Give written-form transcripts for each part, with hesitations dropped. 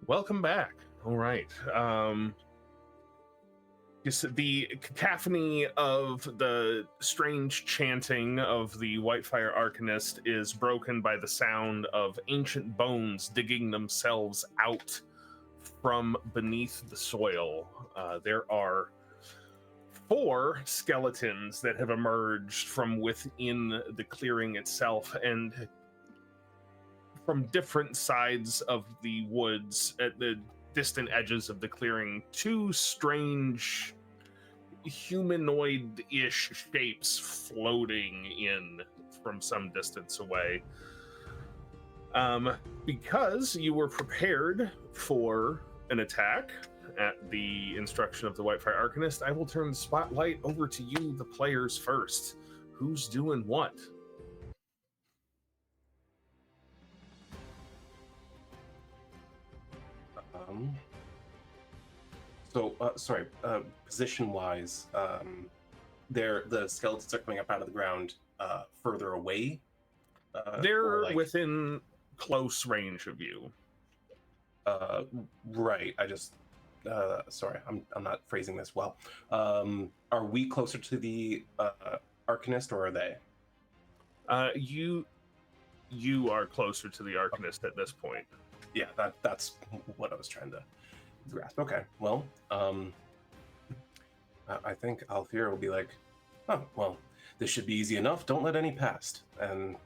Welcome back. All right. Just the cacophony of the strange chanting of the Whitefire Arcanist is broken by the sound of ancient bones digging themselves out from beneath the soil. There are 4 skeletons that have emerged from within the clearing itself, and from different sides of the woods at the distant edges of the clearing, 2 strange humanoid-ish shapes floating in from some distance away. Because you were prepared for an attack at the instruction of the Whitefire Arcanist, I will turn the spotlight over to you, the players, first. Who's doing what? Sorry, position-wise, the skeletons are coming up out of the ground further away. They're within close range of you. Right. I just sorry, I'm not phrasing this well. Are we closer to the Arcanist, or are they? You are closer to the Arcanist at this point. Yeah, that's what I was trying to grasp. Okay, well, I think Althyr will be like, oh, well, this should be easy enough. Don't let any past. And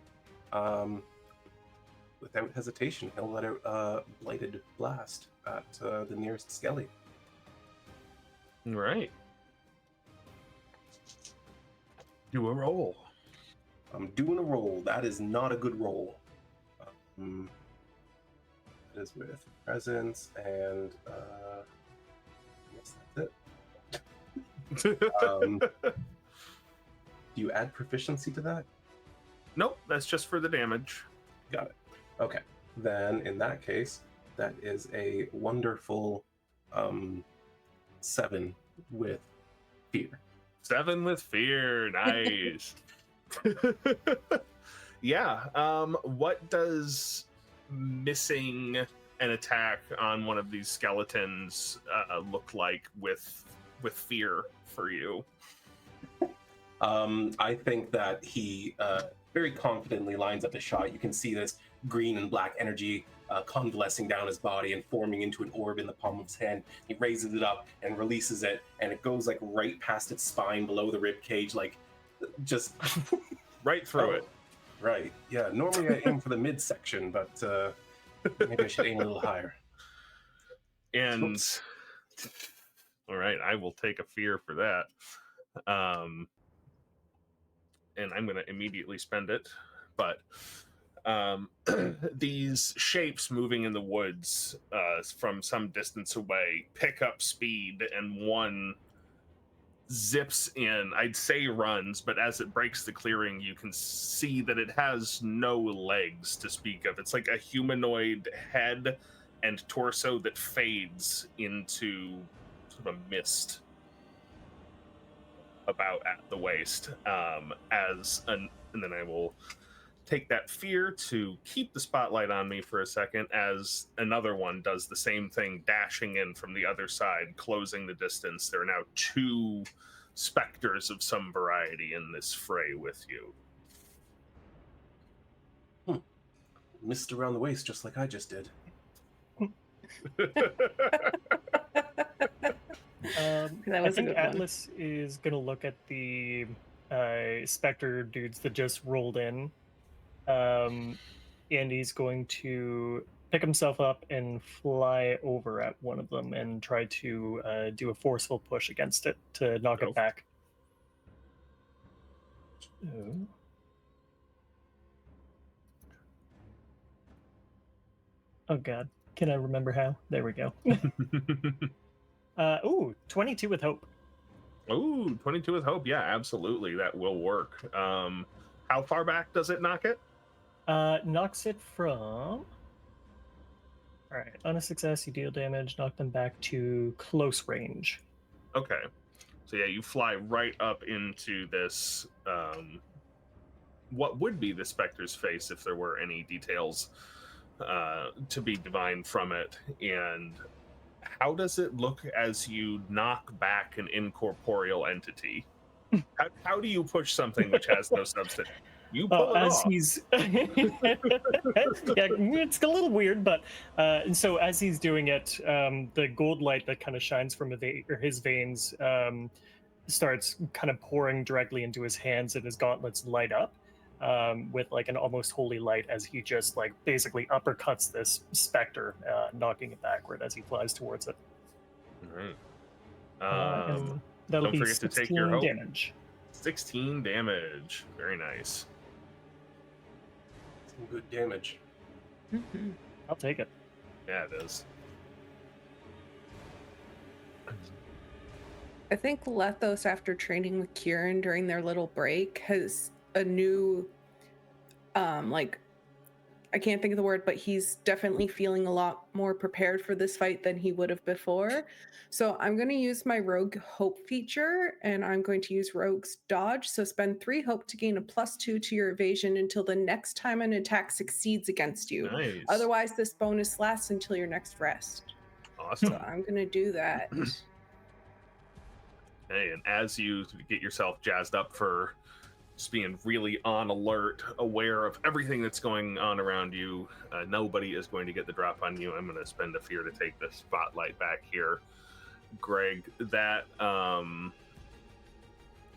without hesitation, he'll let out a bladed blast at the nearest skelly. Right. Do a roll. I'm doing a roll. That is not a good roll. It is with presence, and I guess that's it. Do you add proficiency to that? Nope, that's just for the damage. Got it. Okay. Then in that case, that is a wonderful 7 with fear. 7 with fear. Nice. Yeah. What does missing an attack on one of these skeletons look like with fear for you? I think that he very confidently lines up a shot. You can see this green and black energy convalescing down his body and forming into an orb in the palm of his hand. He raises it up and releases it, and it goes like right past its spine below the rib cage, like just right through it. Right. Yeah. Normally I aim for the midsection, but maybe I should aim a little higher. And oops. All right, I will take a fear for that. And I'm going to immediately spend it. But these shapes moving in the woods from some distance away pick up speed, and one zips in. I'd say runs, but as it breaks the clearing, you can see that it has no legs to speak of. It's like a humanoid head and torso that fades into sort of mist about at the waist. And then I will take that fear to keep the spotlight on me for a second, as another one does the same thing, dashing in from the other side, closing the distance. There are now 2 specters of some variety in this fray with you. Missed around the waist, just like I just did. I think Atlas is going to look at the specter dudes that just rolled in. And he's going to pick himself up and fly over at one of them and try to do a forceful push against it to knock it back. Oh god, can I remember how? There we go. 22 with hope. Ooh, 22 with hope. Yeah, absolutely, that will work. How far back does it knock it? Knocks it from... Alright, on a success, you deal damage, knock them back to close range. Okay. So yeah, you fly right up into this, what would be the Spectre's face if there were any details to be divined from it. And how does it look as you knock back an incorporeal entity? How do you push something which has no substance? You pull it off. He's yeah, it's a little weird, but so as he's doing it, the gold light that kind of shines from his veins starts kind of pouring directly into his hands, and his gauntlets light up with like an almost holy light as he just like basically uppercuts this specter, knocking it backward as he flies towards it. All right. And that'll Don't be forget to take your 16 damage. 16 damage. Very nice. Some good damage. Mm-hmm. I'll take it. Yeah, it is. I think Lethos, after training with Kieran during their little break, has a new, like, I can't think of the word, but he's definitely feeling a lot more prepared for this fight than he would have before. So I'm going to use my Rogue Hope feature, and I'm going to use Rogue's Dodge. So spend 3 hope to gain a +2 to your evasion until the next time an attack succeeds against you. Nice. Otherwise, this bonus lasts until your next rest. Awesome. So I'm going to do that. Hey, and as you get yourself jazzed up for just being really on alert, aware of everything that's going on around you, nobody is going to get the drop on you. I'm going to spend a fear to take the spotlight back here. Greg, that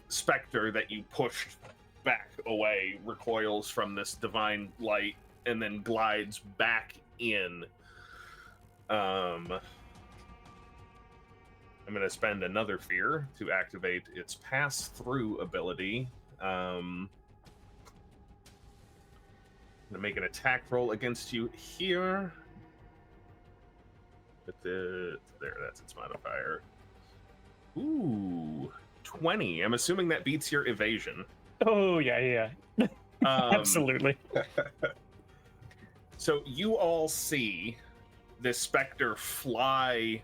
specter that you pushed back away recoils from this divine light and then glides back in. I'm going to spend another fear to activate its pass-through ability. I'm going to make an attack roll against you here. There, that's its modifier. Ooh, 20. I'm assuming that beats your evasion. Oh, yeah. Absolutely. So you all see this specter fly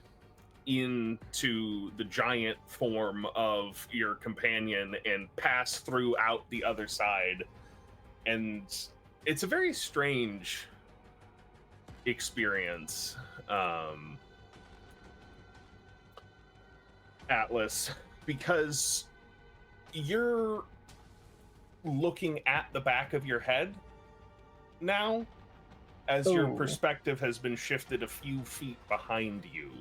into the giant form of your companion and pass through out the other side. And it's a very strange experience, Atlas, because you're looking at the back of your head now, as your perspective has been shifted a few feet behind you.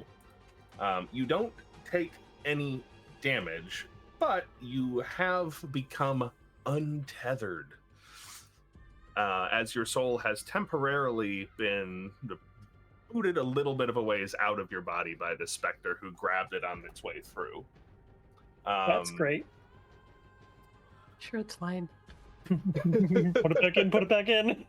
You don't take any damage, but you have become untethered, as your soul has temporarily been booted a little bit of a ways out of your body by the specter who grabbed it on its way through. That's great. Sure, it's fine. Put it back in.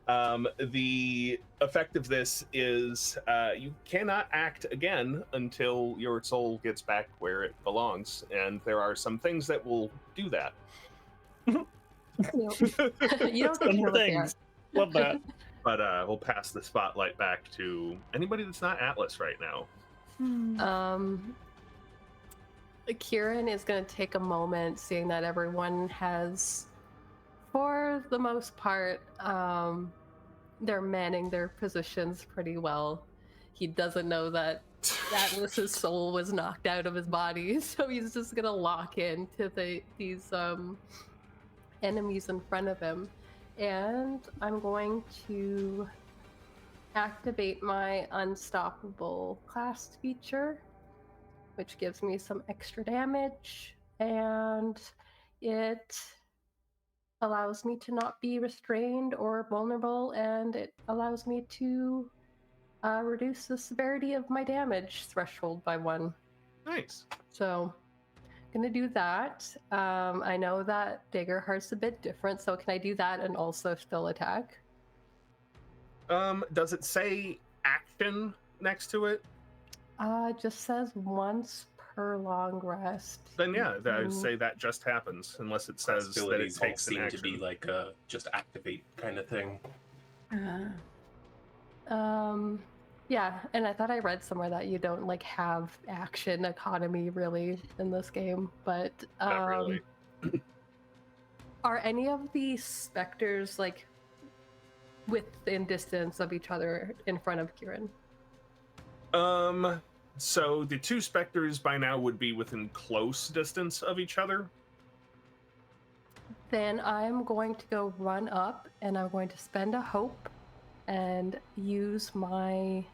The effect of this is you cannot act again until your soul gets back where it belongs, and there are some things that will do that. You don't think you're there. Love that. But we'll pass the spotlight back to anybody that's not Atlas right now. Kieran is going to take a moment, seeing that everyone has, for the most part, they're manning their positions pretty well. He doesn't know that Atlas's soul was knocked out of his body, so he's just going to lock into these enemies in front of him. And I'm going to activate my Unstoppable class feature, which gives me some extra damage, and it allows me to not be restrained or vulnerable, and it allows me to reduce the severity of my damage threshold by 1. Nice. So I'm gonna do that. I know that Daggerheart's a bit different, so can I do that and also still attack? Does it say action next to it? Just says once per long rest. Then yeah, I would say that just happens, unless it says that it takes an action. To be like a just activate kind of thing. Yeah, and I thought I read somewhere that you don't like have action economy really in this game, but Not really. Are any of these specters like within distance of each other in front of Kieran? So the two specters by now would be within close distance of each other. Then I'm going to go run up, and I'm going to spend a hope and use my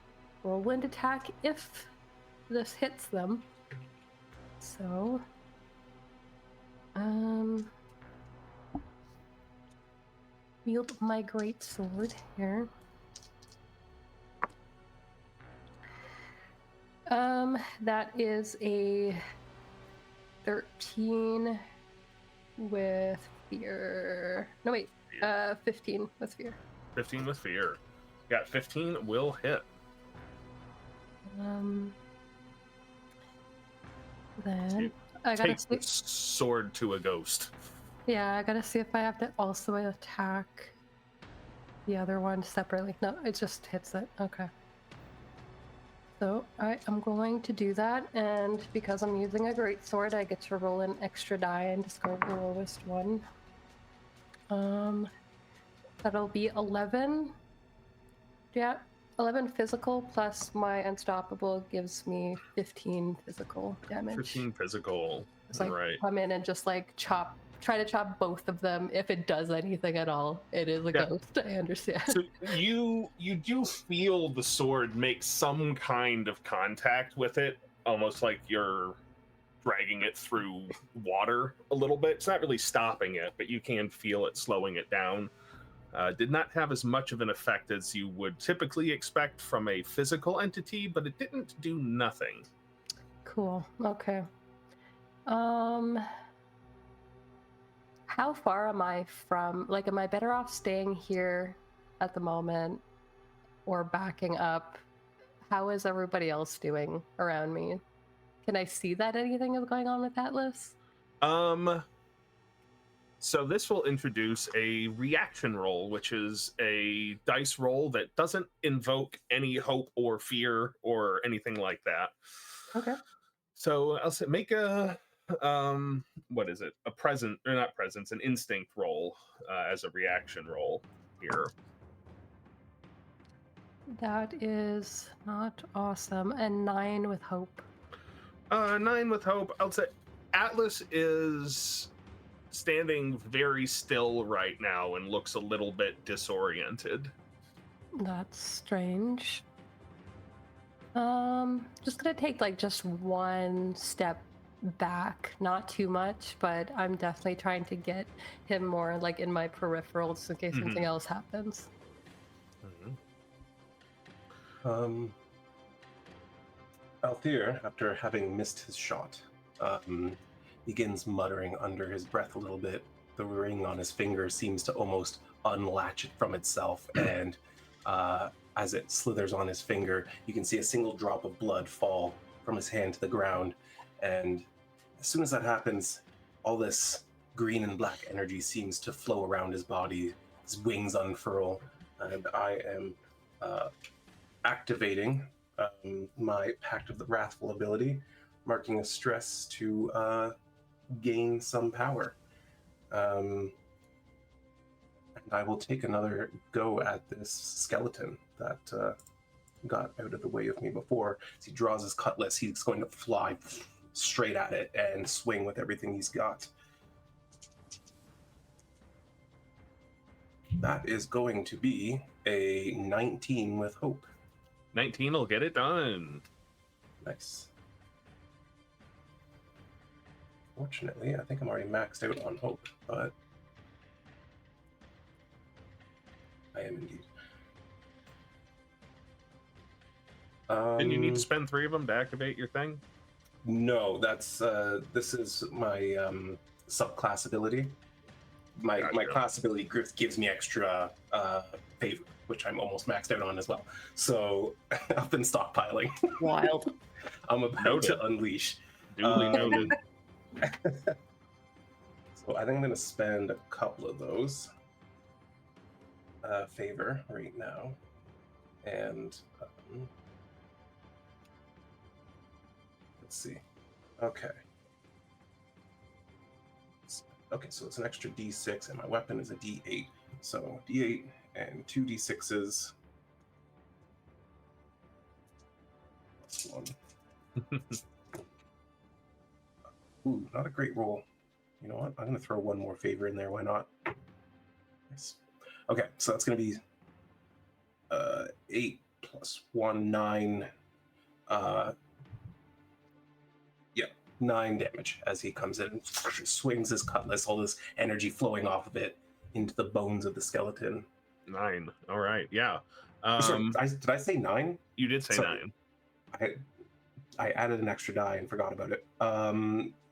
whirlwind attack if this hits them. So, wield my great sword here. That is a 13 with fear. No, wait. 15 with fear. 15 with fear. Got 15 will hit. Then I gotta take the sword to a ghost. Yeah, I gotta see if I have to also attack the other one separately. No, it just hits it. Okay. So I'm going to do that, and because I'm using a great sword, I get to roll an extra die and discard the lowest one. That'll be 11. Yeah, 11 physical plus my unstoppable gives me 15 physical damage. 15 physical. It's like right. Come in and just like try to chop both of them. If it does anything at all, it is a ghost. I understand. So you do feel the sword make some kind of contact with it, almost like you're dragging it through water a little bit. It's not really stopping it, but you can feel it slowing it down. Did not have as much of an effect as you would typically expect from a physical entity, but it didn't do nothing. Cool. Okay. How far am I from, like, am I better off staying here at the moment or backing up? How is everybody else doing around me? Can I see that anything is going on with Atlas? So this will introduce a reaction roll, which is a dice roll that doesn't invoke any hope or fear or anything like that. Okay. So I'll say make a what is it? An instinct roll as a reaction roll here. That is not awesome. And 9 with hope. 9 with hope. I'll say Atlas is standing very still right now and looks a little bit disoriented. That's strange. Just gonna take like just one step back, not too much, but I'm definitely trying to get him more like in my peripheral just in case something else happens. Althyr, after having missed his shot, begins muttering under his breath a little bit. The ring on his finger seems to almost unlatch it from itself, and as it slithers on his finger, you can see a single drop of blood fall from his hand to the ground. And as soon as that happens, all this green and black energy seems to flow around his body. His wings unfurl, and I am activating my Pact of the Wrathful ability, marking a stress to gain some power. And I will take another go at this skeleton that got out of the way of me before. As he draws his cutlass, he's going to fly straight at it and swing with everything he's got. That is going to be a 19 with hope. 19 will get it done. Nice. Fortunately, I think I'm already maxed out on hope, but I am indeed. Didn't you need to spend 3 of them to activate your thing? No, that's this is my subclass ability. My class ability gives me extra favor, which I'm almost maxed out on as well. So I've been stockpiling. Wild. I'm about to unleash. Duly noted. So I think I'm going to spend a couple of those favor right now, and let's see. Okay, so it's an extra D6, and my weapon is a D8. So D8 And 2d6s. Plus 1. Ooh, not a great roll. You know what? I'm going to throw one more favor in there. Why not? Nice. Okay, so that's going to be 8 plus 1, 9. 9 damage as he comes in and swings his cutlass, all this energy flowing off of it into the bones of the skeleton. 9. All right, yeah. Sorry, did I say 9? You did say 9. I added an extra die and forgot about it.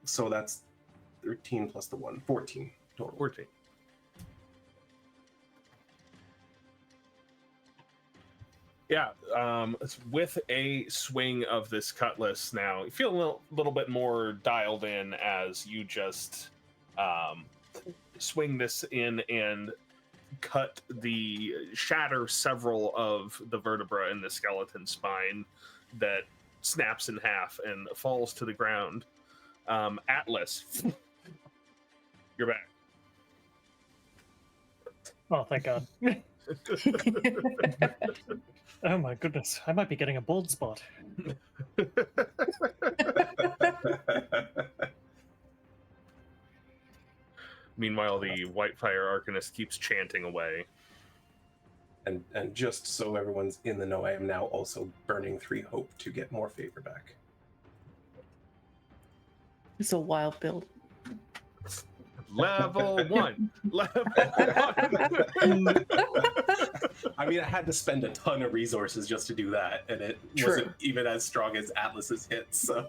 So that's 13 plus the 1, 14 total. 14. Yeah, with a swing of this cutlass now, you feel a little bit more dialed in as you just swing this in and shatter several of the vertebra in the skeleton spine that snaps in half and falls to the ground. Atlas, you're back. Oh, thank God. Oh my goodness, I might be getting a bald spot. Meanwhile, the Whitefire Arcanist keeps chanting away. And just so everyone's in the know, I am now also burning 3 hope to get more favor back. It's a wild build. Level 1. Level 1. I mean, I had to spend a ton of resources just to do that, and it wasn't even as strong as Atlas's hits. So,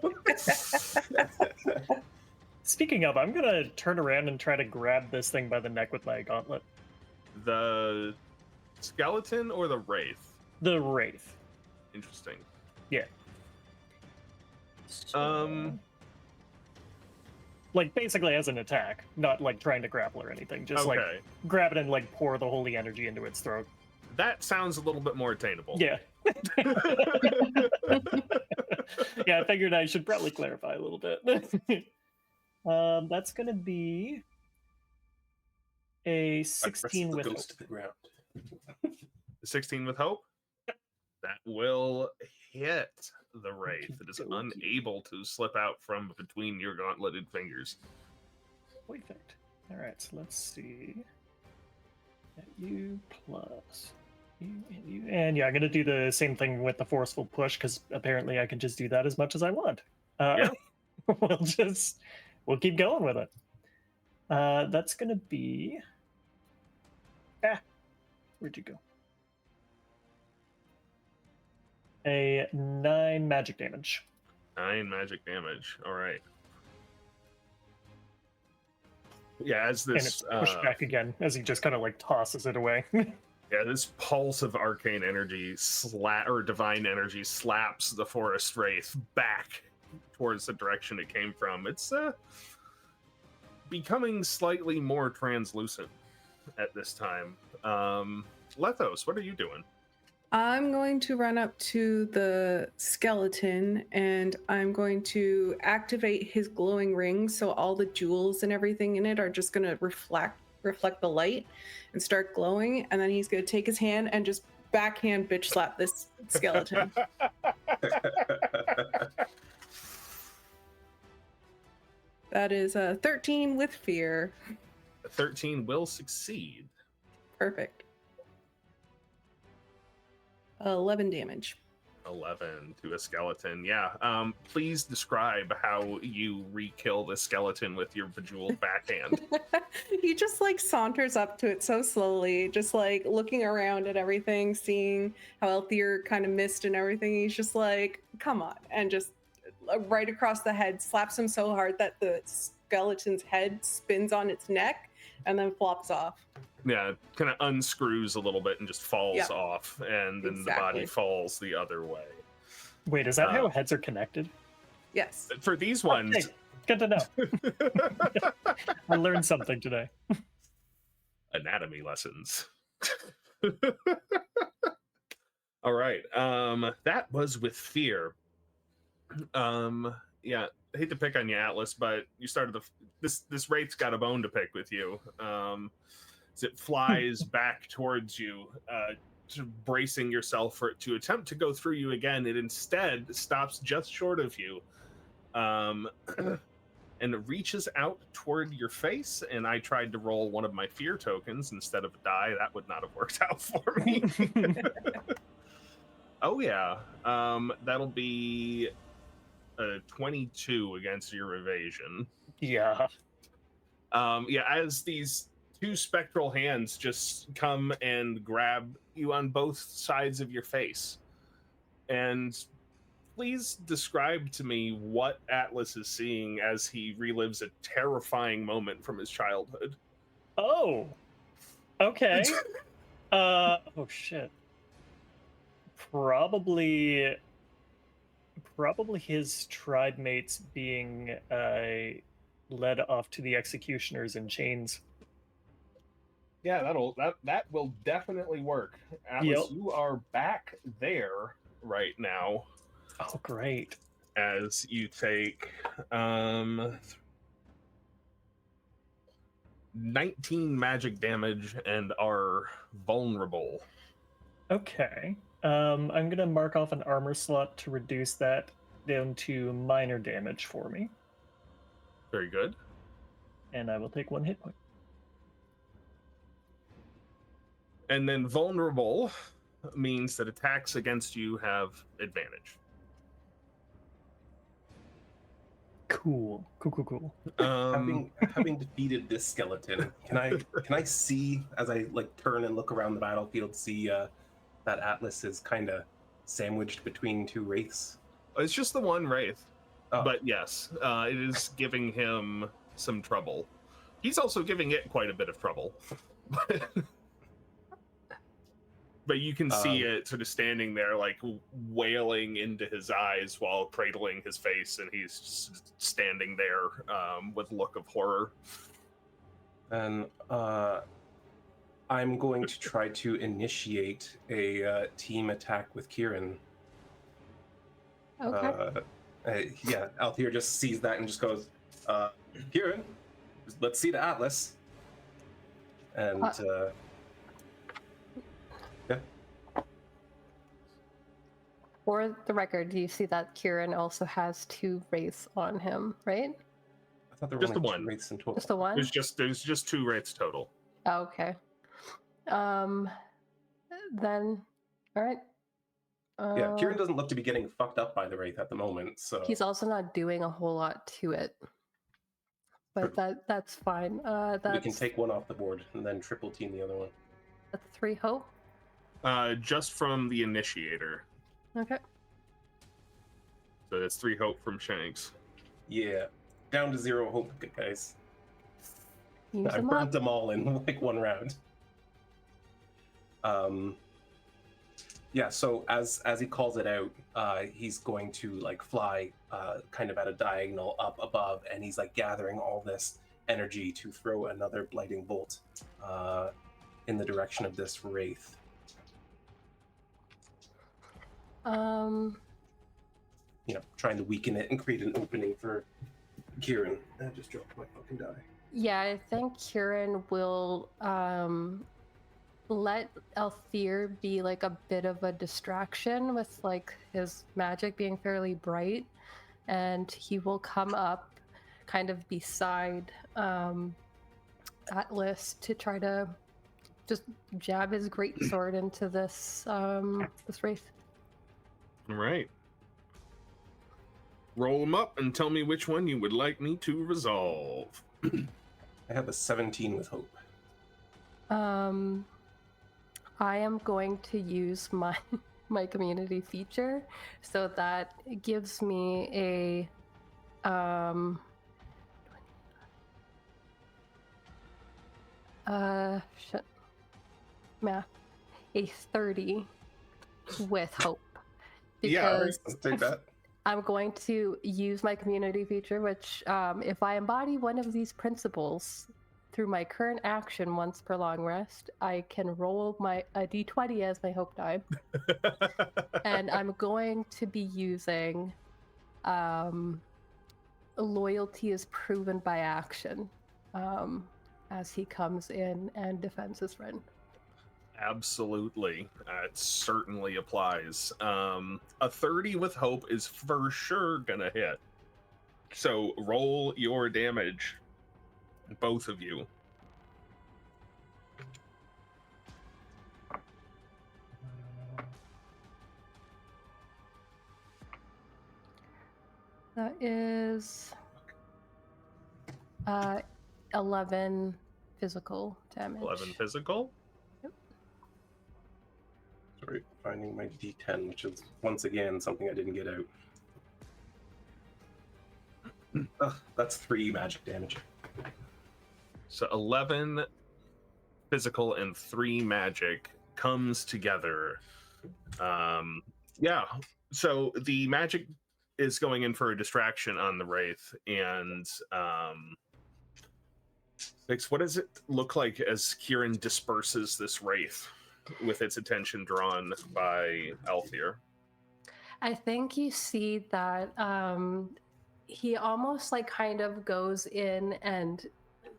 speaking of, I'm gonna turn around and try to grab this thing by the neck with my gauntlet. The skeleton or the wraith? The wraith. Interesting. Yeah. So, like basically as an attack, not like trying to grapple or anything. Just like grab it and like pour the holy energy into its throat. That sounds a little bit more attainable. Yeah. Yeah, I figured I should probably clarify a little bit. That's gonna be a 16 with hope. To the ground. 16 with hope? That will hit the wraith. It is unable to slip out from between your gauntleted fingers. Perfect. All right, so let's see. You plus you and you, and yeah, I'm gonna do the same thing with the forceful push because apparently I can just do that as much as I want. Yeah. we'll keep going with it. That's gonna be where'd you go? A 9 magic damage. 9 magic damage. All right. Yeah, as this... And it's pushed back again, as he just kind of like tosses it away. Yeah, this pulse of arcane energy or divine energy slaps the forest wraith back towards the direction it came from. It's becoming slightly more translucent at this time. Lethos, what are you doing? I'm going to run up to the skeleton and I'm going to activate his glowing ring so all the jewels and everything in it are just going to reflect the light and start glowing, and then he's going to take his hand and just backhand bitch slap this skeleton. That is a 13 with fear. A 13 will succeed. Perfect. 11 damage. 11 to a skeleton. Yeah. Please describe how you re-kill the skeleton with your bejeweled backhand. He just like saunters up to it so slowly, just like looking around at everything, seeing how Althyr kind of missed and everything. He's just like, come on. And just right across the head, slaps him so hard that the skeleton's head spins on its neck and then flops off. Yeah, kind of unscrews a little bit and just falls off, and then the body falls the other way. Wait, is that how heads are connected? Yes. For these ones... Okay. Good to know. I learned something today. Anatomy lessons. All right. That was with fear. Yeah, I hate to pick on you, Atlas, but you started this wraith's got a bone to pick with you. as it flies back towards you, bracing yourself for it to attempt to go through you again. It instead stops just short of you, and it reaches out toward your face. And I tried to roll one of my fear tokens instead of a die. That would not have worked out for me. Oh yeah, that'll be a 22 against your evasion. Yeah. Yeah, as these two spectral hands just come and grab you on both sides of your face. And please describe to me what Atlas is seeing as he relives a terrifying moment from his childhood. Oh, okay. Oh shit. Probably his tribe mates being led off to the executioners in chains. Yeah, that will definitely work. Atlas, you are back there right now. Oh, great. As you take 19 magic damage and are vulnerable. Okay. I'm going to mark off an armor slot to reduce that down to minor damage for me. Very good. And I will take 1 hit point. And then vulnerable means that attacks against you have advantage. Cool. Having defeated this skeleton, can I see, as I like turn and look around the battlefield, see that Atlas is kind of sandwiched between two wraiths? It's just the one wraith. Oh. But yes, it is giving him some trouble. He's also giving it quite a bit of trouble. But you can see it sort of standing there, like wailing into his eyes while cradling his face, and he's just standing there with a look of horror. And I'm going to try to initiate a team attack with Kieran. Okay. Yeah, Althyr just sees that and just goes, Kieran, let's see the Atlas. And yeah. For the record, you see that Kieran also has 2 wraiths on him, right? I thought there were just only the 2 one. wraiths in total. Just the one? There's just 2 wraiths total. Oh, okay. Then, all right. Yeah, Kieran doesn't look to be getting fucked up by the wraith at the moment, so he's also not doing a whole lot to it. But that's fine. we can take one off the board and then triple team the other one. That's 3 hope. Just from the initiator. Okay. So that's 3 hope from Shanks. Yeah, down to 0 hope, guys. Use I them burnt up. them all in like 1 round. Yeah, so as he calls it out, he's going to like fly kind of at a diagonal up above, and he's like gathering all this energy to throw another blighting bolt in the direction of this wraith. You know, trying to weaken it and create an opening for Kieran. I just dropped my fucking die. Yeah, I think Kieran will let Althyr be like a bit of a distraction with like his magic being fairly bright, and he will come up kind of beside Atlas to try to just jab his greatsword into this this wraith. All right. Roll them up and tell me which one you would like me to resolve. I have a 17 with hope. I am going to use my community feature, so that it gives me a a 30 with hope. Because let's take that. I'm going to use my community feature, which if I embody one of these principles through my current action once per long rest, I can roll a d20 as my hope die. And I'm going to be using loyalty is proven by action as he comes in and defends his friend. Absolutely. It certainly applies. A 30 with hope is for sure gonna hit. So roll your damage, both of you. That is 11 physical damage. 11 physical. Sorry, finding my D10, which is once again something I didn't get out. Ugh, that's 3 magic damage. So 11 physical and 3 magic comes together. Yeah. So the magic is going in for a distraction on the Wraith, and Vixx, what does it look like as Kieran disperses this Wraith with its attention drawn by Althyr? I think you see that he almost like kind of goes in and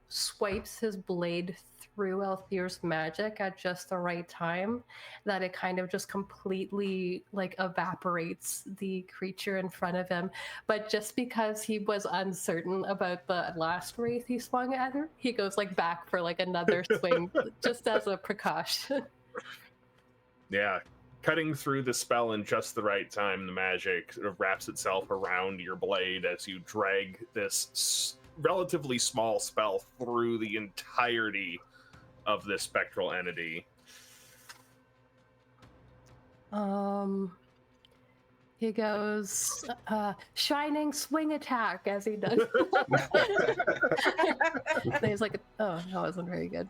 swipes his blade through Althyr's magic at just the right time, that it kind of just completely like evaporates the creature in front of him. But just because he was uncertain about the last wraith he swung at her, he goes like back for like another swing just as a precaution. Yeah, cutting through the spell in just the right time, the magic sort of wraps itself around your blade as you drag this relatively small spell through the entirety of this spectral entity. He goes shining swing attack as he does. And he's like, oh, that wasn't very good.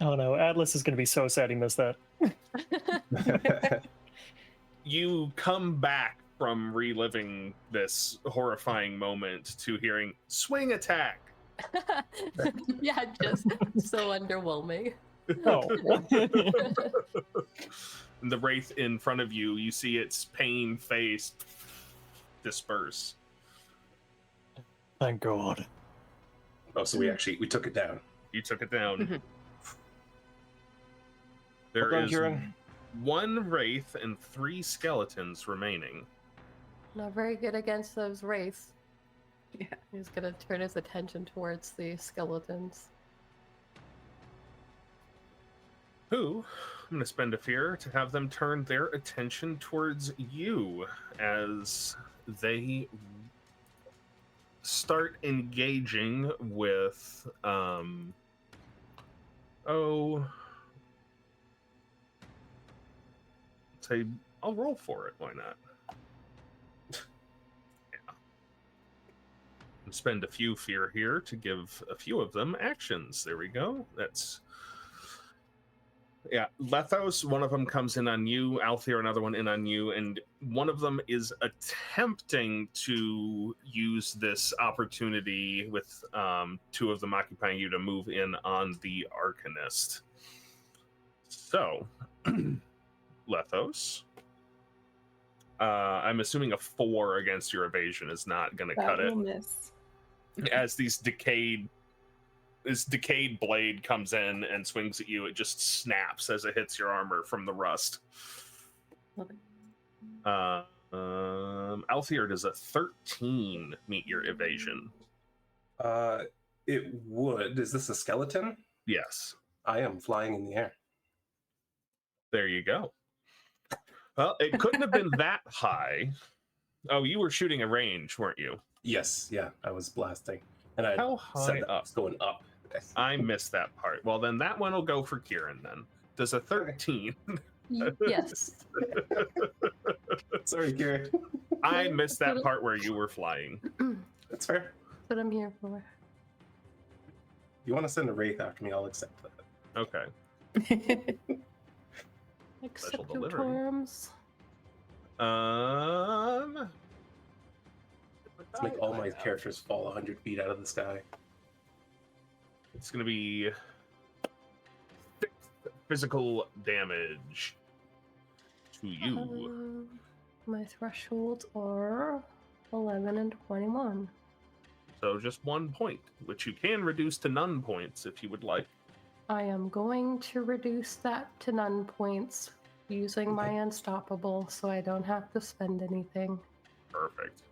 Oh no, Atlas is going to be so sad he missed that. You come back from reliving this horrifying moment to hearing swing attack. Yeah, just so underwhelming. Oh. The wraith in front of you, you see its pain face disperse. Thank God. Oh, so we took it down. You took it down. Mm-hmm. There Well done, is Kieran. 1 wraith and 3 skeletons remaining. Not very good against those wraiths. Yeah. He's gonna turn his attention towards the skeletons. Who, I'm going to spend a fear to have them turn their attention towards you as they start engaging with, say, I'll roll for it. Why not? Yeah. And spend a few fear here to give a few of them actions. There we go. That's... Yeah, Lethos, one of them comes in on you, Althyr, another one in on you, and one of them is attempting to use this opportunity with 2 of them occupying you to move in on the Arcanist. So, Lethos, I'm assuming a 4 against your evasion is not going to cut it. Miss. As this decayed blade comes in and swings at you, it just snaps as it hits your armor from the rust. Love it. Althyr, does a 13 meet your evasion? It would. Is this a skeleton? Yes. I am flying in the air. There you go. Well, it couldn't have been that high. Oh, you were shooting a range, weren't you? Yes, yeah, I was blasting. And I How high said that up? it's going up. I missed that part. Well, then that one will go for Kieran then. Does a 13? Yes. Sorry, Kieran. I missed that part where you were flying. That's fair. That's what I'm here for. If you want to send a wraith after me, I'll accept that. Okay. Accept your delivery. terms. Let's make all my characters fall 100 feet out of the sky. It's going to be physical damage to you. My thresholds are 11 and 21. So just 1 point, which you can reduce to none points if you would like. I am going to reduce that to none points using my unstoppable, so I don't have to spend anything. Perfect.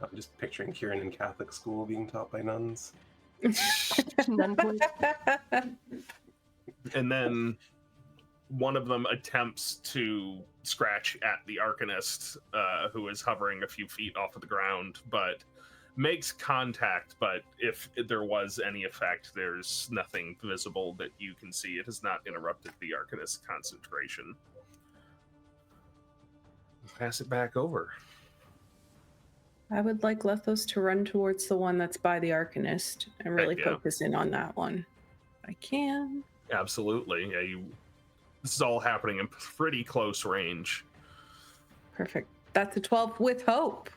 I'm just picturing Kieran in Catholic school being taught by nuns. None points. And then one of them attempts to scratch at the Arcanist, who is hovering a few feet off of the ground, but makes contact. But if there was any effect, there's nothing visible that you can see. It has not interrupted the Arcanist's concentration. Pass it back over. I would like Lethos to run towards the one that's by the Arcanist and really focus in on that one. I can. Absolutely. Yeah, this is all happening in pretty close range. Perfect. That's a 12 with hope.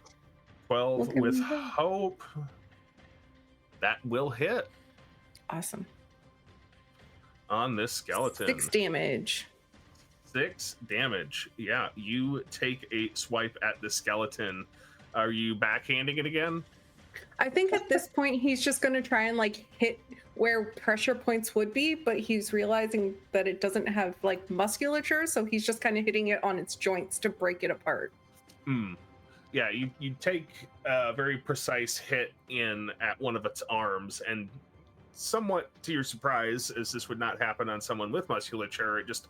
12 with hope. That will hit. Awesome. On this skeleton. 6 damage. 6 damage. Yeah, you take a swipe at the skeleton. Are you backhanding it again? I think at this point he's just going to try and like hit where pressure points would be, but he's realizing that it doesn't have like musculature, so he's just kind of hitting it on its joints to break it apart. Yeah, you take a very precise hit in at one of its arms, and somewhat to your surprise, as this would not happen on someone with musculature, it just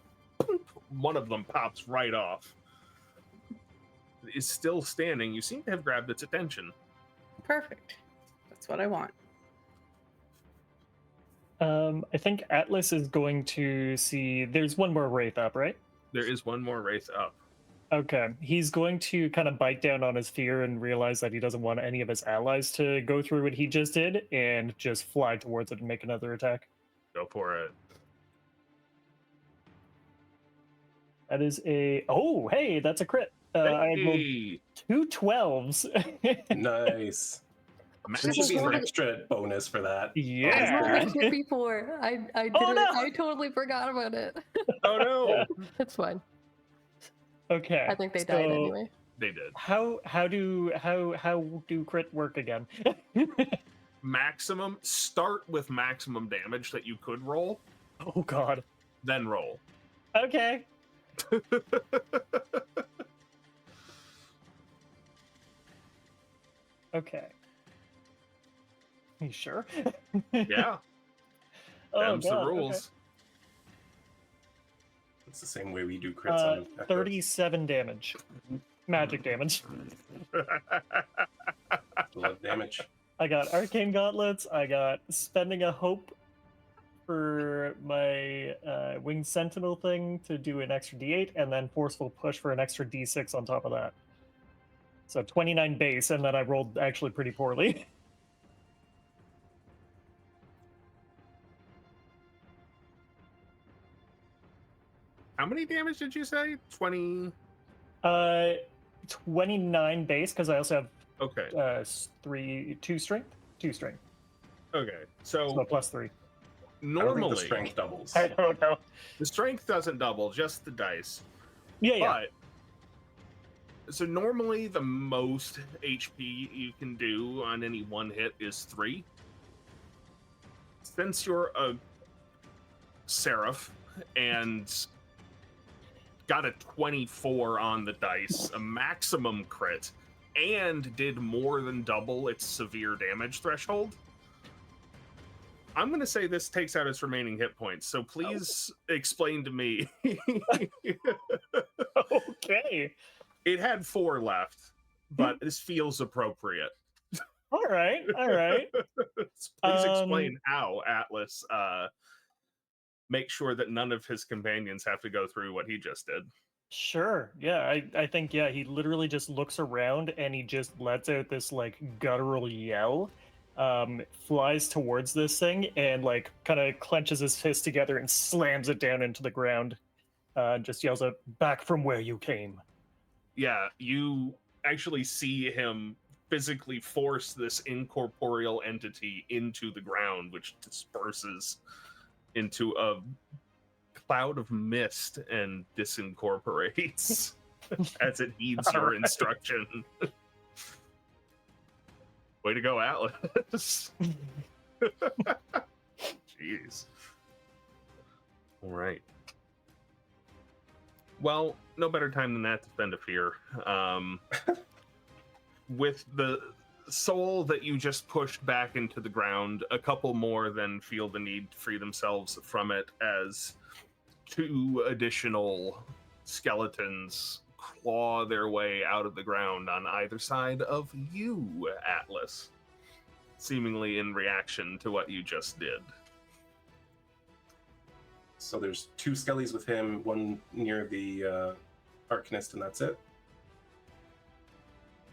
one of them pops right off. It is still standing. You seem to have grabbed its attention. Perfect. That's what I want. I think Atlas is going to see. There's one more wraith up, right? There is one more wraith up. Okay. He's going to kind of bite down on his fear and realize that he doesn't want any of his allies to go through what he just did and just fly towards it and make another attack. Go for it. That is a... Oh, hey, that's a crit. I rolled 2 12s. Nice. There should be an extra bonus for that. Yeah. I rolled it before. I did I totally forgot about it. Oh no. It's fine. Okay. I think they died anyway. They did. How do crit work again? Start with maximum damage that you could roll. Oh god. Then roll. Okay. Okay. You sure? Yeah. Them's the rules. Okay. It's the same way we do crits on 37 damage. Magic damage. Blood damage. I got arcane gauntlets. I got spending a hope for my winged sentinel thing to do an extra d8, and then forceful push for an extra d6 on top of that. So 29 base, and then I rolled actually pretty poorly. How many damage did you say? 20? 29 base, because I also have 2 strength. Okay, so plus 3. Normally the strength doubles. I don't know. The strength doesn't double, just the dice. Yeah. So normally the most HP you can do on any one hit is 3. Since you're a seraph and got a 24 on the dice, a maximum crit, and did more than double its severe damage threshold, I'm going to say this takes out its remaining hit points. So please explain to me. Okay. It had 4 left, but this feels appropriate. All right. Please explain how Atlas make sure that none of his companions have to go through what he just did. Sure. Yeah, I think, he literally just looks around and he just lets out this, like, guttural yell, flies towards this thing and, like, kind of clenches his fist together and slams it down into the ground, just yells out, "Back from where you came." Yeah, you actually see him physically force this incorporeal entity into the ground, which disperses into a cloud of mist and disincorporates as it heeds your instruction. Way to go, Atlas. Jeez. All right. Well, no better time than that to spend a fear. With the soul that you just pushed back into the ground, a couple more then feel the need to free themselves from it as 2 additional skeletons claw their way out of the ground on either side of you, Atlas, seemingly in reaction to what you just did. So there's 2 skellies with him, 1 near the Arcanist, and that's it?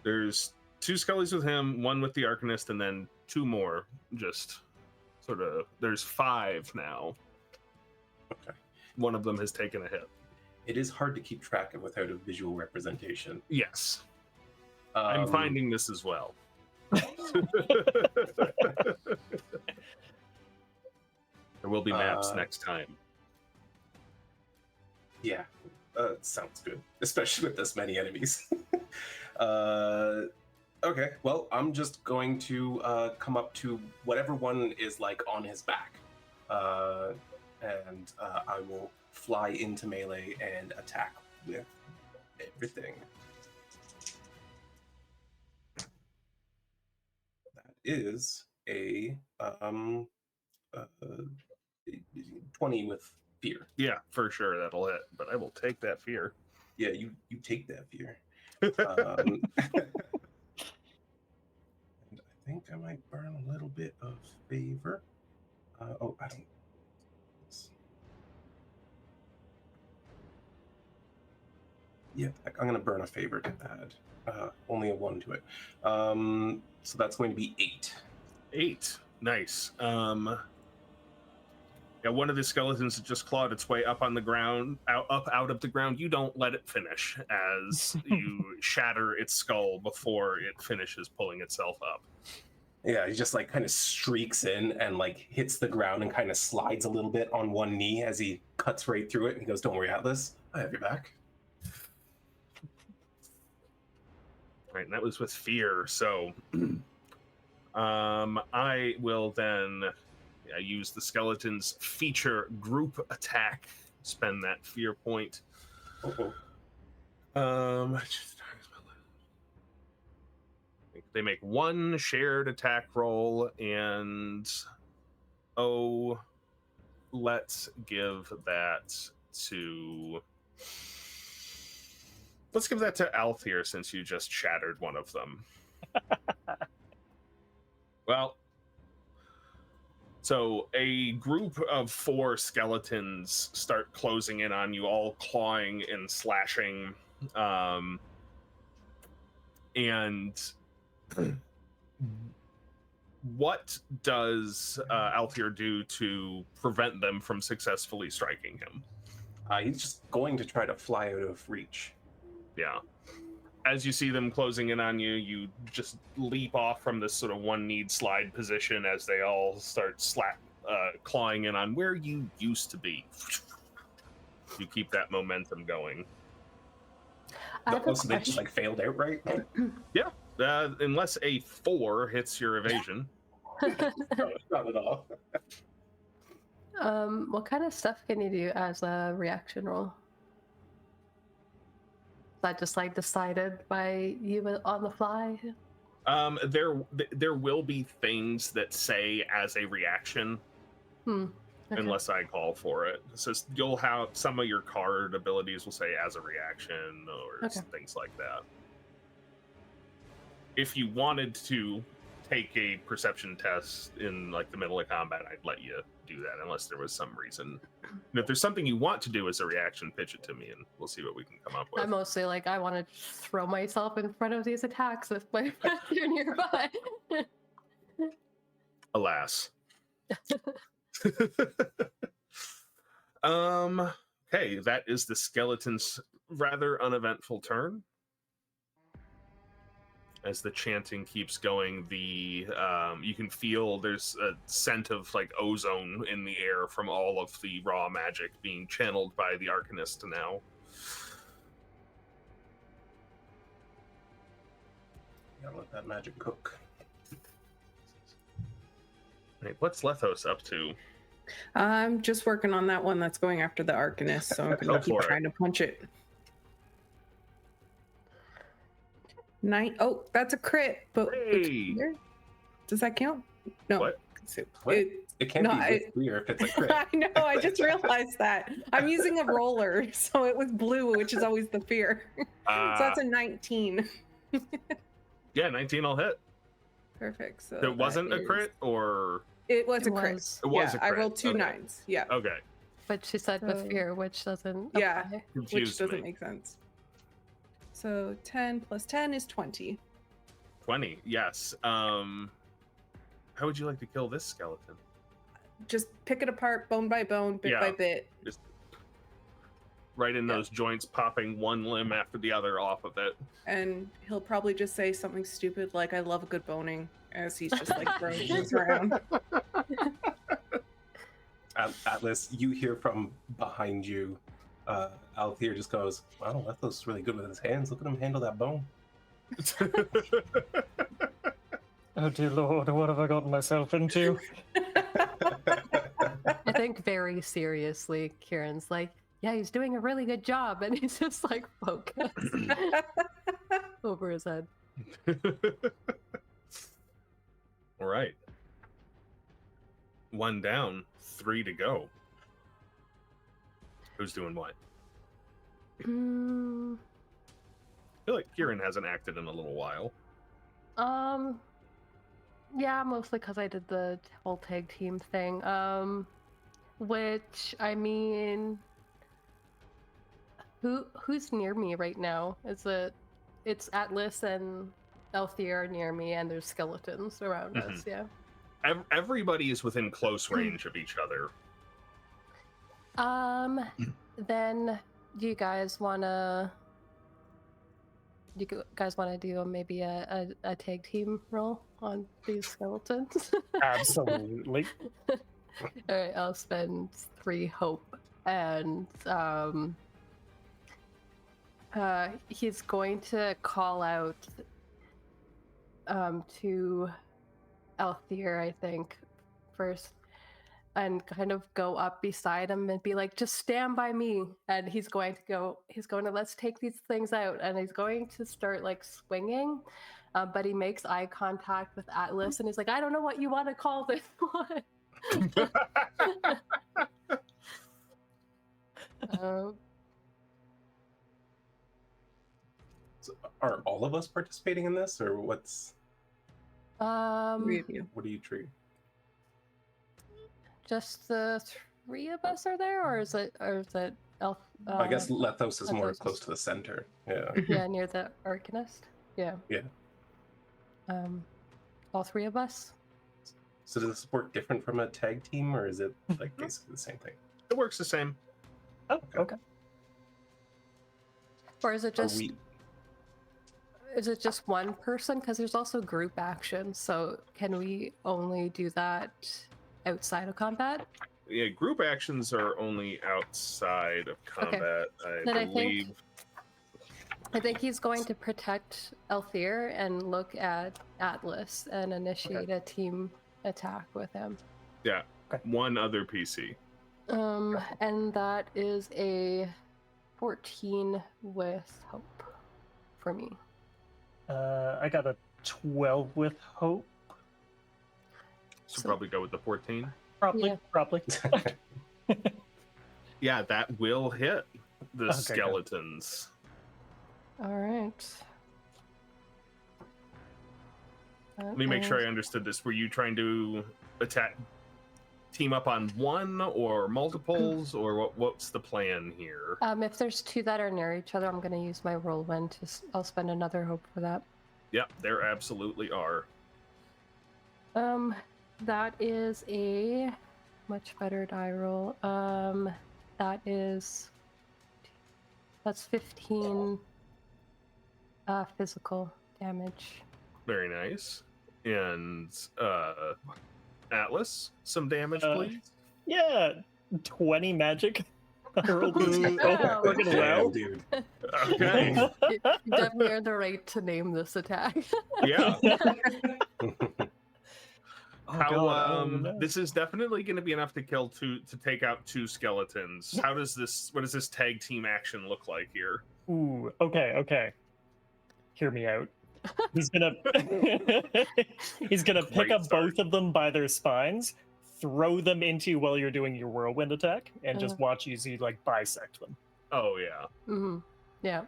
There's 2 skellies with him, 1 with the Arcanist, and then 2 more. Just sort of, there's 5 now. Okay. One of them has taken a hit. It is hard to keep track of without a visual representation. Yes. I'm finding this as well. There will be maps next time. Yeah, sounds good, especially with this many enemies. Okay, well, I'm just going to come up to whatever one is like on his back, and I will fly into melee and attack with everything. That is a 20 with fear. Yeah, for sure that'll hit, but I will take that fear. Yeah, you take that fear. And I think I might burn a little bit of favor. I don't. Yeah, I'm going to burn a favor to add only a 1 to it. So that's going to be 8. 8. Nice. Yeah, one of the skeletons that just clawed its way up on the ground, out of the ground. You don't let it finish as you shatter its skull before it finishes pulling itself up. Yeah, he just like kind of streaks in and like hits the ground and kind of slides a little bit on one knee as he cuts right through it. And he goes, "Don't worry, Atlas, I have your back." Right, and that was with fear. So I will then use the skeleton's feature group attack. Spend that fear point. They make 1 shared attack roll, and let's give that to... Let's give that to Althyr, since you just shattered one of them. Well, so a group of 4 skeletons start closing in on you, all clawing and slashing. And what does Althyr do to prevent them from successfully striking him? He's just going to try to fly out of reach. Yeah. As you see them closing in on you, you just leap off from this sort of one-kneed slide position as they all start clawing in on where you used to be. You keep that momentum going. So they just like failed outright? Yeah. Unless a 4 hits your evasion. Not at all. What kind of stuff can you do as a reaction roll? Is that just like decided by you on the fly? There will be things that say as a reaction, Okay. unless I call for it. So you'll have some of your card abilities will say as a reaction or things like that. If you wanted to take a perception test in like the middle of combat, I'd let you do that unless there was some reason. And if there's something you want to do as a reaction, pitch it to me and we'll see what we can come up with. I'm mostly like, I want to throw myself in front of these attacks if my friends are nearby. Alas. Okay, that is the skeleton's rather uneventful turn. As the chanting keeps going, you can feel there's a scent of like ozone in the air from all of the raw magic being channeled by the Arcanist now. Gotta let that magic cook. Right, what's Lethos up to? I'm just working on that one that's going after the Arcanist, so I'm going to keep trying to punch it. Oh, that's a crit. But hey. Does that count? No. What? It can't be this clear if it's a crit. I know, I just realized that. I'm using a roller, so it was blue, which is always the fear. So that's a 19. Yeah, 19 will hit. Perfect. So it wasn't a crit, or? It was a crit. It was a crit. I rolled two 9s. Yeah. Okay. But she said the fear, which doesn't apply. Which doesn't make sense. So 10 plus 10 is 20. 20, yes. How would you like to kill this skeleton? Just pick it apart bone by bone, bit by bit. Just right in those joints, popping one limb after the other off of it. And he'll probably just say something stupid like, I love a good boning, as he's just like throwing things around. Atlas, you hear from behind you, Althyr just goes, wow, Lethos is really good with his hands. Look at him handle that bone. Oh dear Lord, what have I gotten myself into? I think very seriously, Kieran's like, yeah, he's doing a really good job, and he's just like focused over his head. All right. 1 down, 3 to go. Who's doing what? I feel like Kieran hasn't acted in a little while. Yeah, mostly because I did the whole tag team thing. Which, I mean, who's near me right now? It's Atlas and Althyr near me, and there's skeletons around us. Yeah. Everybody is within close range of each other. Then do you guys wanna do maybe a tag team roll on these skeletons? Absolutely. All right, I'll spend 3 hope, and he's going to call out to Althyr, I think, first, and kind of go up beside him and be like, just stand by me. And he's going to let's take these things out, and he's going to start like swinging, but he makes eye contact with Atlas, and he's like, I don't know what you want to call this one. So are all of us participating in this, or what's? 3 of you. What do you treat? Just the 3 of us are there, or is it Elf? I guess Lethos is more close to the center. Yeah. Yeah, near the Arcanist. Yeah. Yeah. All 3 of us. So does this work different from a tag team, or is it like basically the same thing? It works the same. Oh, okay. Or is it just? Is it just one person? Because there's also group action. So can we only do that outside of combat? Yeah, group actions are only outside of combat. Okay. I think he's going to protect Althyr and look at Atlas and initiate a team attack with him. Yeah. Okay. 1 other PC. And that is a 14 with hope for me. I got a 12 with hope. So probably go with the 14. Probably. Yeah, that will hit the skeletons. Good. All right. Let me make sure I understood this. Were you trying to team up on one or multiples, or what's the plan here? If there's 2 that are near each other, I'm going to use my whirlwind. I'll spend another hope for that. Yep, there absolutely are. That is a much better die roll. That's 15 physical damage. Very nice. And Atlas, some damage, please. Yeah, 20 magic. I rolled fucking well, dude. Okay. You definitely earned the right to name this attack. Yeah. How this is definitely going to be enough to take out 2 skeletons. What does this tag team action look like here? Ooh, okay. Hear me out. He's gonna pick up both of them by their spines, throw them into you while you're doing your whirlwind attack, and just watch you see like bisect them. Oh yeah. Mm-hmm. Yeah.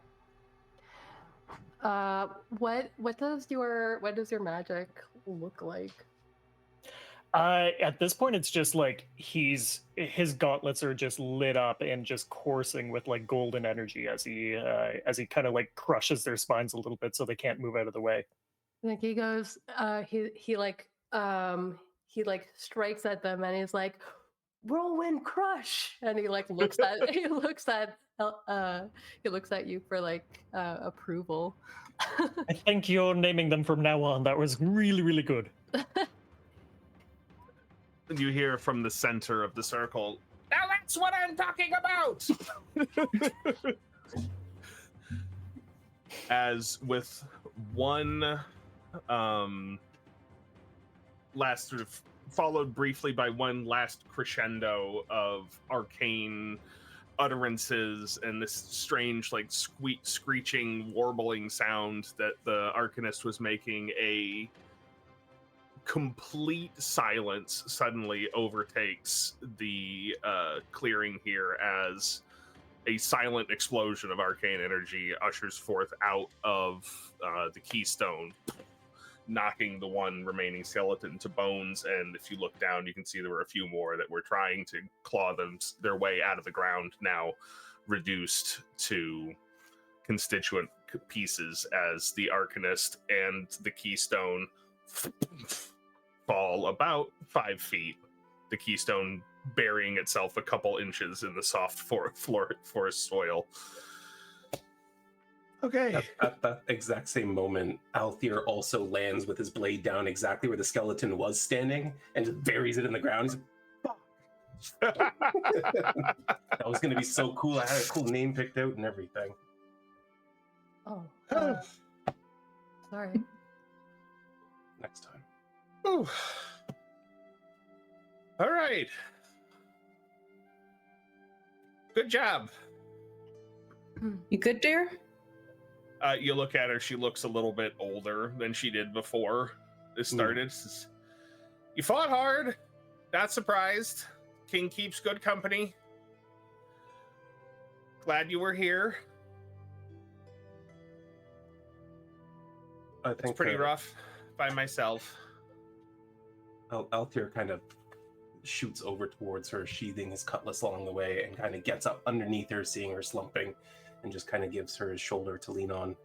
What does your magic look like? At this point, it's just like his gauntlets are just lit up and just coursing with like golden energy as he kind of like crushes their spines a little bit so they can't move out of the way. I think he goes. He strikes at them and he's like, "Whirlwind crush!" And he like looks at you for like approval. I think you're naming them from now on. That was really, really good. And you hear from the center of the circle, "Now that's what I'm talking about!" As with one last sort of followed briefly by one last crescendo of arcane utterances and this strange like screeching warbling sound that the Arcanist was making, a complete silence suddenly overtakes the clearing here as a silent explosion of arcane energy ushers forth out of the keystone, knocking the one remaining skeleton to bones. And if you look down, you can see there were a few more that were trying to claw their way out of the ground, now reduced to constituent pieces as the Arcanist and the keystone fall about 5 feet, the keystone burying itself a couple inches in the soft forest soil. Okay. At that exact same moment, Althyr also lands with his blade down exactly where the skeleton was standing and just buries it in the ground. He's like, fuck. That was going to be so cool. I had a cool name picked out and everything. Oh. Sorry. Next time. Ooh. All right. Good job. You good, dear? You look at her. She looks a little bit older than she did before this started. You fought hard. Not surprised. King keeps good company. Glad you were here. I think it's pretty rough by myself. Althyr kind of shoots over towards her, sheathing his cutlass along the way, and kind of gets up underneath her, seeing her slumping, and just kind of gives her his shoulder to lean on.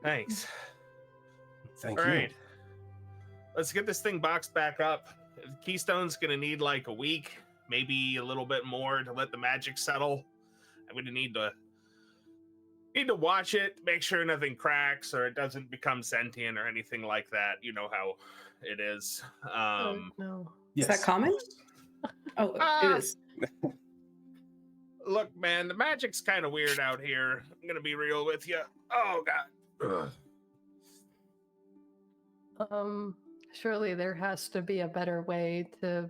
Thanks. Thank All you. right. Let's get this thing boxed back up. Keystone's going to need like a week, maybe a little bit more to let the magic settle. I'm going to need to watch it, make sure nothing cracks or it doesn't become sentient or anything like that. You know how it is. No. Yes. Is that common? Oh, it is. Look, man, the magic's kind of weird out here. I'm going to be real with you. Oh, God. Surely there has to be a better way to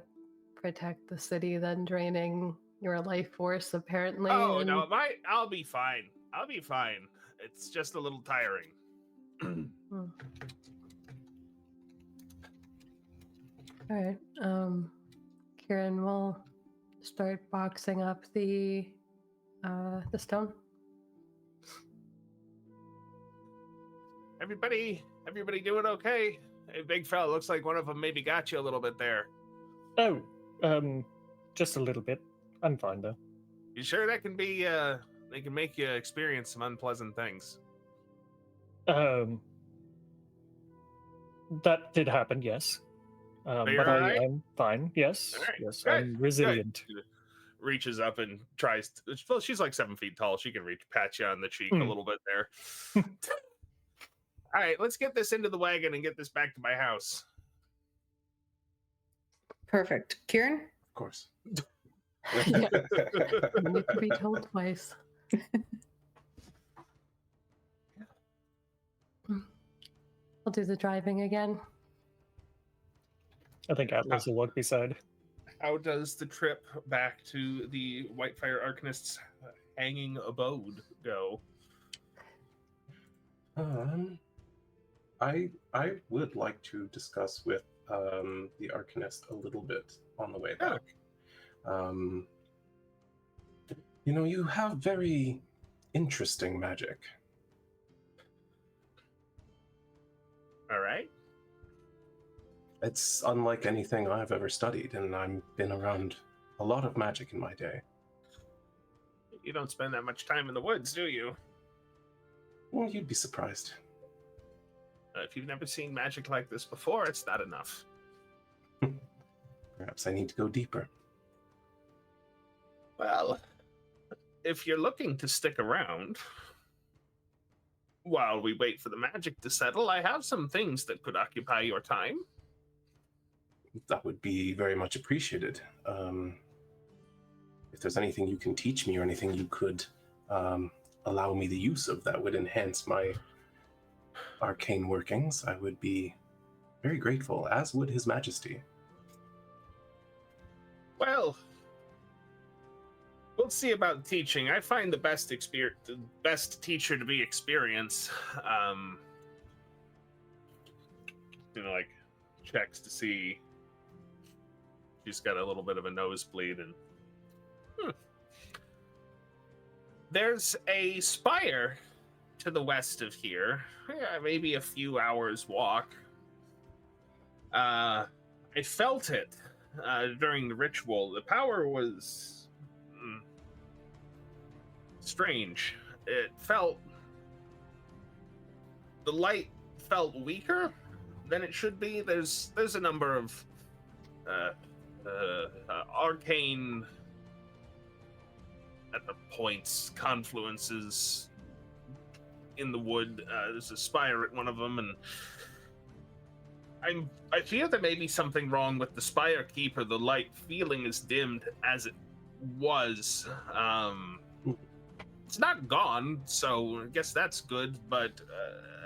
protect the city than draining your life force, apparently. Oh, no, I'll be fine. I'll be fine. It's just a little tiring. All right. Kieran will start boxing up the stone. Everybody doing okay? Hey, big fella, looks like one of them maybe got you a little bit there. Oh, just a little bit. I'm fine though. You sure that can be they can make you experience some unpleasant things? That did happen, yes. But right? I'm fine. Yes, right. Yes, Good. I'm resilient. Good. Reaches up and tries to, well, she's like 7 feet tall. She can pat you on the cheek a little bit there. All right, let's get this into the wagon and get this back to my house. Perfect. Kieran? Of course. Yeah. You need to be told twice. I'll do the driving again. I think Atlas will walk beside. How does the trip back to the Whitefire Arcanist's hanging abode go? I would like to discuss with the Arcanist a little bit on the way back. You have very interesting magic. All right. It's unlike anything I've ever studied, and I've been around a lot of magic in my day. You don't spend that much time in the woods, do you? Well, you'd be surprised. If you've never seen magic like this before, it's not enough. Perhaps I need to go deeper. Well, if you're looking to stick around while we wait for the magic to settle, I have some things that could occupy your time. That would be very much appreciated. If there's anything you can teach me or anything you could allow me the use of that would enhance my arcane workings, I would be very grateful, as would His Majesty. Well, we'll see about teaching. I find the best teacher to be experience. Checks to see she's got a little bit of a nosebleed, and there's a spire to the west of here. Yeah, maybe a few hours walk. I felt it during the ritual. The power was strange. The light felt weaker than it should be. There's a number of arcane points, confluences in the wood. There's a spire at one of them, and I fear there may be something wrong with the spire keeper. The light feeling is dimmed as it was. It's not gone, so I guess that's good, but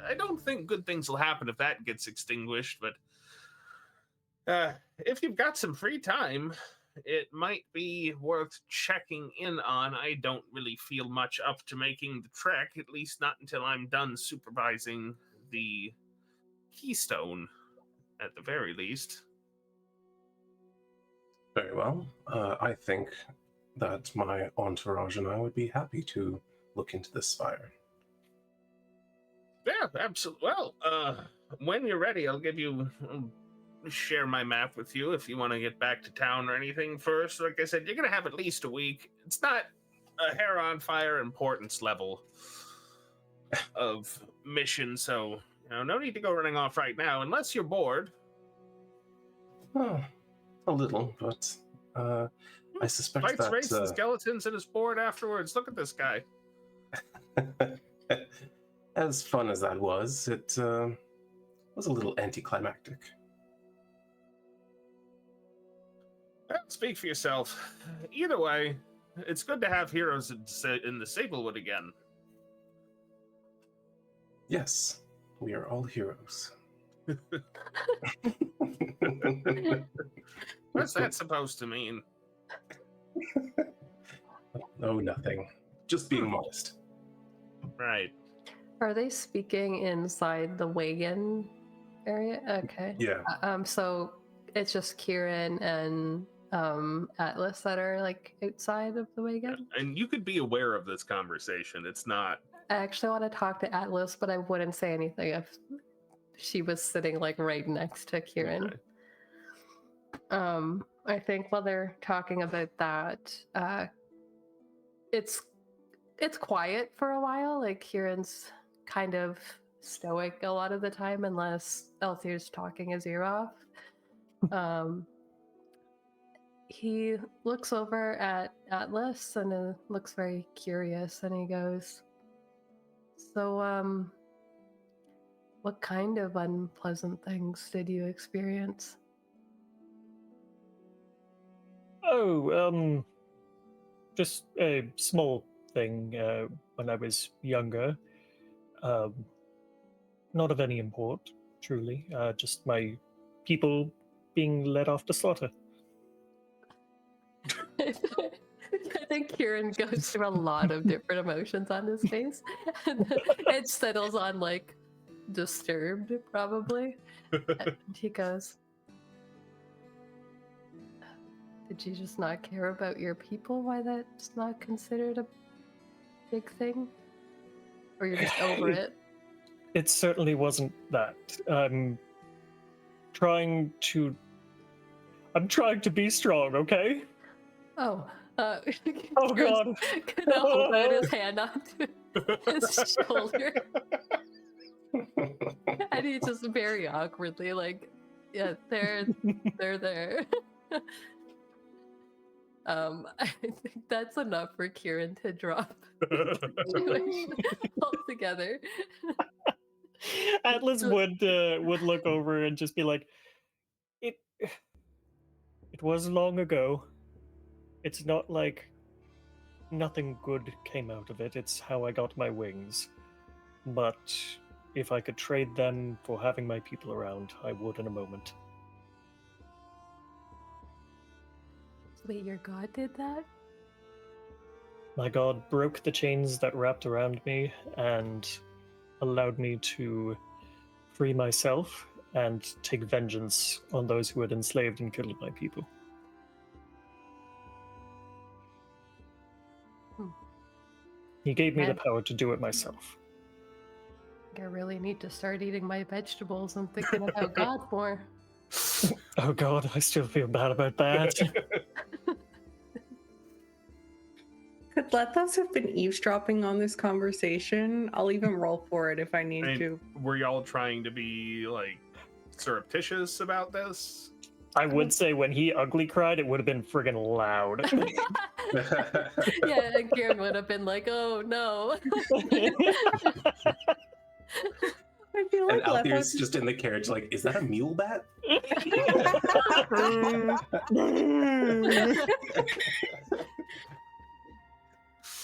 I don't think good things will happen if that gets extinguished. But if you've got some free time, it might be worth checking in on. I don't really feel much up to making the trek, at least not until I'm done supervising the keystone, at the very least. Very well. I think that my entourage and I would be happy to look into this spire. Yeah, absolutely. Well, when you're ready, I'll share my map with you if you want to get back to town or anything first. Like I said, you're going to have at least a week. It's not a hair on fire importance level of mission, so no need to go running off right now unless you're bored. Oh, a little, but I suspect Fights, that race, and skeletons, and is bored afterwards. Look at this guy. As fun as that was, it was a little anticlimactic. Speak for yourself. Either way, it's good to have heroes in the Sablewood again. Yes, we are all heroes. What's that supposed to mean? Oh, nothing. Just being modest. Right. Are they speaking inside the wagon area? Okay. Yeah. So it's just Kieran and Atlas that are like outside of the wagon? And you could be aware of this conversation. It's not... I actually want to talk to Atlas, but I wouldn't say anything if she was sitting like right next to Kieran. Okay. I think while they're talking about that, it's quiet for a while. Like Kieran's kind of stoic a lot of the time, unless Althyr's talking his ear off. He looks over at Atlas and looks very curious, and he goes, "So, what kind of unpleasant things did you experience?" Oh, just a small thing when I was younger. Not of any import. truly. Just my people being led off to slaughter. I think Kieran goes through a lot of different emotions on his face. And it settles on like disturbed, probably. And he goes, "Did you just not care about your people? Why that's not considered a big thing? Or you're just over it?" It certainly wasn't that. I'm trying to be strong, okay? Oh, Oh Kieran's god. gonna hold out his hand onto his shoulder. And he just very awkwardly, like, yeah, they're there. I think that's enough for Kieran to drop the situation altogether. Atlas would look over and just be like, it was long ago. It's not like nothing good came out of it. It's how I got my wings. But if I could trade them for having my people around, I would in a moment. Wait, your god did that? My god broke the chains that wrapped around me and allowed me to free myself and take vengeance on those who had enslaved and killed my people. He gave me the power to do it myself. I really need to start eating my vegetables and thinking about God more. Oh god, I still feel bad about that. Could Lethos have been eavesdropping on this conversation? I'll even roll for it if I need to. Were y'all trying to be like surreptitious about this? I would say when he ugly cried, it would have been friggin' loud. Yeah, and Kieran would have been like, "Oh no." I feel like And Althyr's Lethos just in the carriage, like, is that a mule bat?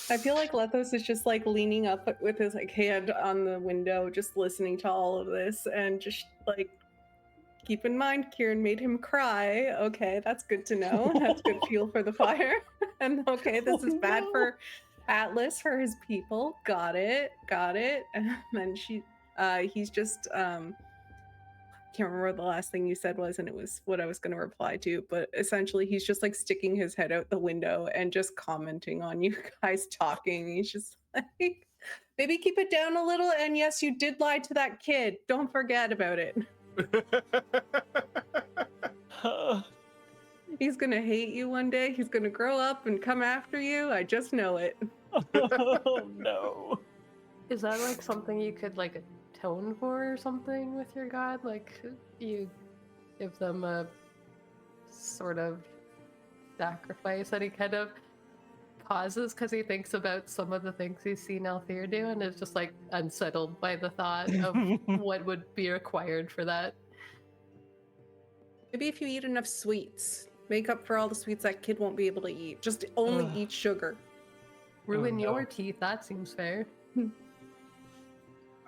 I feel like Lethos is just like leaning up with his like hand on the window, just listening to all of this, and just like, keep in mind, Kieran made him cry. Okay, that's good to know. That's good fuel for the fire. And okay, this is bad for Atlas, for his people. Got it. And then he's just can't remember what the last thing you said was, and it was what I was going to reply to, but essentially he's just like sticking his head out the window and just commenting on you guys talking. He's just like, maybe keep it down a little, and yes, you did lie to that kid. Don't forget about it. He's gonna hate you one day. He's gonna grow up and come after you. I just know it. Oh no. Is that like something you could like atone for or something with your god? Like you give them a sort of sacrifice, and he kind of pauses because he thinks about some of the things he's seen Althyr do and is just like unsettled by the thought of what would be required for that. Maybe if you eat enough sweets, make up for all the sweets that kid won't be able to eat. Just only eat sugar. Ruin your teeth, that seems fair. I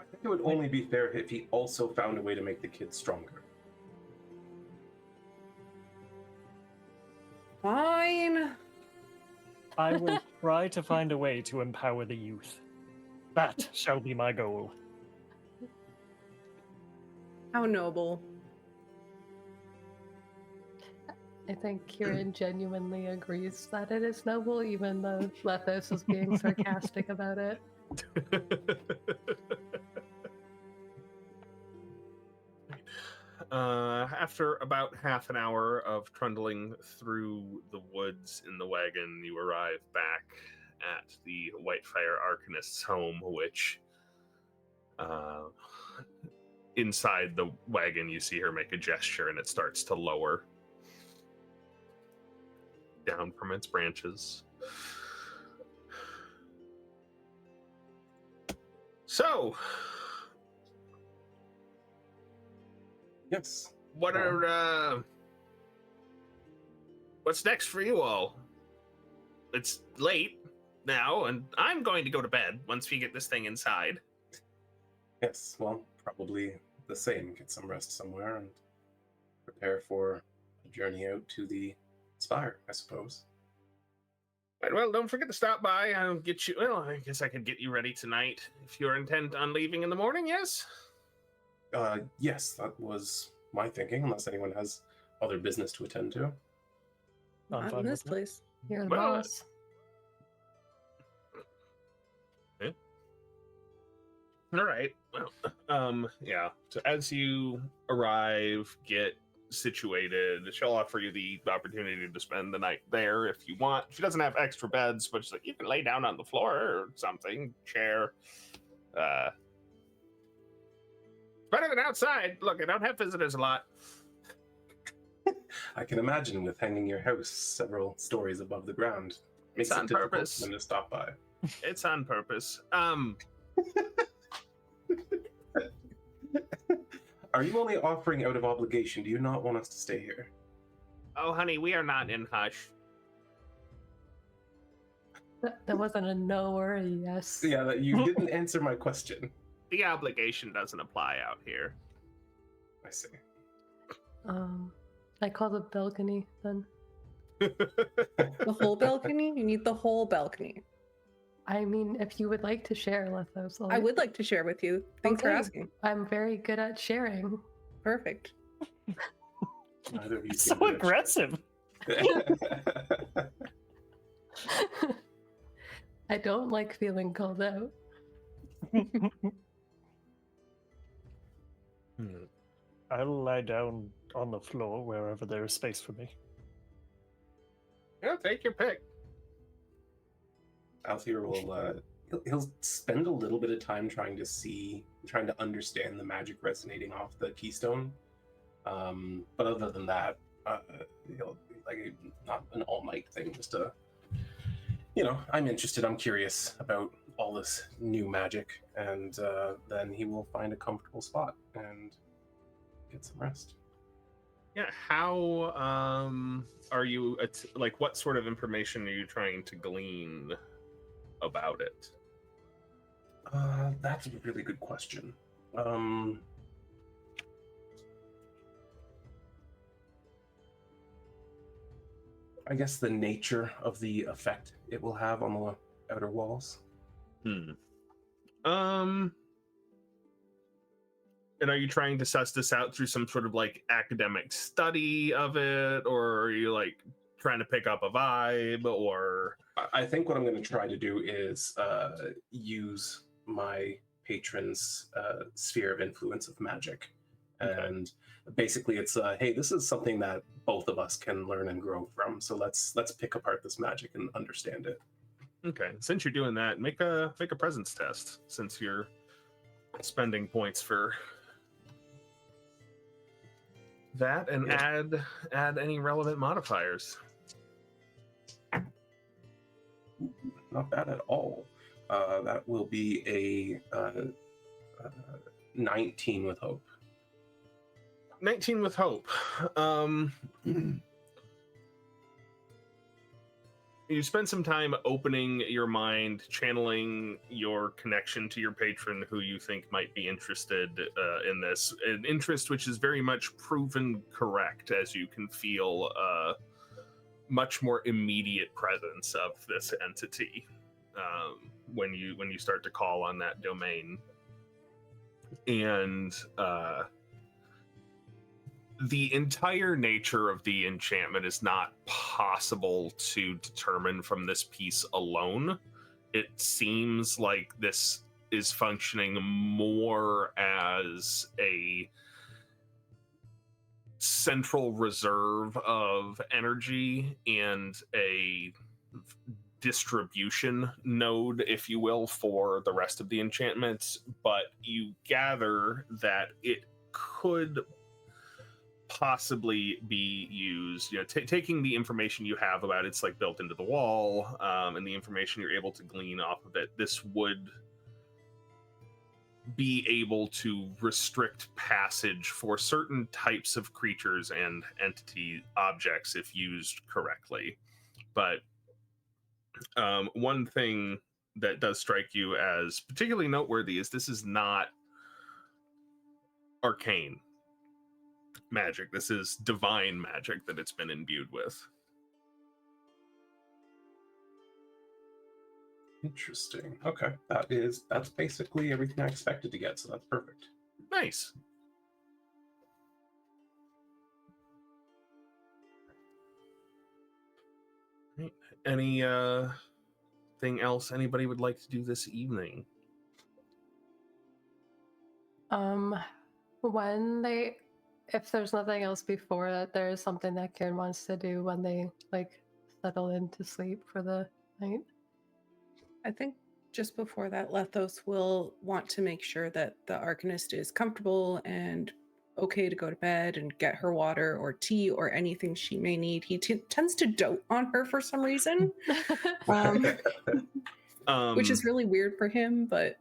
think it would only be fair if he also found a way to make the kid stronger. Fine. I will try to find a way to empower the youth. That shall be my goal. How noble. I think Kieran genuinely agrees that it is noble, even though Lethos is being sarcastic about it. After about half an hour of trundling through the woods in the wagon, you arrive back at the Whitefire Arcanist's home, which inside the wagon you see her make a gesture and it starts to lower down from its branches. So, Yes. what are what's next for you all? It's late now, and I'm going to go to bed once we get this thing inside. Yes, well, probably the same. Get some rest somewhere and prepare for a journey out to the Spire, I suppose. Right, well, don't forget to stop by. I'll get you. Well, I guess I could get you ready tonight if you're intent on leaving in the morning. Yes. Yes, that was my thinking. Unless anyone has other business to attend to. Not in this place. You're the Well, boss. All right. Well, yeah. So as you arrive, get situated, she'll offer you the opportunity to spend the night there if you want. She doesn't have extra beds, but she's like, you can lay down on the floor or something, chair. Better than outside. Look, I don't have visitors a lot. I can imagine with hanging your house several stories above the ground. Makes It's it on difficult purpose. for them to stop by. It's on purpose. Are you only offering out of obligation? Do you not want us to stay here? Oh, honey, we are not in hush. That wasn't a no or a yes. Yeah, that you didn't answer my question. The obligation doesn't apply out here. I see. I call the balcony then. The whole balcony? You need the whole balcony. I mean, if you would like to share, Lethos, I would like to share with you. Thanks for Okay. asking. I'm very good at sharing. Perfect. Neither of you So seem to- aggressive. I don't like feeling called out. I'll lie down on the floor wherever there is space for me. Yeah, take your pick. Althyr will he'll spend a little bit of time trying to understand the magic resonating off the keystone. But other than that, he'll like not an all night thing, just I'm interested, I'm curious about all this new magic, and then he will find a comfortable spot and get some rest. Yeah, how are you like what sort of information are you trying to glean about it? That's a really good question. I guess the nature of the effect it will have on the outer walls. And are you trying to suss this out through some sort of like academic study of it, or are you like trying to pick up a vibe, or? I think what I'm going to try to do is use my patron's sphere of influence of magic. Okay. And basically it's, hey, this is something that both of us can learn and grow from. So let's pick apart this magic and understand it. Okay, since you're doing that, make a presence test since you're spending points for that, and add any relevant modifiers. Not bad at all. That will be a 19 with hope. 19 with hope. You spend some time opening your mind, channeling your connection to your patron who you think might be interested in this. An interest which is very much proven correct, as you can feel much more immediate presence of this entity when you start to call on that domain. And the entire nature of the enchantment is not possible to determine from this piece alone. It seems like this is functioning more as a central reserve of energy and a distribution node, if you will, for the rest of the enchantments. But you gather that it could possibly be used, taking the information you have about it's like built into the wall, and the information you're able to glean off of it, this would be able to restrict passage for certain types of creatures and entity objects if used correctly. But one thing that does strike you as particularly noteworthy is this is not arcane magic. This is divine magic that it's been imbued with. Interesting. Okay, that's basically everything I expected to get, so that's perfect. Nice. Right. Any thing else anybody would like to do this evening? If there's nothing else before that, there is something that Kieran wants to do when they settle into sleep for the night. I think just before that, Lethos will want to make sure that the Arcanist is comfortable and okay to go to bed and get her water or tea or anything she may need. He tends to dote on her for some reason, which is really weird for him, but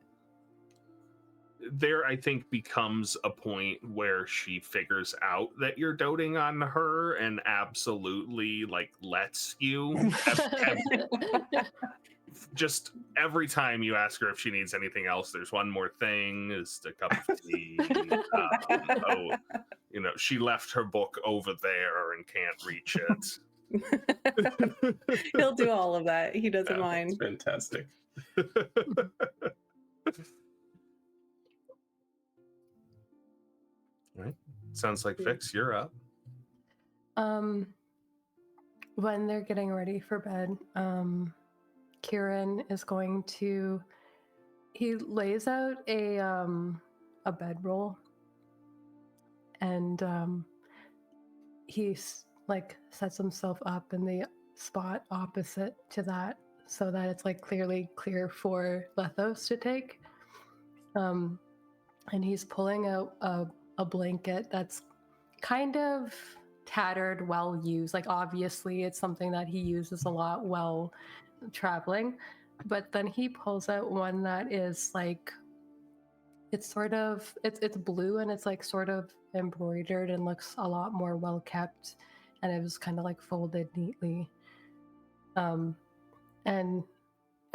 there I think becomes a point where she figures out that you're doting on her and absolutely lets you. Just every time you ask her if she needs anything else, there's one more thing, is a cup of tea. She left her book over there and can't reach it. He'll do all of that. He doesn't mind. Fantastic. All right. Sounds like Vixx, you're up. When they're getting ready for bed, Kieran is going to, he lays out a bedroll, and he sets himself up in the spot opposite to that, so that it's clearly clear for Lethos to take. And he's pulling out a blanket that's kind of tattered, well used. Obviously it's something that he uses a lot while traveling, but then he pulls out one that is it's blue, and it's sort of embroidered and looks a lot more well kept, and it was kind of folded neatly. And I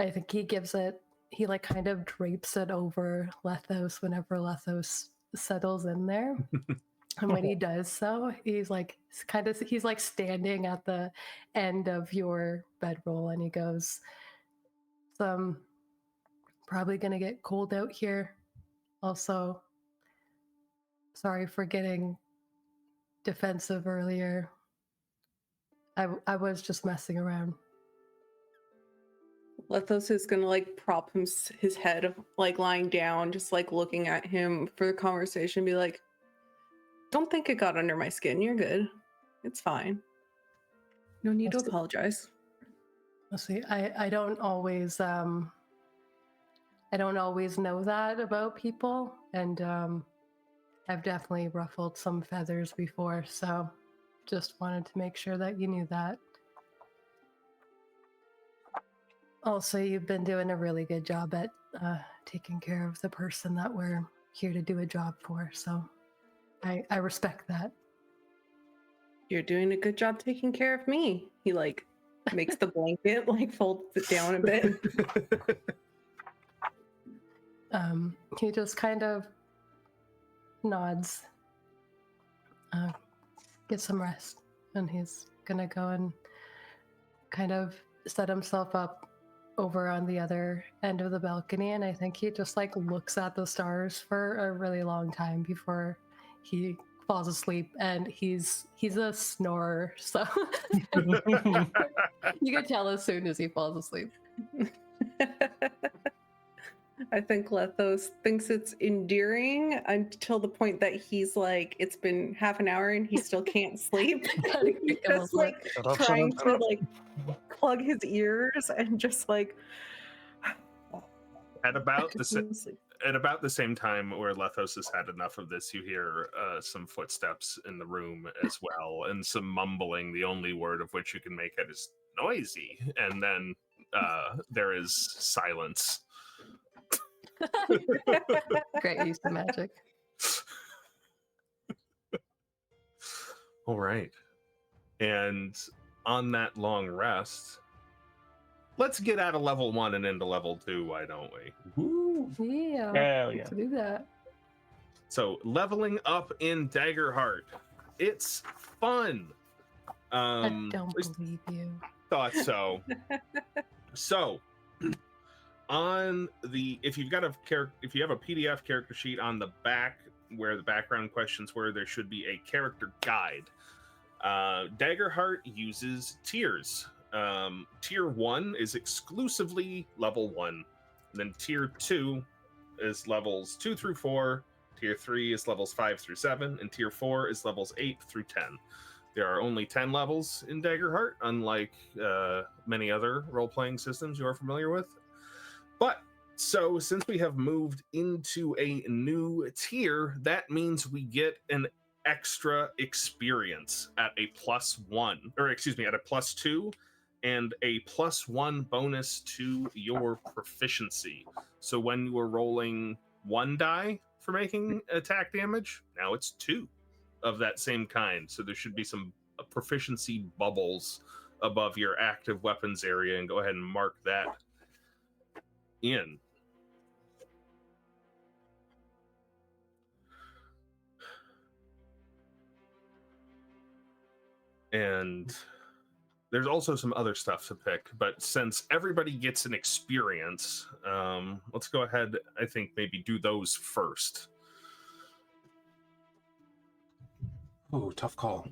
think he kind of drapes it over Lethos whenever Lethos settles in there. And when he does so, he's standing at the end of your bedroll, and he goes, "I'm probably gonna get cold out here. Also, sorry for getting defensive earlier. I was just messing around." Lethos is gonna prop his head lying down, just looking at him for the conversation, be like, "Don't think it got under my skin. You're good. It's fine. No need to apologize." Let's see. I don't always know that about people, and I've definitely ruffled some feathers before, so just wanted to make sure that you knew that. Also, you've been doing a really good job at taking care of the person that we're here to do a job for, so I respect that. You're doing a good job taking care of me. He makes the blanket, folds it down a bit. He just kind of nods. Get some rest, and he's gonna go and kind of set himself up over on the other end of the balcony, and I think he just looks at the stars for a really long time before he falls asleep, and he's a snorer, so you can tell as soon as he falls asleep. I think Lethos thinks it's endearing until the point that he's it's been half an hour and he still can't sleep. He's just trying to plug his ears and just at about the same time where Lethos has had enough of this, you hear some footsteps in the room as well, and some mumbling, the only word of which you can make it is noisy, and then there is silence. Great use of magic. All right. And on that long rest, let's get out of level 1 and into level 2, why don't we? Woo! Yeah. Hell yeah. Let's do that. So leveling up in Daggerheart, it's fun. I don't believe you. Thought so. So on the if you have a PDF character sheet on the back where the background questions were, there should be a character guide. Daggerheart uses tiers. Tier 1 is exclusively level 1. And then tier 2 is levels 2 through 4. Tier 3 is levels 5 through 7. And tier 4 is levels 8 through 10. There are only 10 levels in Daggerheart, unlike many other role-playing systems you are familiar with. But, so since we have moved into a new tier, that means we get an extra experience at a +1, or excuse me, at a +2, and a +1 bonus to your proficiency. So when you were rolling 1 die for making attack damage, now it's 2 of that same kind. So there should be some proficiency bubbles above your active weapons area, and go ahead and mark that in. And there's also some other stuff to pick, but since everybody gets an experience, let's go ahead, I think maybe do those first. Oh, tough call.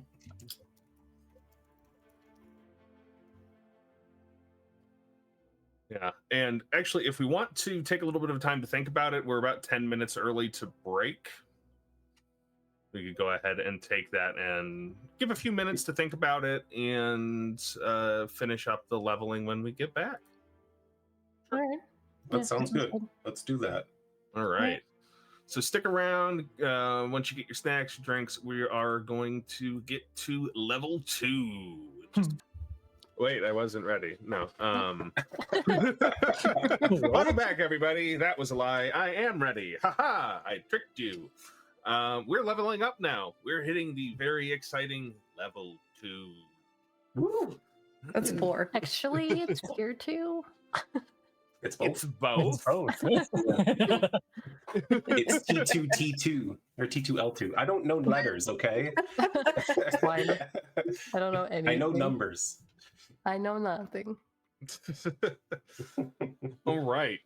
Yeah, and actually, if we want to take a little bit of time to think about it, we're about 10 minutes early to break. We could go ahead and take that and give a few minutes to think about it and finish up the leveling when we get back. All right. That sounds good. Let's do that. All right. So stick around. Once you get your snacks, your drinks, we are going to get to level 2. Wait, I wasn't ready. No. Welcome back, everybody. That was a lie. I am ready. Haha, I tricked you. We're leveling up now. We're hitting the very exciting level 2. Woo! That's 4. Actually, it's tier 2. It's both. It's both. It's T2 T2 or T2 L2. I don't know letters, okay? It's fine. I don't know anything. I know numbers. I know nothing. All right.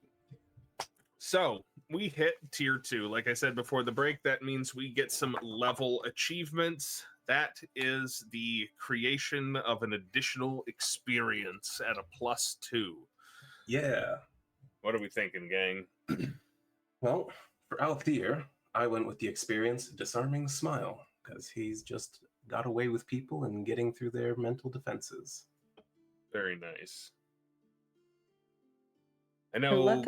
So we hit tier 2. Like I said before the break, that means we get some level achievements. That is the creation of an additional experience at a +2. Yeah. What are we thinking, gang? Well, for Althyr, I went with the experience Disarming Smile, because he's just got away with people and getting through their mental defenses. Very nice. I know.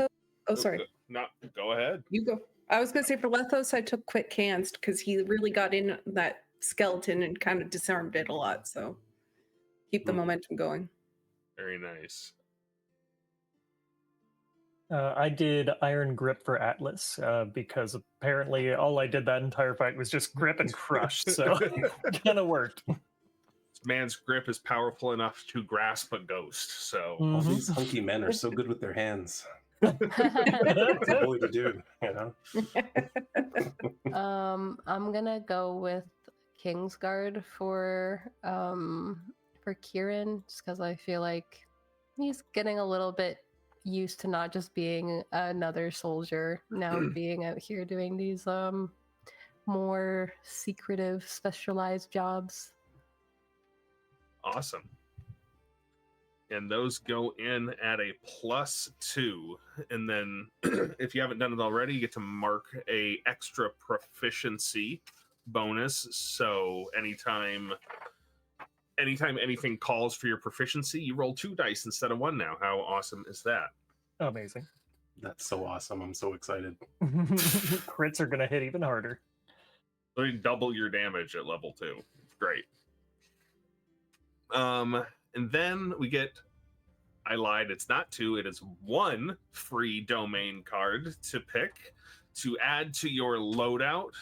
Oh, sorry. No, go ahead. You go. I was going to say for Lethos, I took Quick Cast because he really got in that skeleton and kind of disarmed it a lot. So keep the momentum going. Very nice. I did Iron Grip for Atlas because apparently all I did that entire fight was just grip and crush. So it kind of worked. This man's grip is powerful enough to grasp a ghost. So All these hunky men are so good with their hands. It's a boy to do, you know. I'm gonna go with Kingsguard for Kieran, just because I feel like he's getting a little bit used to not just being another soldier, now being out here doing these more secretive, specialized jobs. Awesome. And those go in at a +2. And then if you haven't done it already, you get to mark a extra proficiency bonus. So anytime anything calls for your proficiency, you roll 2 dice instead of 1 now. How awesome is that? Amazing. That's so awesome. I'm so excited. Crits are going to hit even harder. So you double your damage at level 2. Great. And then we get, I lied, it's not 2, it is 1 free domain card to pick to add to your loadout.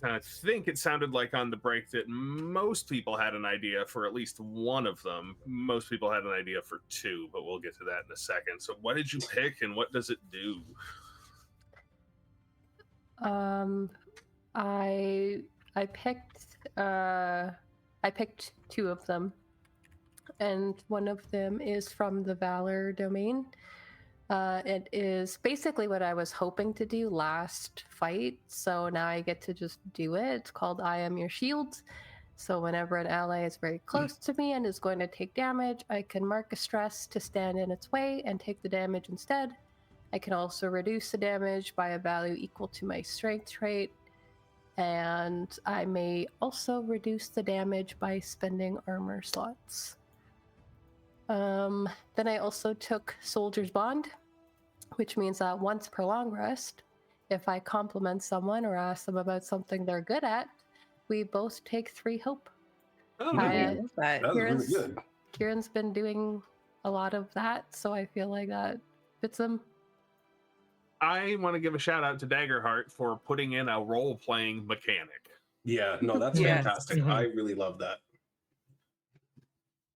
I think it sounded like on the break that most people had an idea for at least one of them. Most people had an idea for 2, but we'll get to that in a second. So what did you pick and what does it do? I picked two of them, and one of them is from the Valor domain. It is basically what I was hoping to do last fight, so now I get to just do it. It's called I Am Your Shield. So whenever an ally is very close to me and is going to take damage, I can mark a stress to stand in its way and take the damage instead. I can also reduce the damage by a value equal to my strength trait, and I may also reduce the damage by spending armor slots. Then I also took Soldier's Bond, which means that once per long rest, if I compliment someone or ask them about something they're good at, we both take 3 hope. Oh, I love that. That was really good. Kieran's been doing a lot of that, so I feel like that fits him. I want to give a shout out to Daggerheart for putting in a role-playing mechanic. Yeah, no, that's Yes. fantastic. Mhm. I really love that.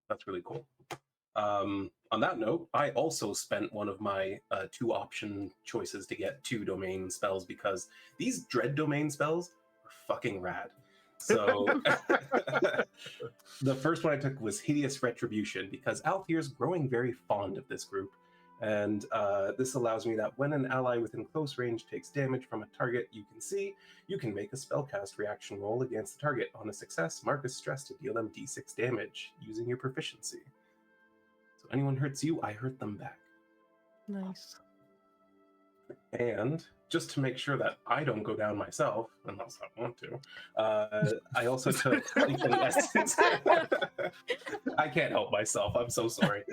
That's really cool. On that note, I also spent one of my 2 option choices to get 2 domain spells because these dread domain spells are fucking rad. So the first one I took was Hideous Retribution because Althyr's growing very fond of this group. And this allows me that when an ally within close range takes damage from a target you can see, you can make a spellcast reaction roll against the target. On a success, mark a stress to deal them d6 damage using your proficiency. So anyone hurts you, I hurt them back. Nice. And just to make sure that I don't go down myself, unless I want to, I also took Siphon Essence. I can't help myself. I'm so sorry.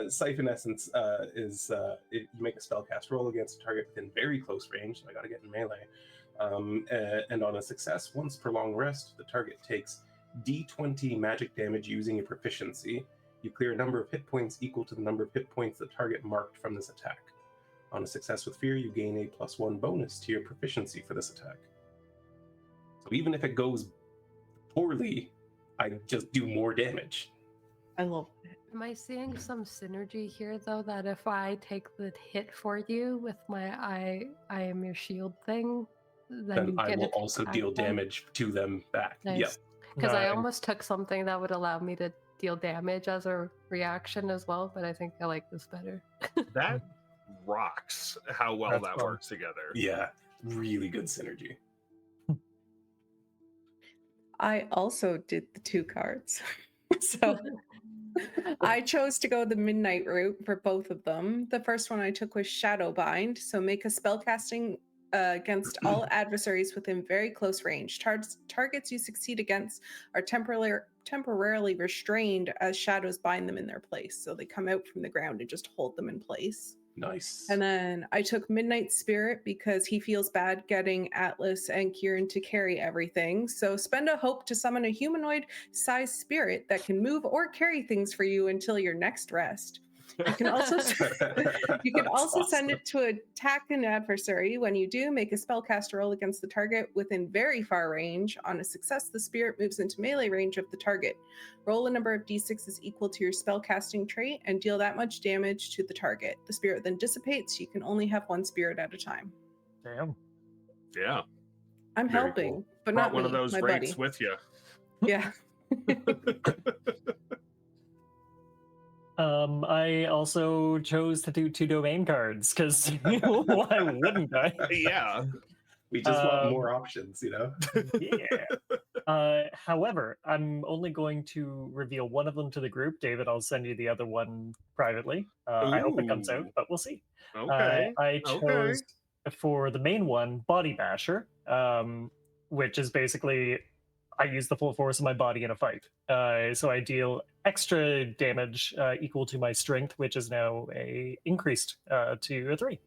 Siphon Essence is you make a spellcast roll against a target within very close range, so I gotta get in melee. And on a success, once per long rest, the target takes d20 magic damage using a proficiency. You clear a number of hit points equal to the number of hit points the target marked from this attack. On a success with fear, you gain a +1 bonus to your proficiency for this attack. So even if it goes poorly, I just do more damage. I love it. Am I seeing some synergy here, though, that if I take the hit for you with my I Am Your Shield thing, then you I get will it also deal damage to them back. Nice. Yep. Because I almost took something that would allow me to deal damage as a reaction as well, but I think I like this better. That rocks how well That's that fun. works together. Yeah, really good synergy. I also did the 2 cards. So I chose to go the midnight route for both of them. The first one I took was Shadowbind. So make a spellcasting against all adversaries within very close range. Targets you succeed against are temporarily restrained as shadows bind them in their place. So they come out from the ground and just hold them in place. Nice. And then I took Midnight Spirit because he feels bad getting Atlas and Kieran to carry everything. So spend a hope to summon a humanoid-sized spirit that can move or carry things for you until your next rest. You can also send it to attack an adversary. When you do, make a spellcast roll against the target within very far range. On a success, the spirit moves into melee range of the target. Roll a number of d6s equal to your spellcasting trait and deal that much damage to the target. The spirit then dissipates. You can only have 1 spirit at a time. Damn. Yeah. I'm Very helping, cool. but Brought not one me, of those my rates buddy. with you. Yeah. I also chose to do 2 domain cards because why wouldn't I? Yeah. We just want more options, you know? Yeah. However, I'm only going to reveal one of them to the group. David, I'll send you the other one privately. I hope it comes out, Ooh. but we'll see. Okay. I chose for the main one, Body Basher, which is basically I use the full force of my body in a fight. So I deal extra damage equal to my strength, which is now increased to a 3.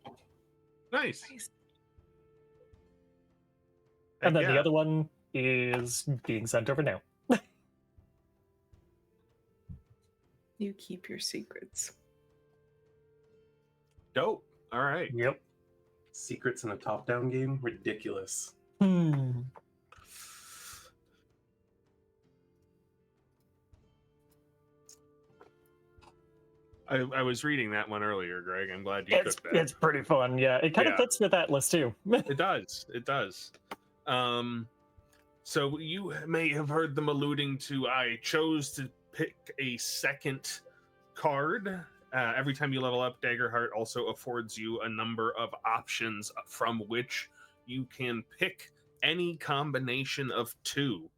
Nice. And then Heck the yeah. other one is being sent over now. You keep your secrets. Dope. All right. Yep. Secrets in a top-down game? Ridiculous. I was reading that one earlier, Greg. I'm glad you took that. It's pretty fun, yeah. It kind of fits with Atlas too. It does. It does. So you may have heard them alluding to, I chose to pick a second card. Every time you level up, Daggerheart also affords you a number of options from which you can pick any combination of 2.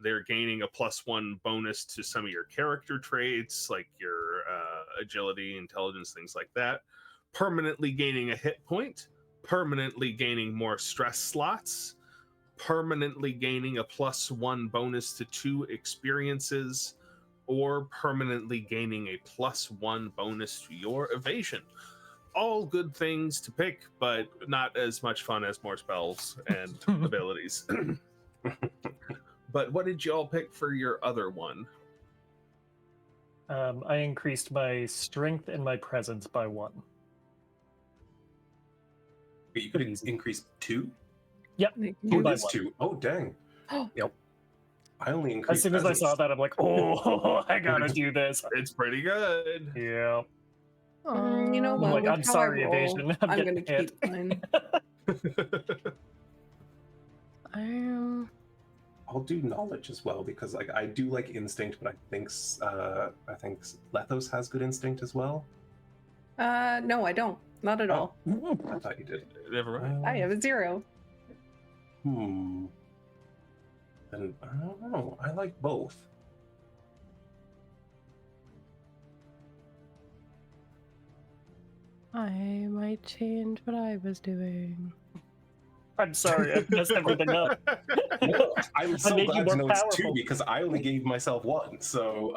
They're gaining a +1 bonus to some of your character traits, like your agility, intelligence, things like that. Permanently gaining a hit point, permanently gaining more stress slots, permanently gaining a +1 bonus to 2 experiences, or permanently gaining a +1 bonus to your evasion. All good things to pick, but not as much fun as more spells and abilities. But what did you all pick for your other one? I increased my strength and my presence by 1. But you could increase 2? Yep. Oh, that's 2. Oh, dang. Yep. I only increased As soon as I saw that, I'm like, oh, I gotta do this. It's pretty good. Yeah. You know what? Like, I'm sorry, evasion. I'm gonna keep mine. I'll do knowledge as well because like I do like instinct, but I think Lethos has good instinct as well. No, I don't. Not at all. I thought you did. Never mind. I have a 0. Then I don't know. I like both. I might change what I was doing. I'm sorry, I messed everything up. I'm so glad to know it's 2 because I only gave myself 1. So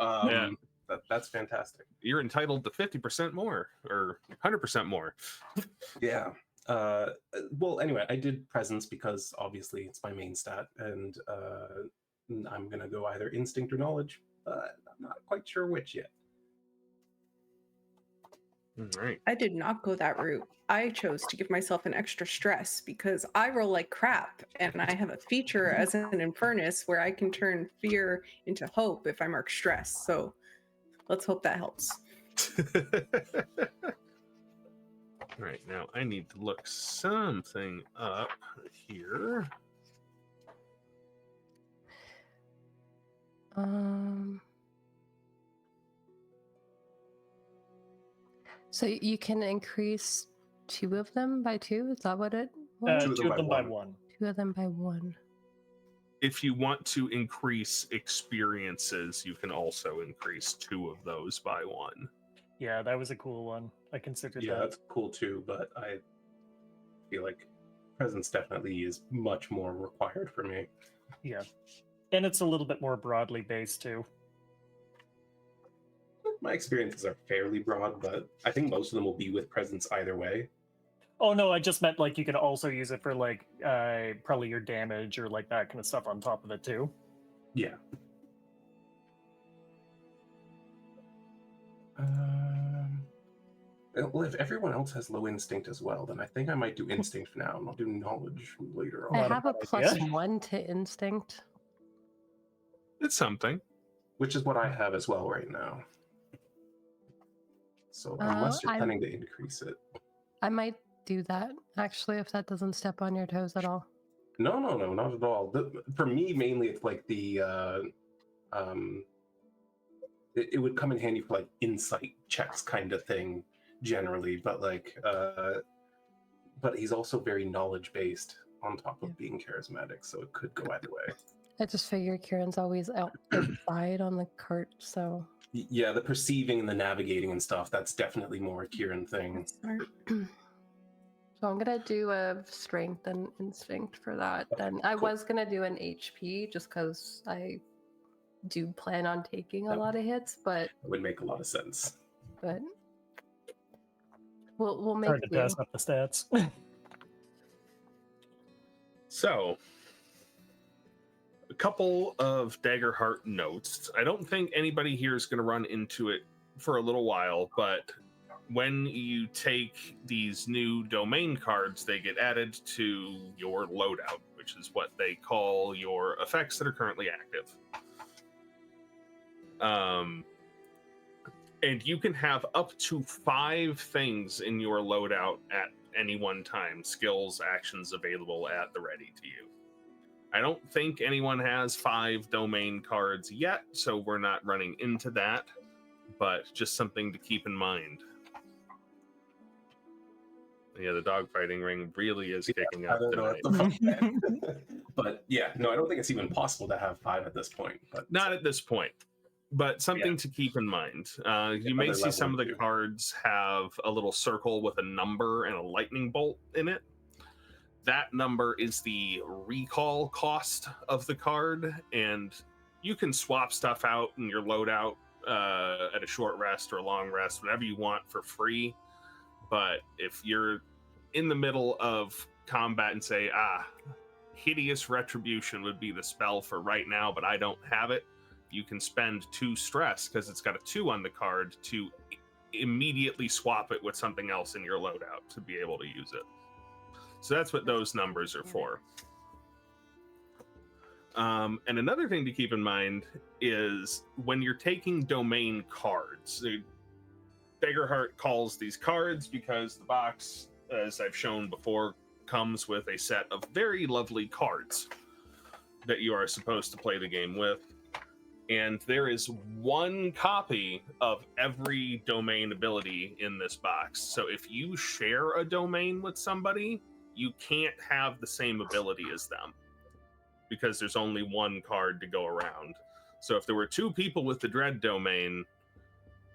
that's fantastic. You're entitled to 50% more or 100% more. Yeah. Well, anyway, I did presence because obviously it's my main stat, and I'm gonna go either instinct or knowledge, but I'm not quite sure which yet. Right. I did not go that route. I chose to give myself an extra stress because I roll like crap, and I have a feature as an Infernus where I can turn fear into hope if I mark stress. So let's hope that helps. Right, now I need to look something up here. So you can increase 2 of them by 2? Is that what it was? 2 of them by 1. 2 of them by 1. If you want to increase experiences, you can also increase 2 of those by 1. Yeah, that was a cool one. I considered that. Yeah, that's cool too, but I feel like presence definitely is much more required for me. Yeah. And it's a little bit more broadly based too. My experiences are fairly broad, but I think most of them will be with presence either way. Oh no, I just meant like you can also use it for like probably your damage or like that kind of stuff on top of it too. Yeah. Well, if everyone else has low instinct as well, then I think I might do instinct for now, and I'll do knowledge later on. I have a +1 to instinct. It's something. Which is what I have as well right now. So unless you're planning to increase it. I might do that, actually, if that doesn't step on your toes at all. No, not at all. For me, mainly, it's like the... it would come in handy for like insight checks kind of thing, generally, but like... but he's also very knowledge-based on top of being charismatic, so it could go either way. I just figure Kieran's always outside on the cart, so... Yeah, the perceiving and the navigating and stuff, that's definitely more a Kieran thing. So I'm going to do a strength and instinct for that. Then I was going to do an HP just because I do plan on taking a lot of hits, but... It would make a lot of sense. But we'll make hard to pass up the stats. So... a couple of Daggerheart notes. I don't think anybody here is going to run into it for a little while, but when you take these new domain cards, they get added to your loadout, which is what they call your effects that are currently active. And you can have up to 5 things in your loadout at any one time, skills, actions available at the ready to you. I don't think anyone has 5 domain cards yet, so we're not running into that, but just something to keep in mind. Yeah, the dogfighting ring really is kicking up tonight. But yeah, no, I don't think it's even possible to have 5 at this point. But not at this point. But something to keep in mind. You may see some of the cards have a little circle with a number and a lightning bolt in it. That number is the recall cost of the card, and you can swap stuff out in your loadout at a short rest or a long rest, whatever you want for free. But if you're in the middle of combat and say, Hideous Retribution would be the spell for right now, but I don't have it, you can spend 2 stress, because it's got a 2 on the card, to immediately swap it with something else in your loadout to be able to use it. So that's what those numbers are for. And another thing to keep in mind is when you're taking domain cards, Daggerheart calls these cards because the box, as I've shown before, comes with a set of very lovely cards that you are supposed to play the game with. And there is 1 copy of every domain ability in this box. So if you share a domain with somebody, you can't have the same ability as them, because there's only 1 card to go around. So if there were 2 people with the Dread domain,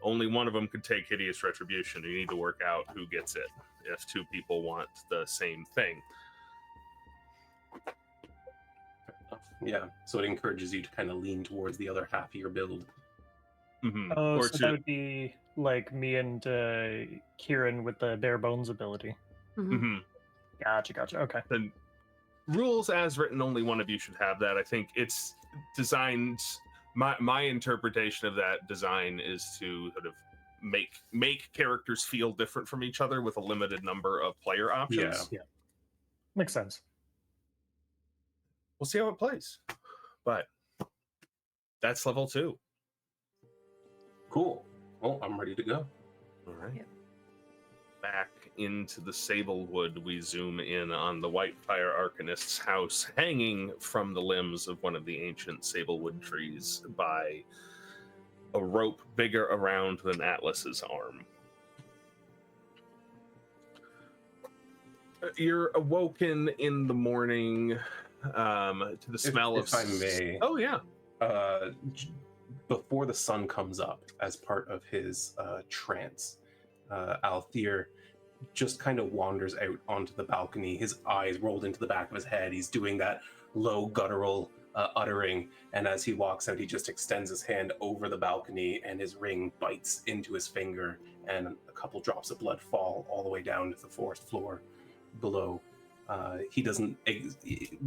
only one of them could take Hideous Retribution. You need to work out who gets it if 2 people want the same thing. Yeah, so it encourages you to kind of lean towards the other half of your build. Mm-hmm. Oh, so that would be like me and Kieran with the bare bones ability. Mm-hmm. Gotcha. Okay. The rules as written, only one of you should have that. I think it's designed. My interpretation of that design is to sort of make characters feel different from each other with a limited number of player options. Yeah. Makes sense. We'll see how it plays, but that's level 2. Cool. Well, I'm ready to go. All right. Yep. Back into the Sablewood, we zoom in on the Whitefire Arcanist's house, hanging from the limbs of one of the ancient Sablewood trees by a rope bigger around than Atlas's arm. You're awoken in the morning to the smell of... If I may. Oh, yeah. Before the sun comes up, as part of his trance, Althyr just kind of wanders out onto the balcony, his eyes rolled into the back of his head. He's doing that low guttural uttering, and as he walks out, he just extends his hand over the balcony, and his ring bites into his finger, and a couple drops of blood fall all the way down to the forest floor below. He doesn't,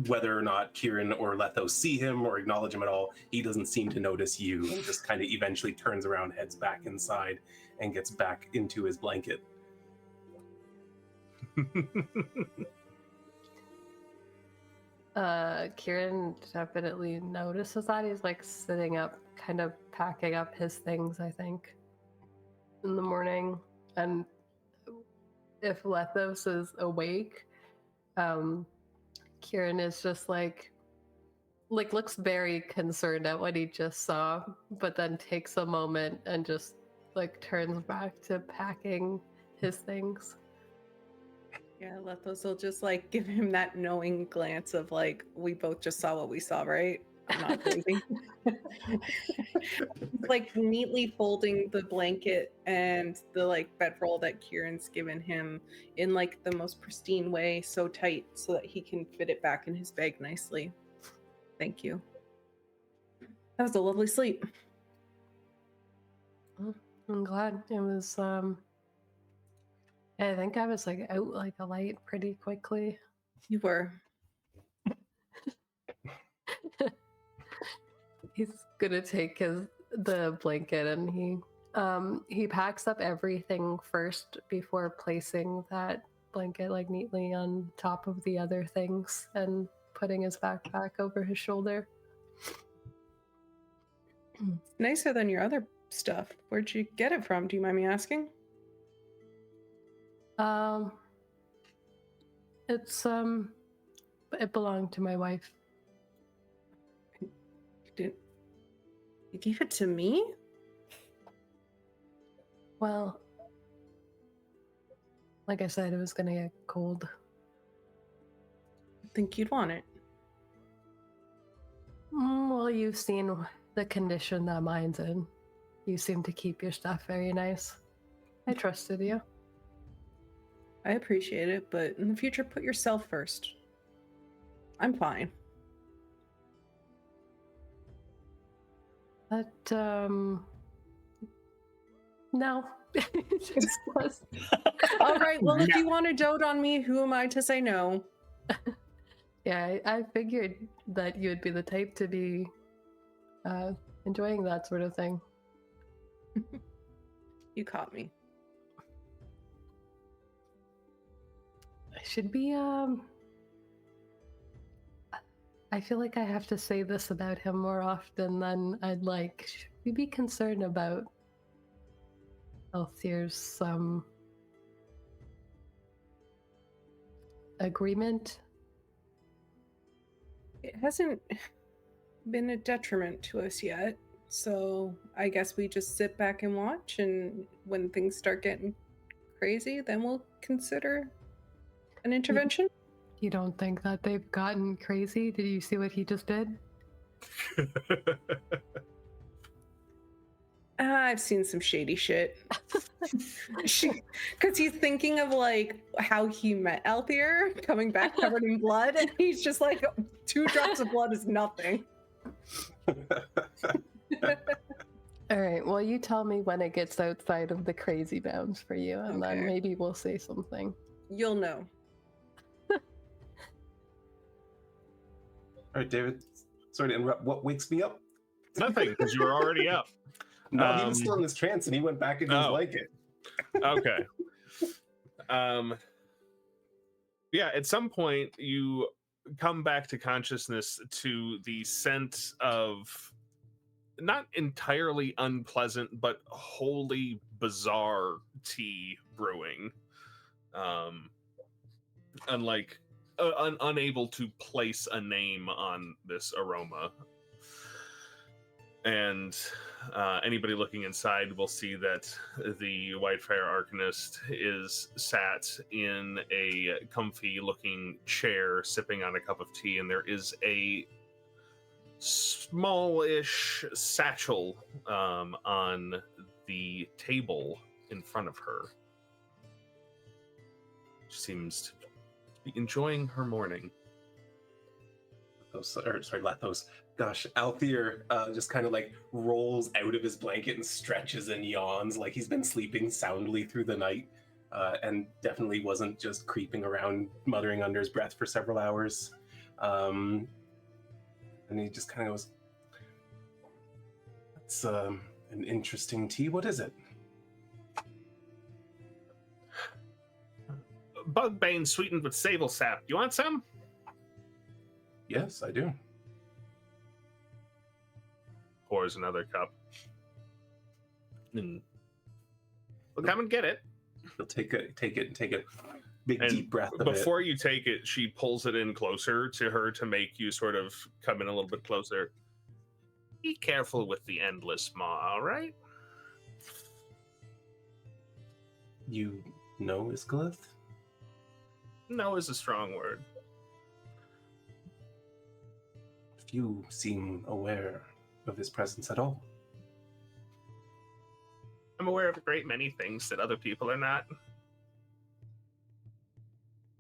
whether or not Kieran or Lethos see him or acknowledge him at all, he doesn't seem to notice you, and just kind of eventually turns around, heads back inside, and gets back into his blanket. Kieran definitely notices that. He's like sitting up, kind of packing up his things, I think, in the morning. And if Lethos is awake, Kieran is just like looks very concerned at what he just saw, but then takes a moment and just like turns back to packing his things. Yeah, Lethos will just like give him that knowing glance of like, we both just saw what we saw, right? I'm not crazy. Like neatly folding the blanket and the like bedroll that Kieran's given him in like the most pristine way, so tight so that he can fit it back in his bag nicely. Thank you. That was a lovely sleep. I'm glad. It was I think I was like out like a light pretty quickly. You were. He's gonna take the blanket and he packs up everything first before placing that blanket like neatly on top of the other things and putting his backpack over his shoulder. Nicer than your other stuff. Where'd you get it from? Do you mind me asking? It's it belonged to my wife. You gave it to me? Well, like I said, it was gonna get cold. I think you'd want it. Well, you've seen the condition that mine's in. You seem to keep your stuff very nice. I trusted you. I appreciate it, but in the future, put yourself first. I'm fine. But, no. All right, well, if you want to dote on me, who am I to say no? Yeah, I figured that you would be the type to be enjoying that sort of thing. You caught me. I should be, I feel like I have to say this about him more often than I'd like. Should we be concerned about Althyr's, agreement? It hasn't been a detriment to us yet, so I guess we just sit back and watch, and when things start getting crazy, then we'll consider an intervention. You don't think that they've gotten crazy? Did you see what he just did? I've seen some shady shit. Because he's thinking of like how he met Althyr, coming back covered in blood, and he's just like, 2 drops of blood is nothing. All right, well, you tell me when it gets outside of the crazy bounds for you, and then maybe we'll say something. You'll know. All right, David. Sorry to interrupt. What wakes me up? Nothing, because you were already up. No, he was still in his trance, and he went back into his blanket. Okay. Yeah, at some point you come back to consciousness to the scent of not entirely unpleasant, but wholly bizarre tea brewing. Unable to place a name on this aroma. And anybody looking inside will see that the Whitefire Arcanist is sat in a comfy-looking chair, sipping on a cup of tea, and there is a smallish satchel on the table in front of her. She seems to be enjoying her morning. Lethos. Gosh, Althyr just kind of like rolls out of his blanket and stretches and yawns like he's been sleeping soundly through the night, and definitely wasn't just creeping around muttering under his breath for several hours. And he just kind of goes, "That's an interesting tea. What is it?" Bugbane sweetened with sable sap. You want some? Yes, I do. Pours another cup. And we'll come and get it. He'll take a big And deep breath of before you take it, she pulls it in closer to her to make you sort of come in a little bit closer. Be careful with the endless maw, all right? You know Iskalith? No is a strong word. You seem aware of his presence at all. I'm aware of a great many things that other people are not.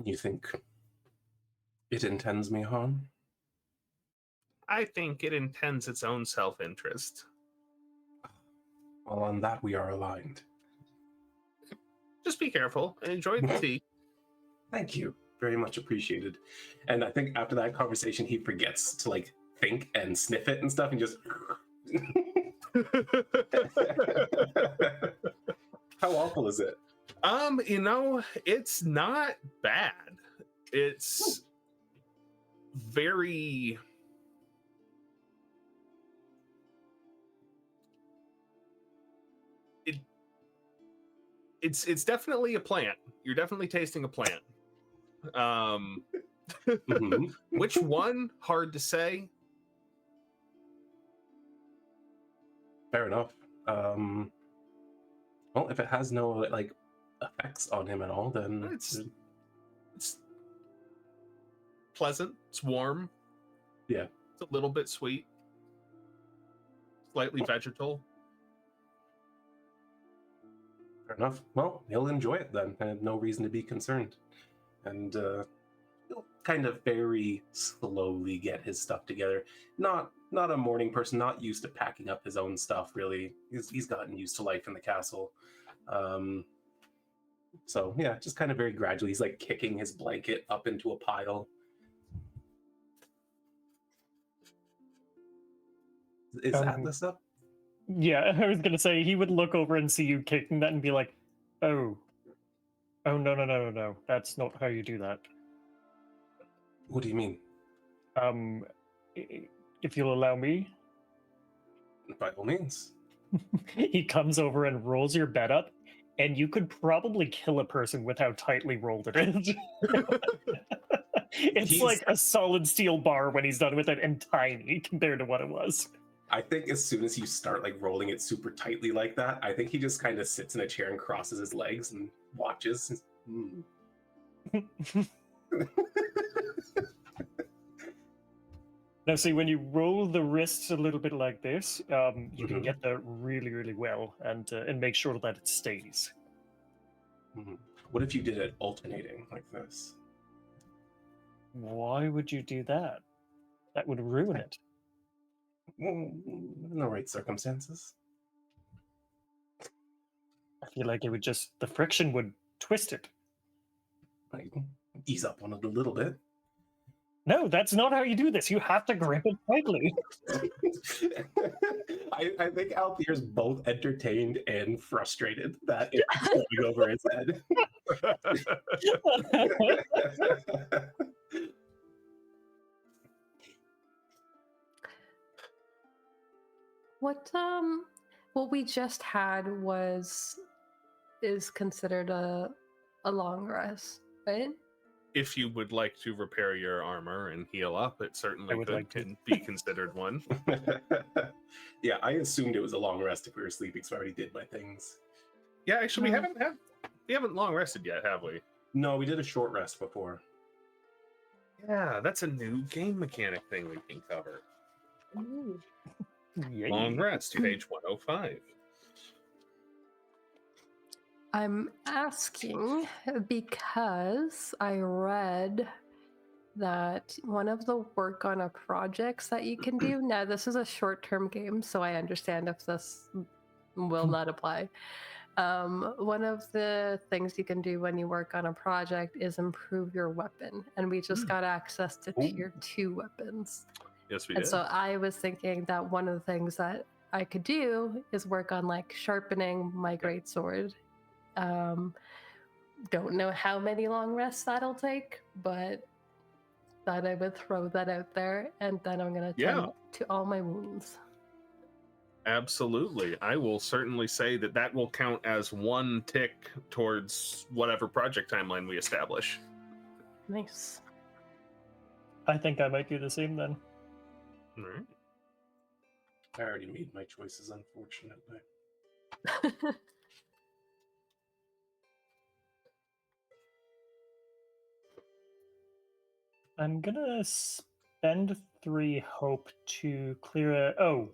You think it intends me harm? I think it intends its own self-interest. Well, on that we are aligned. Just be careful and enjoy the tea. Thank you. Very much appreciated. And I think after that conversation, he forgets to like think and sniff it and stuff and just... How awful is it? It's not bad. It's very... It's definitely a plant. You're definitely tasting a plant. Which one? Hard to say. Fair enough. Well, if it has no like effects on him at all, then It's pleasant. It's warm. Yeah. It's a little bit sweet. Slightly vegetal. Fair enough. Well, he'll enjoy it then. I have no reason to be concerned. And he'll kind of very slowly get his stuff together. Not a morning person, not used to packing up his own stuff, really. He's gotten used to life in the castle. So, yeah, just kind of very gradually. He's like kicking his blanket up into a pile. Is Atlas up? Yeah, I was going to say, he would look over and see you kicking that and be like, oh, no. That's not how you do that. What do you mean? If you'll allow me. By all means. He comes over and rolls your bed up, and you could probably kill a person with how tightly rolled it is. It's like a solid steel bar when he's done with it, and tiny compared to what it was. I think as soon as you start like rolling it super tightly like that, I think he just kind of sits in a chair and crosses his legs and watches. Now, see, when you roll the wrists a little bit like this, you can get that really, really well and make sure that it stays. What if you did it alternating like this? Why would you do that? That would ruin it. Well, in the right circumstances. I feel like it would just, the friction would twist it. Like, ease up on it a little bit. No, that's not how you do this. You have to grip it tightly. I think Althyr's both entertained and frustrated that it's going over his head. What we just had is considered a long rest, right? If you would like to repair your armor and heal up, it certainly can be considered one. Yeah, I assumed it was a long rest if we were sleeping, so I already did my things. Yeah, actually, we haven't long rested yet, have we? No, we did a short rest before. Yeah, that's a new game mechanic thing we can cover. Long rest, page 105. I'm asking because I read that one of the work on a projects that you can do, now this is a short-term game, so I understand if this will not apply. One of the things you can do when you work on a project is improve your weapon, and we just got access to tier 2 weapons. Yes, we did. So I was thinking that one of the things that I could do is work on like sharpening my greatsword. Don't know how many long rests that'll take, but thought I would throw that out there, and then I'm gonna tend to all my wounds. Absolutely. I will certainly say that will count as one tick towards whatever project timeline we establish. Nice. I think I might do the same then. All right. I already made my choices, unfortunately. I'm gonna spend 3 hope to clear a...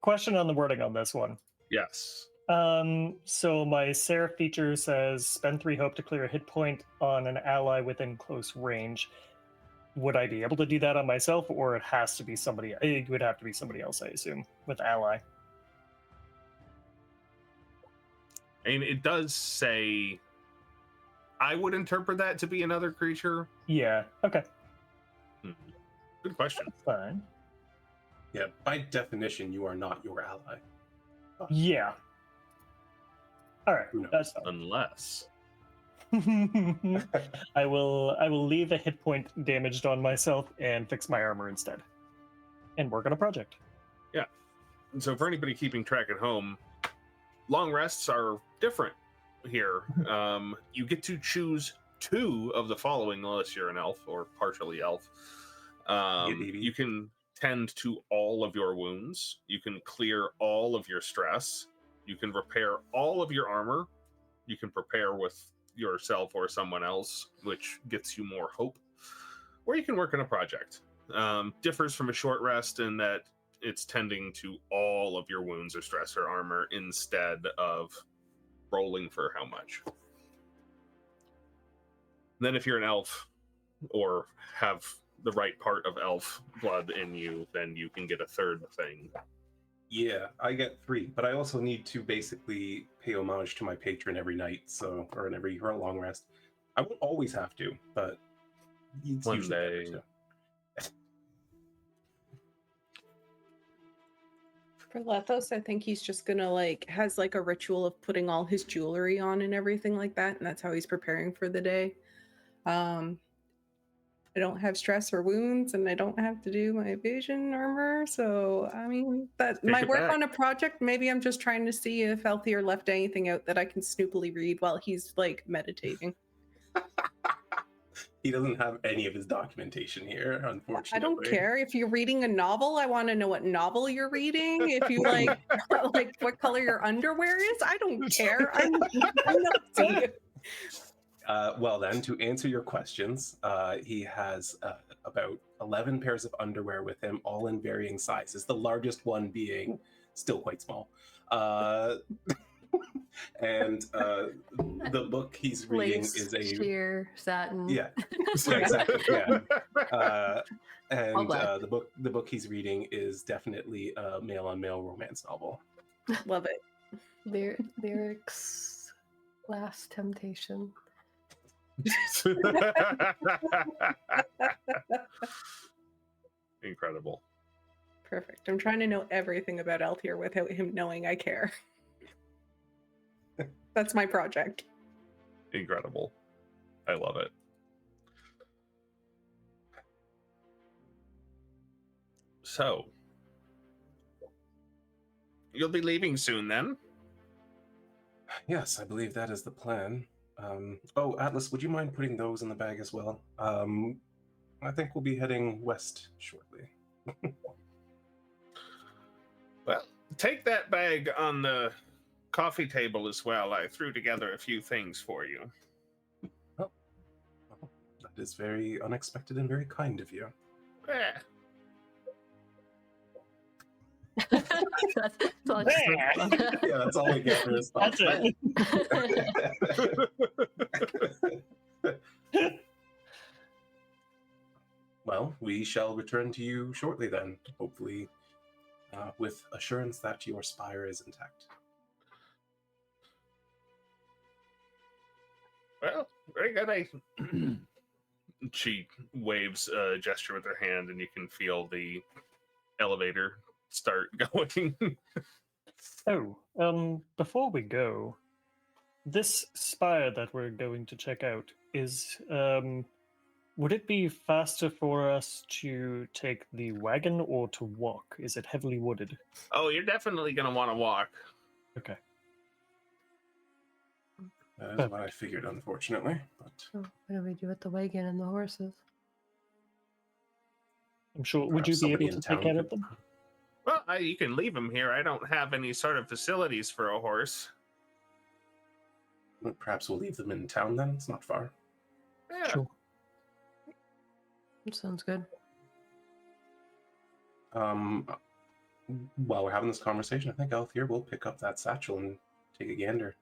Question on the wording on this one. Yes. So my Seraph feature says spend 3 hope to clear a hit point on an ally within close range. Would I be able to do that on myself, or it has to be somebody? It would have to be somebody else, I assume, with ally. And it does say, I would interpret that to be another creature. Yeah. Okay. Good question. That's fine. Yeah, by definition, you are not your ally. Yeah. All right. That's fine. Unless. I will leave a hit point damaged on myself and fix my armor instead, and work on a project. Yeah. And so for anybody keeping track at home, long rests are different here. You get to choose 2 of the following unless you're an elf or partially elf. You can tend to all of your wounds. You can clear all of your stress. You can repair all of your armor. You can prepare with yourself or someone else, which gets you more hope. Or you can work on a project. Differs from a short rest in that it's tending to all of your wounds or stress or armor instead of rolling for how much. Then if you're an elf or have the right part of elf blood in you, then you can get a 3rd thing. Yeah, I get 3, but I also need to basically pay homage to my patron every night, or in every long rest. I won't always have to, but it's One usually better day. to. For Lethos, I think he's just gonna has a ritual of putting all his jewelry on and everything like that, and that's how he's preparing for the day. I don't have stress or wounds, and I don't have to do my vision armor, so I mean that might work on a project. Maybe I'm just trying to see if Althyr left anything out that I can snoopily read while he's meditating. He doesn't have any of his documentation here, unfortunately. I don't care. If you're reading a novel, I want to know what novel you're reading. If you like what color your underwear is, I don't care. I'm nosy. Well then, to answer your questions, he has about 11 pairs of underwear with him, all in varying sizes, the largest one being still quite small. And the book he's reading is a sheer satin. Yeah, exactly. Yeah, and the book he's reading is definitely a male-on-male romance novel. Love it. Lyrics, Last Temptation. Incredible. Perfect. I'm trying to know everything about Althyr without him knowing I care. That's my project. Incredible. I love it. So, you'll be leaving soon then? Yes, I believe that is the plan. Oh, Atlas, would you mind putting those in the bag as well? I think we'll be heading west shortly. Well, take that bag on the coffee table as well. I threw together a few things for you. Oh, well, that is very unexpected and very kind of you. Eh. That's all Yeah, that's all we get for this. That's it. Well, we shall return to you shortly then, hopefully with assurance that your spire is intact. Well, very good. She waves a gesture with her hand, and you can feel the elevator start going. Before we go, this spire that we're going to check out is, would it be faster for us to take the wagon or to walk? Is it heavily wooded? Oh, you're definitely going to want to walk. Okay. That is what I figured, unfortunately. But So what do we do with the wagon and the horses? I'm sure. Would perhaps you be somebody able in to take town care could- of them? Well, you can leave them here. I don't have any sort of facilities for a horse. Perhaps we'll leave them in town then. It's not far. Yeah. Sure. That sounds good. While we're having this conversation, I think Althyr will pick up that satchel and take a gander.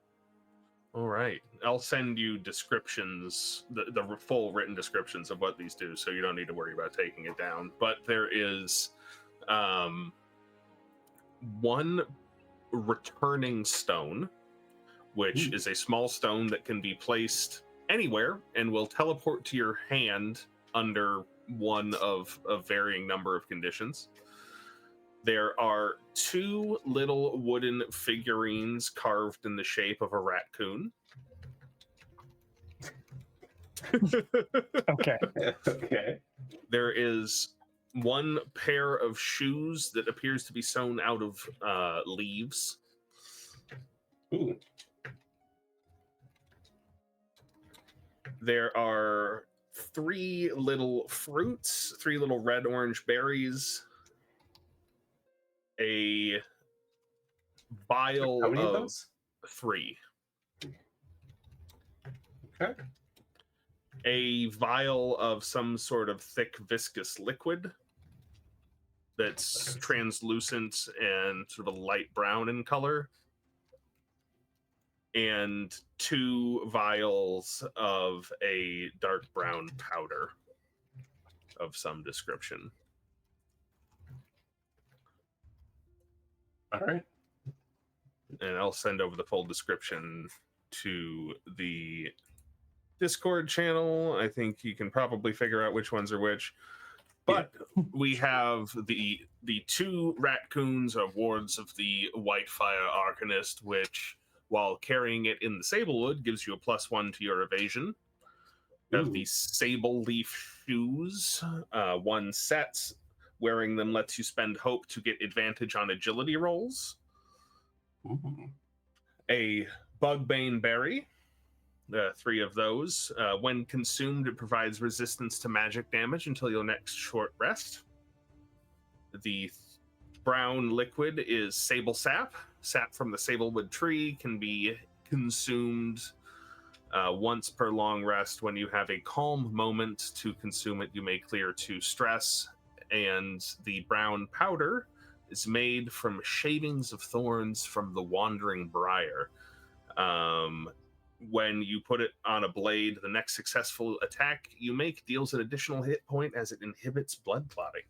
All right. I'll send you descriptions, the full written descriptions of what these do, so you don't need to worry about taking it down. But there is one returning stone, which is a small stone that can be placed anywhere and will teleport to your hand under one of a varying number of conditions. There are two little wooden figurines carved in the shape of a raccoon. Okay. Okay. There is one pair of shoes that appears to be sewn out of leaves. Ooh. There are 3 little fruits, 3 little red-orange berries, a vial How many of of those? 3. Okay. A vial of some sort of thick viscous liquid that's translucent and sort of a light brown in color, and 2 vials of a dark brown powder of some description. All right. And I'll send over the full description to the Discord channel. I think you can probably figure out which ones are which. But we have the 2 raccoons are wards of the Whitefire Arcanist, which, while carrying it in the Sablewood, gives you a +1 to your evasion. You have the Sable Leaf shoes, 1 set. Wearing them lets you spend hope to get advantage on agility rolls. Ooh. A Bugbane berry, 3 of those. When consumed, it provides resistance to magic damage until your next short rest. The brown liquid is sable sap. Sap from the sablewood tree can be consumed once per long rest. When you have a calm moment to consume it, you may clear 2 stress. And the brown powder is made from shavings of thorns from the wandering briar. When you put it on a blade, the next successful attack you make deals an additional hit point as it inhibits blood clotting.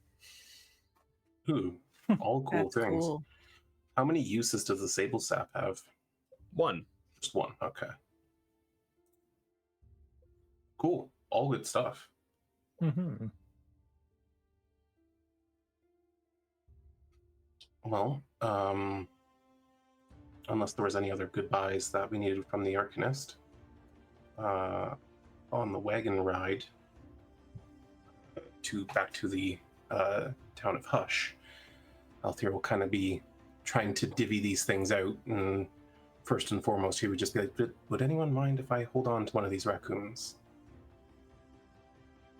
Ooh, all cool That's things. cool. How many uses does the sable sap have? 1. Just 1. Okay. Cool. All good stuff. Mm-hmm. Well, unless there was any other goodbyes that we needed from the Arcanist, on the wagon ride back to the town of Hush, Althyr will kind of be trying to divvy these things out, and first and foremost, he would just be like, would anyone mind if I hold on to one of these raccoons?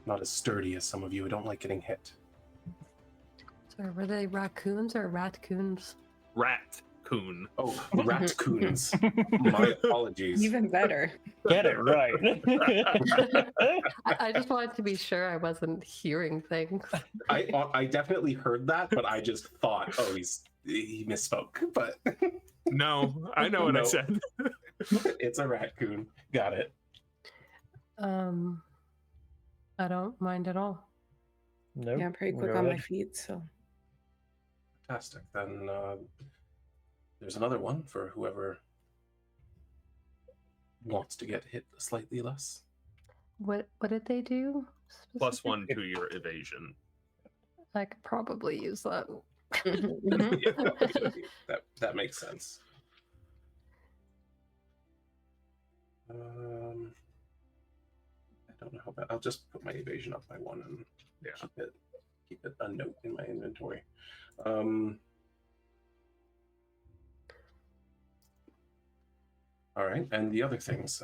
Not as sturdy as some of you. I don't like getting hit. So were they raccoons or ratcoons? Ratcoon. Oh, raccoons. My apologies. Even better. Get it right. I just wanted to be sure I wasn't hearing things. I definitely heard that, but I just thought, oh, he misspoke. But No, I know what I No. said. It's a raccoon. Got it. I don't mind at all. Nope. Yeah, I'm pretty quick go on my ahead. feet, so. Fantastic. Then there's another one for whoever wants to get hit slightly less. What did they do? +1 to your evasion. I could probably use that. That makes sense. I don't know how bad. I'll just put my evasion up by 1 and keep it a note in my inventory. All right, and the other things.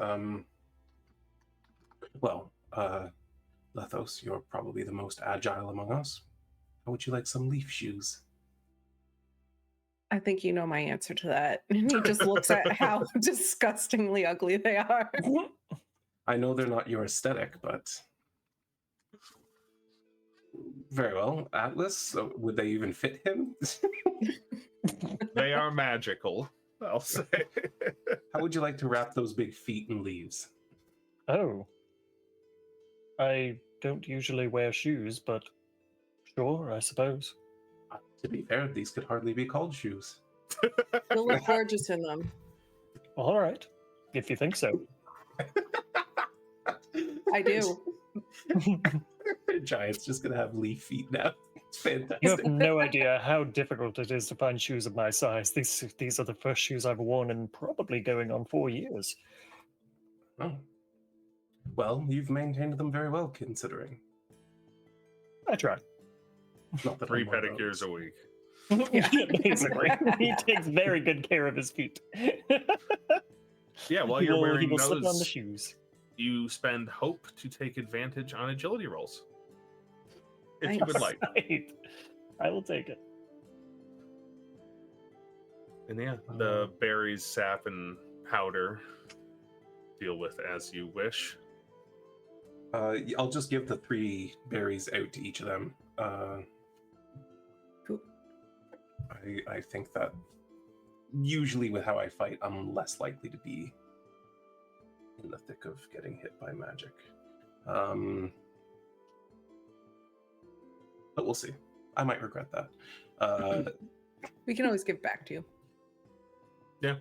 Lethos, you're probably the most agile among us. How would you like some leaf shoes? I think you know my answer to that. And he just looks at how disgustingly ugly they are. I know they're not your aesthetic, but very well. Atlas, would they even fit him? They are magical, I'll say. How would you like to wrap those big feet in leaves? Oh. I don't usually wear shoes, but sure, I suppose. To be fair, these could hardly be called shoes. You'll look gorgeous in them. All right, if you think so. I do. Giant's just gonna have leaf feet now. It's fantastic. You have no idea how difficult it is to find shoes of my size. These are the first shoes I've worn in probably going on 4 years. Oh. Well, you've maintained them very well, considering. I try. Not that 3 I'm one of pedicures those. a week. Yeah, basically. He takes very good care of his feet. Yeah, while you're wearing he will those, slip on the shoes. you spend hope to take advantage on agility rolls. If Nice. you would like. Right. I will take it. And yeah, the berries, sap, and powder deal with as you wish. I'll just give the 3 berries out to each of them. Cool. I think that usually with how I fight, I'm less likely to be in the thick of getting hit by magic. But we'll see. I might regret that. We can always give back to you. Yeah.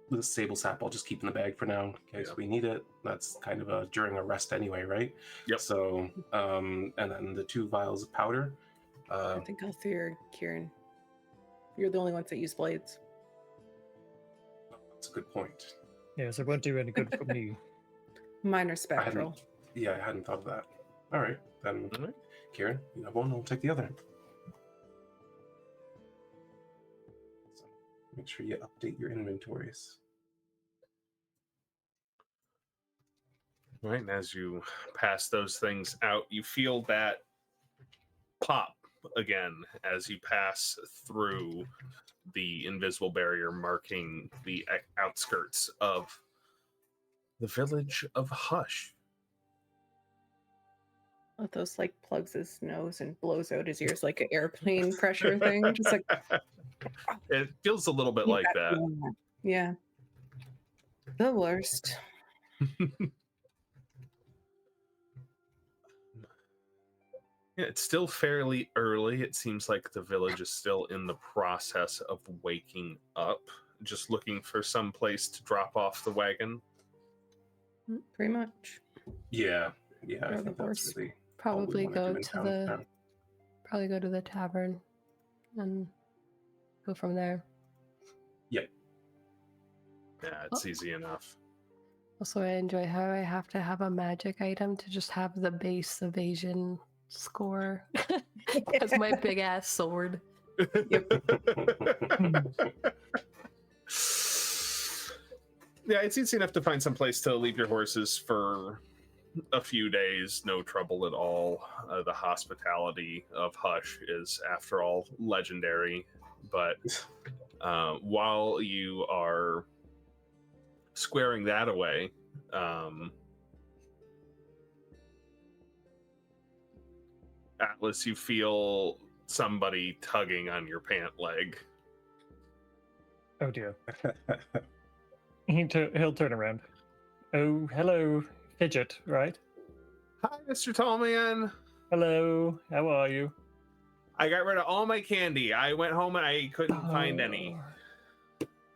The sable sap I'll just keep in the bag for now in case we need it. That's kind of during a rest anyway, right? Yep. So, and then the 2 vials of powder. I think Althyr, Kieran, you're the only ones that use blades. That's a good point. Yes, it won't do any good for me. Mine are spectral. I hadn't thought of that. All right, then, All right. Kieran, you have one, I'll take the other. So make sure you update your inventories. Right, and as you pass those things out, you feel that pop again as you pass through the invisible barrier marking the outskirts of the village of Hush. Lethos like plugs his nose and blows out his ears like an airplane pressure thing. Just like It feels a little bit like that. Yeah. The worst. Yeah, it's still fairly early. It seems like the village is still in the process of waking up, just looking for some place to drop off the wagon. Pretty much. Yeah, I They're the think that's worst. really Probably all we wanna go do to in the town. tavern and go from there. Yeah, it's easy enough. Also, I enjoy how I have to have a magic item to just have the base evasion score. That's my big ass sword. Yeah, it's easy enough to find some place to leave your horses for a few days, no trouble at all. The hospitality of Hush is, after all, legendary. But while you are squaring that away, Atlas, you feel somebody tugging on your pant leg. Oh dear. He'll turn around. Oh, hello, Fidget, right? Hi, Mr. Tallman. Hello, how are you? I got rid of all my candy. I went home and I couldn't find any.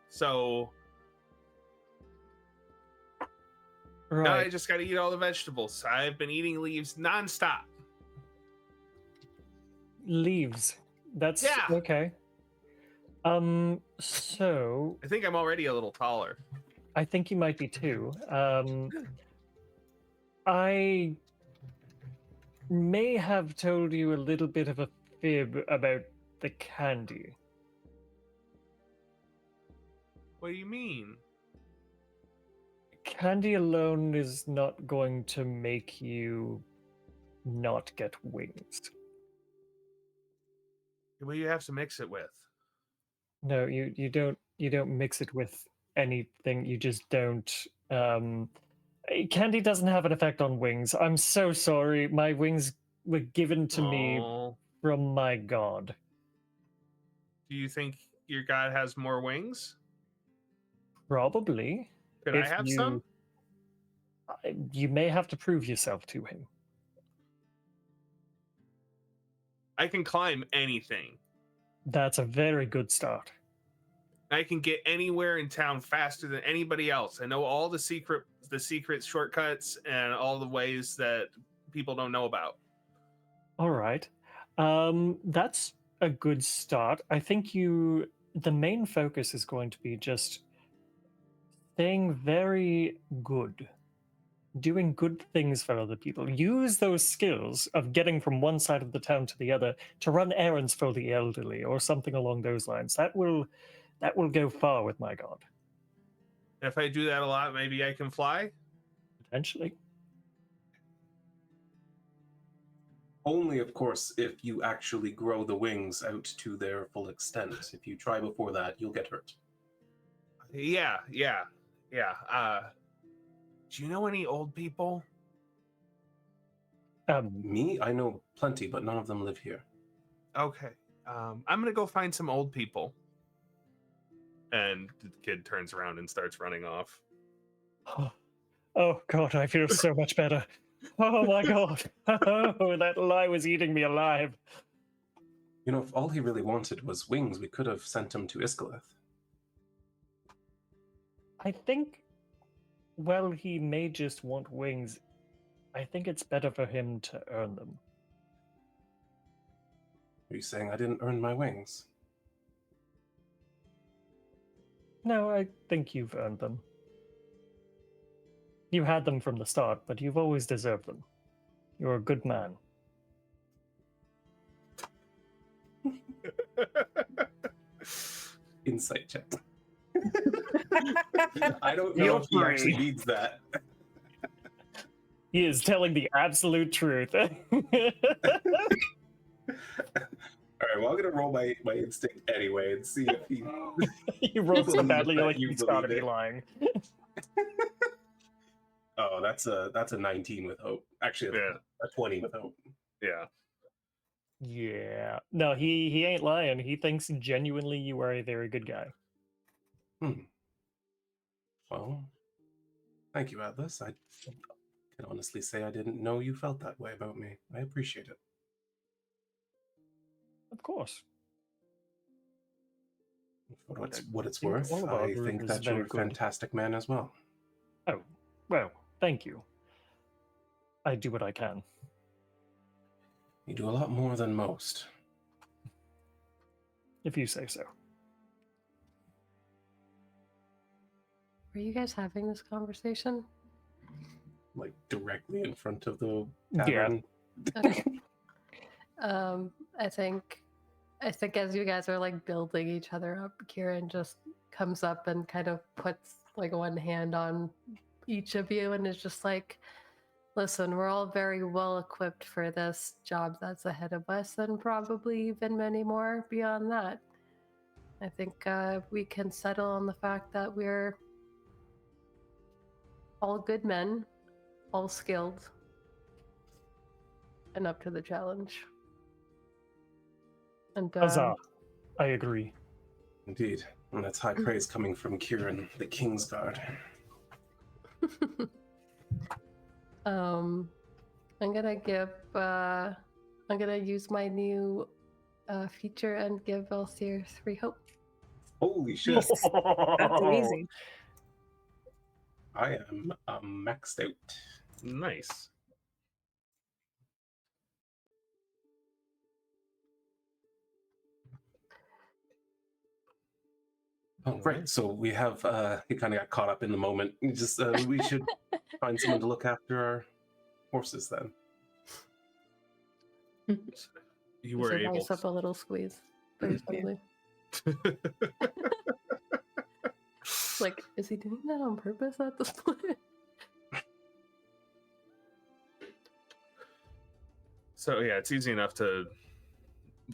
So now I just got to eat all the vegetables. I've been eating leaves nonstop. Leaves. That's okay. So I think I'm already a little taller. I think you might be too. I may have told you a little bit of a fib about the candy. What do you mean? Candy alone is not going to make you not get wings. What do you have to mix it with? No, you don't mix it with anything. You just don't. Candy doesn't have an effect on wings. I'm so sorry. My wings were given to me from my god. Do you think your god has more wings? Probably. Could I have some? You may have to prove yourself to him. I can climb anything. That's a very good start. I can get anywhere in town faster than anybody else. I know all the secret shortcuts and all the ways that people don't know about. All right. That's a good start. I think the main focus is going to be just staying very good. doing good things for other people. Use those skills of getting from one side of the town to the other to run errands for the elderly or something along those lines. That will go far with my god. If I do that a lot, maybe I can fly? Potentially. Only, of course, if you actually grow the wings out to their full extent. If you try before that, you'll get hurt. Yeah. Do you know any old people? Me? I know plenty, but none of them live here. Okay. I'm gonna go find some old people. And the kid turns around and starts running off. Oh god, I feel so much better. Oh my god. Oh, that lie was eating me alive. You know, if all he really wanted was wings, we could have sent him to Iskalith. I think, well, he may just want wings. I think it's better for him to earn them. Are you saying I didn't earn my wings? No, I think you've earned them. You had them from the start, but you've always deserved them. You're a good man. Insight check. I don't know if he actually needs that. He is telling the absolute truth. All right, well, I'm going to roll my instinct anyway and see if he... You rolled so badly, you're like, you he's gotta be believe it. lying. Oh, that's a 19 with hope. Actually, a 20 with hope. Yeah. Yeah. No, he ain't lying. He thinks genuinely you are a very good guy. Well, thank you, Atlas. I can honestly say I didn't know you felt that way about me. I appreciate it. Of course. For what it's worth, I think that you're a fantastic man as well. Oh, well, thank you. I do what I can. You do a lot more than most. If you say so. Were you guys having this conversation? Like directly in front of the tavern? Yeah. Okay. I think as you guys are like building each other up, Kieran just comes up and kind of puts like one hand on each of you and is just like, listen, we're all very well equipped for this job that's ahead of us and probably even many more beyond that. I think we can settle on the fact that we're all good men, all skilled, and up to the challenge. And Huzzah. I agree. Indeed. And that's high praise coming from Kieran, the Kingsguard. I'm gonna use my new feature and give Althyr 3 hope. Holy shit. That's amazing. I am maxed out. Nice. Oh, right. So we have, he kind of got caught up in the moment. Just, we should find someone to look after our horses then. You were able Nice up a little squeeze. Very smoothly. Like, is he doing that on purpose at this point? So yeah, it's easy enough to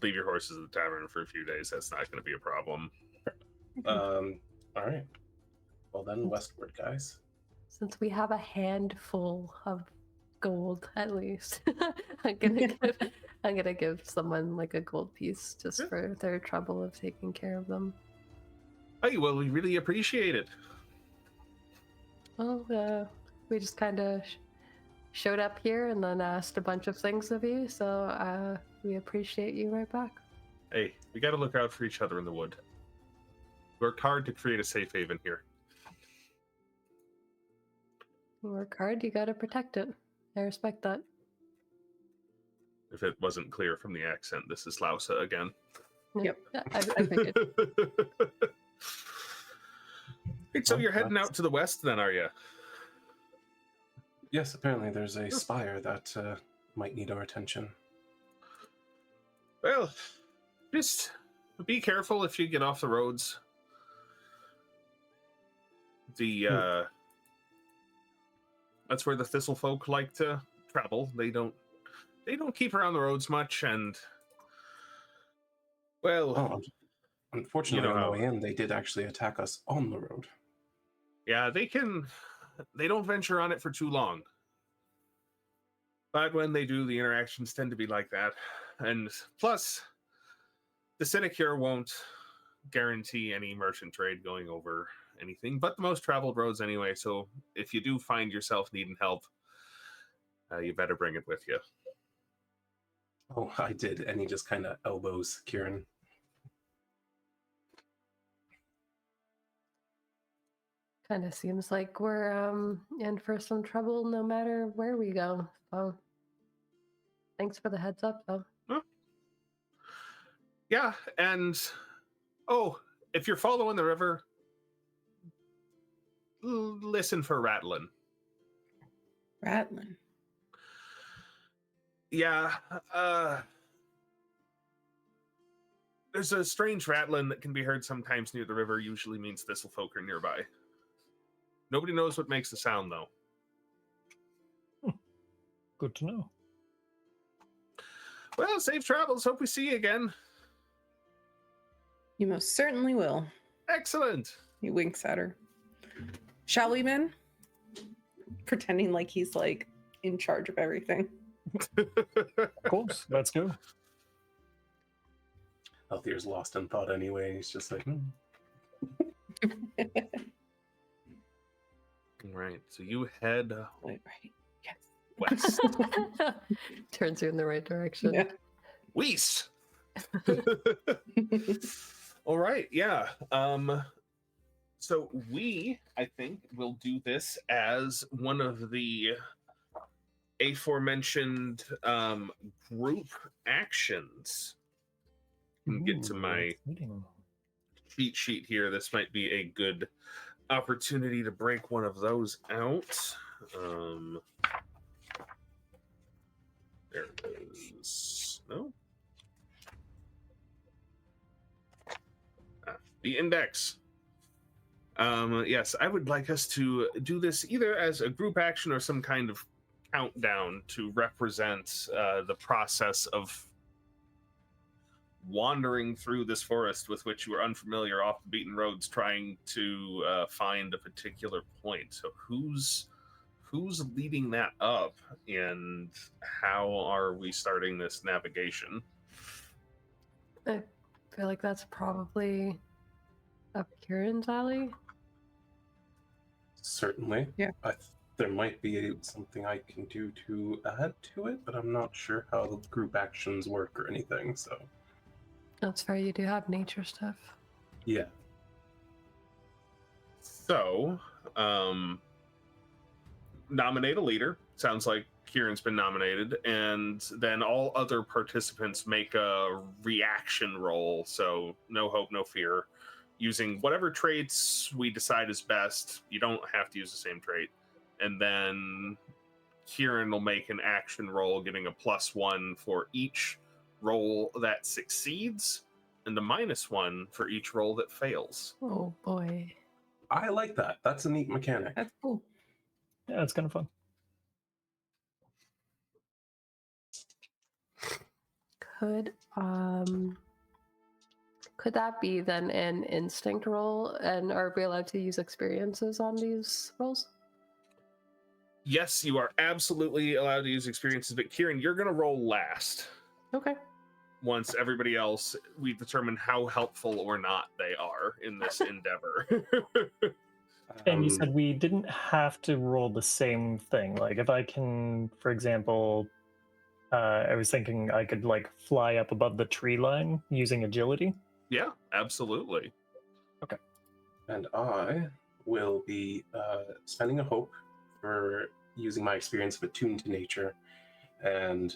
leave your horses at the tavern for a few days. That's not going to be a problem. All right. Well then, westward, guys. Since we have a handful of gold, at least, I'm gonna give someone like a gold piece just for their trouble of taking care of them. Hey, well, we really appreciate it. Well, we just kind of showed up here and then asked a bunch of things of you, so we appreciate you right back. Hey, we got to look out for each other in the wood. Worked hard to create a safe haven here. You work hard, you gotta protect it. I respect that. If it wasn't clear from the accent, this is Lausa again. Yep. Yeah, I figured. Right, so you're heading out to the west then, are you? Yes, apparently there's a spire that might need our attention. Well, just be careful if you get off the roads. That's where the thistle folk like to travel. They don't keep around the roads much, and well, unfortunately, on the way in, they did actually attack us on the road. Yeah, they don't venture on it for too long. But when they do, the interactions tend to be like that. And plus, the sinecure won't guarantee any merchant trade going over anything but the most traveled roads anyway. So if you do find yourself needing help, you better bring it with you. Oh, I did. And he just kind of elbows Kieran. Kind of seems like we're in for some trouble no matter where we go. So thanks for the heads up, though. Huh? Yeah, and if you're following the river, listen for rattling. Rattling. Yeah, there's a strange rattling that can be heard sometimes near the river. Usually means thistlefolk are nearby. Nobody knows what makes the sound, though. Good to know. Well, safe travels. Hope we see you again. You most certainly will. Excellent. He winks at her. Shall we, men? Pretending like he's like in charge of everything. Of course, let's go. Althyr's lost in thought anyway. He's just like, Right, so you head Right. Yes. west. Turns you in the right direction. Yeah. West. All right, yeah. So we, I think, will do this as one of the aforementioned group actions. Get to my cheat sheet here. This might be a good opportunity to break one of those out. There it is. No. The index. Yes, I would like us to do this either as a group action or some kind of countdown to represent the process of wandering through this forest with which you are unfamiliar, off the beaten roads, trying to find a particular point. So who's leading that up, and how are we starting this navigation? I feel like that's probably up Kieran's alley. certainly. Yeah. There might be something I can do to add to it, but I'm not sure how the group actions work or anything, so. That's fair, you do have nature stuff. Yeah. So, nominate a leader. Sounds like Kieran's been nominated, and then all other participants make a reaction roll. So, no hope, no fear. Using whatever traits we decide is best. You don't have to use the same trait. And then Kieran will make an action roll, getting a +1 for each roll that succeeds, and a -1 for each roll that fails. Oh boy. I like that. That's a neat mechanic. That's cool. Yeah, it's kind of fun. Could that be then an instinct roll, and are we allowed to use experiences on these rolls? Yes, you are absolutely allowed to use experiences, but Kieran, you're going to roll last. Okay. Once everybody else, we determine how helpful or not they are in this endeavor. And you said we didn't have to roll the same thing. Like, if I can, for example, I was thinking I could, like, fly up above the tree line using agility. Yeah, absolutely. Okay. And I will be spending a hope for using my experience of attuned to nature and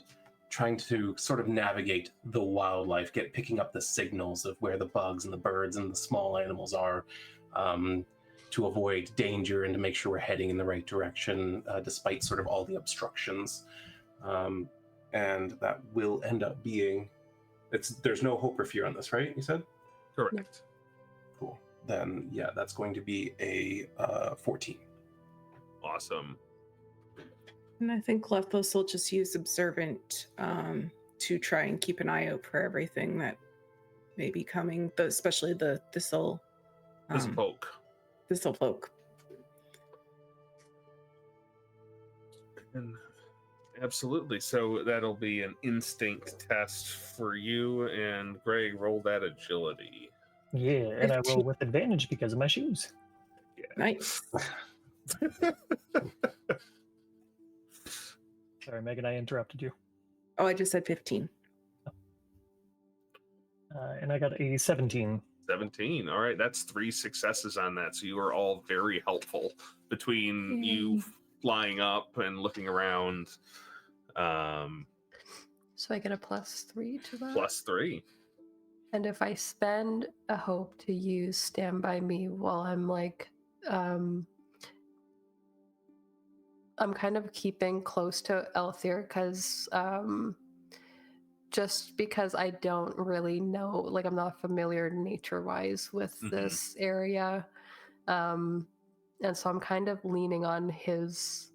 trying to sort of navigate the wildlife, picking up the signals of where the bugs and the birds and the small animals are, to avoid danger and to make sure we're heading in the right direction, despite sort of all the obstructions. And that will end up being, there's no hope or fear on this, right? You said? Correct. Cool. Then, yeah, that's going to be a 14. Awesome. And I think Lethos will just use Observant to try and keep an eye out for everything that may be coming, especially the Thistle Folk. And absolutely. So that'll be an instinct test for you, and Greg, roll that agility. Yeah, and I roll with advantage because of my shoes. Yeah. Nice. Sorry, Megan, I interrupted you. Oh, I just said 15. And I got a 17. 17. All right, that's 3 successes on that. So you are all very helpful between you flying up and looking around. So I get a +3 to that? +3. And if I spend a hope to use Stand By Me while I'm like, I'm kind of keeping close to Althyr because just because I don't really know, like I'm not familiar nature-wise with this area. And so I'm kind of leaning on his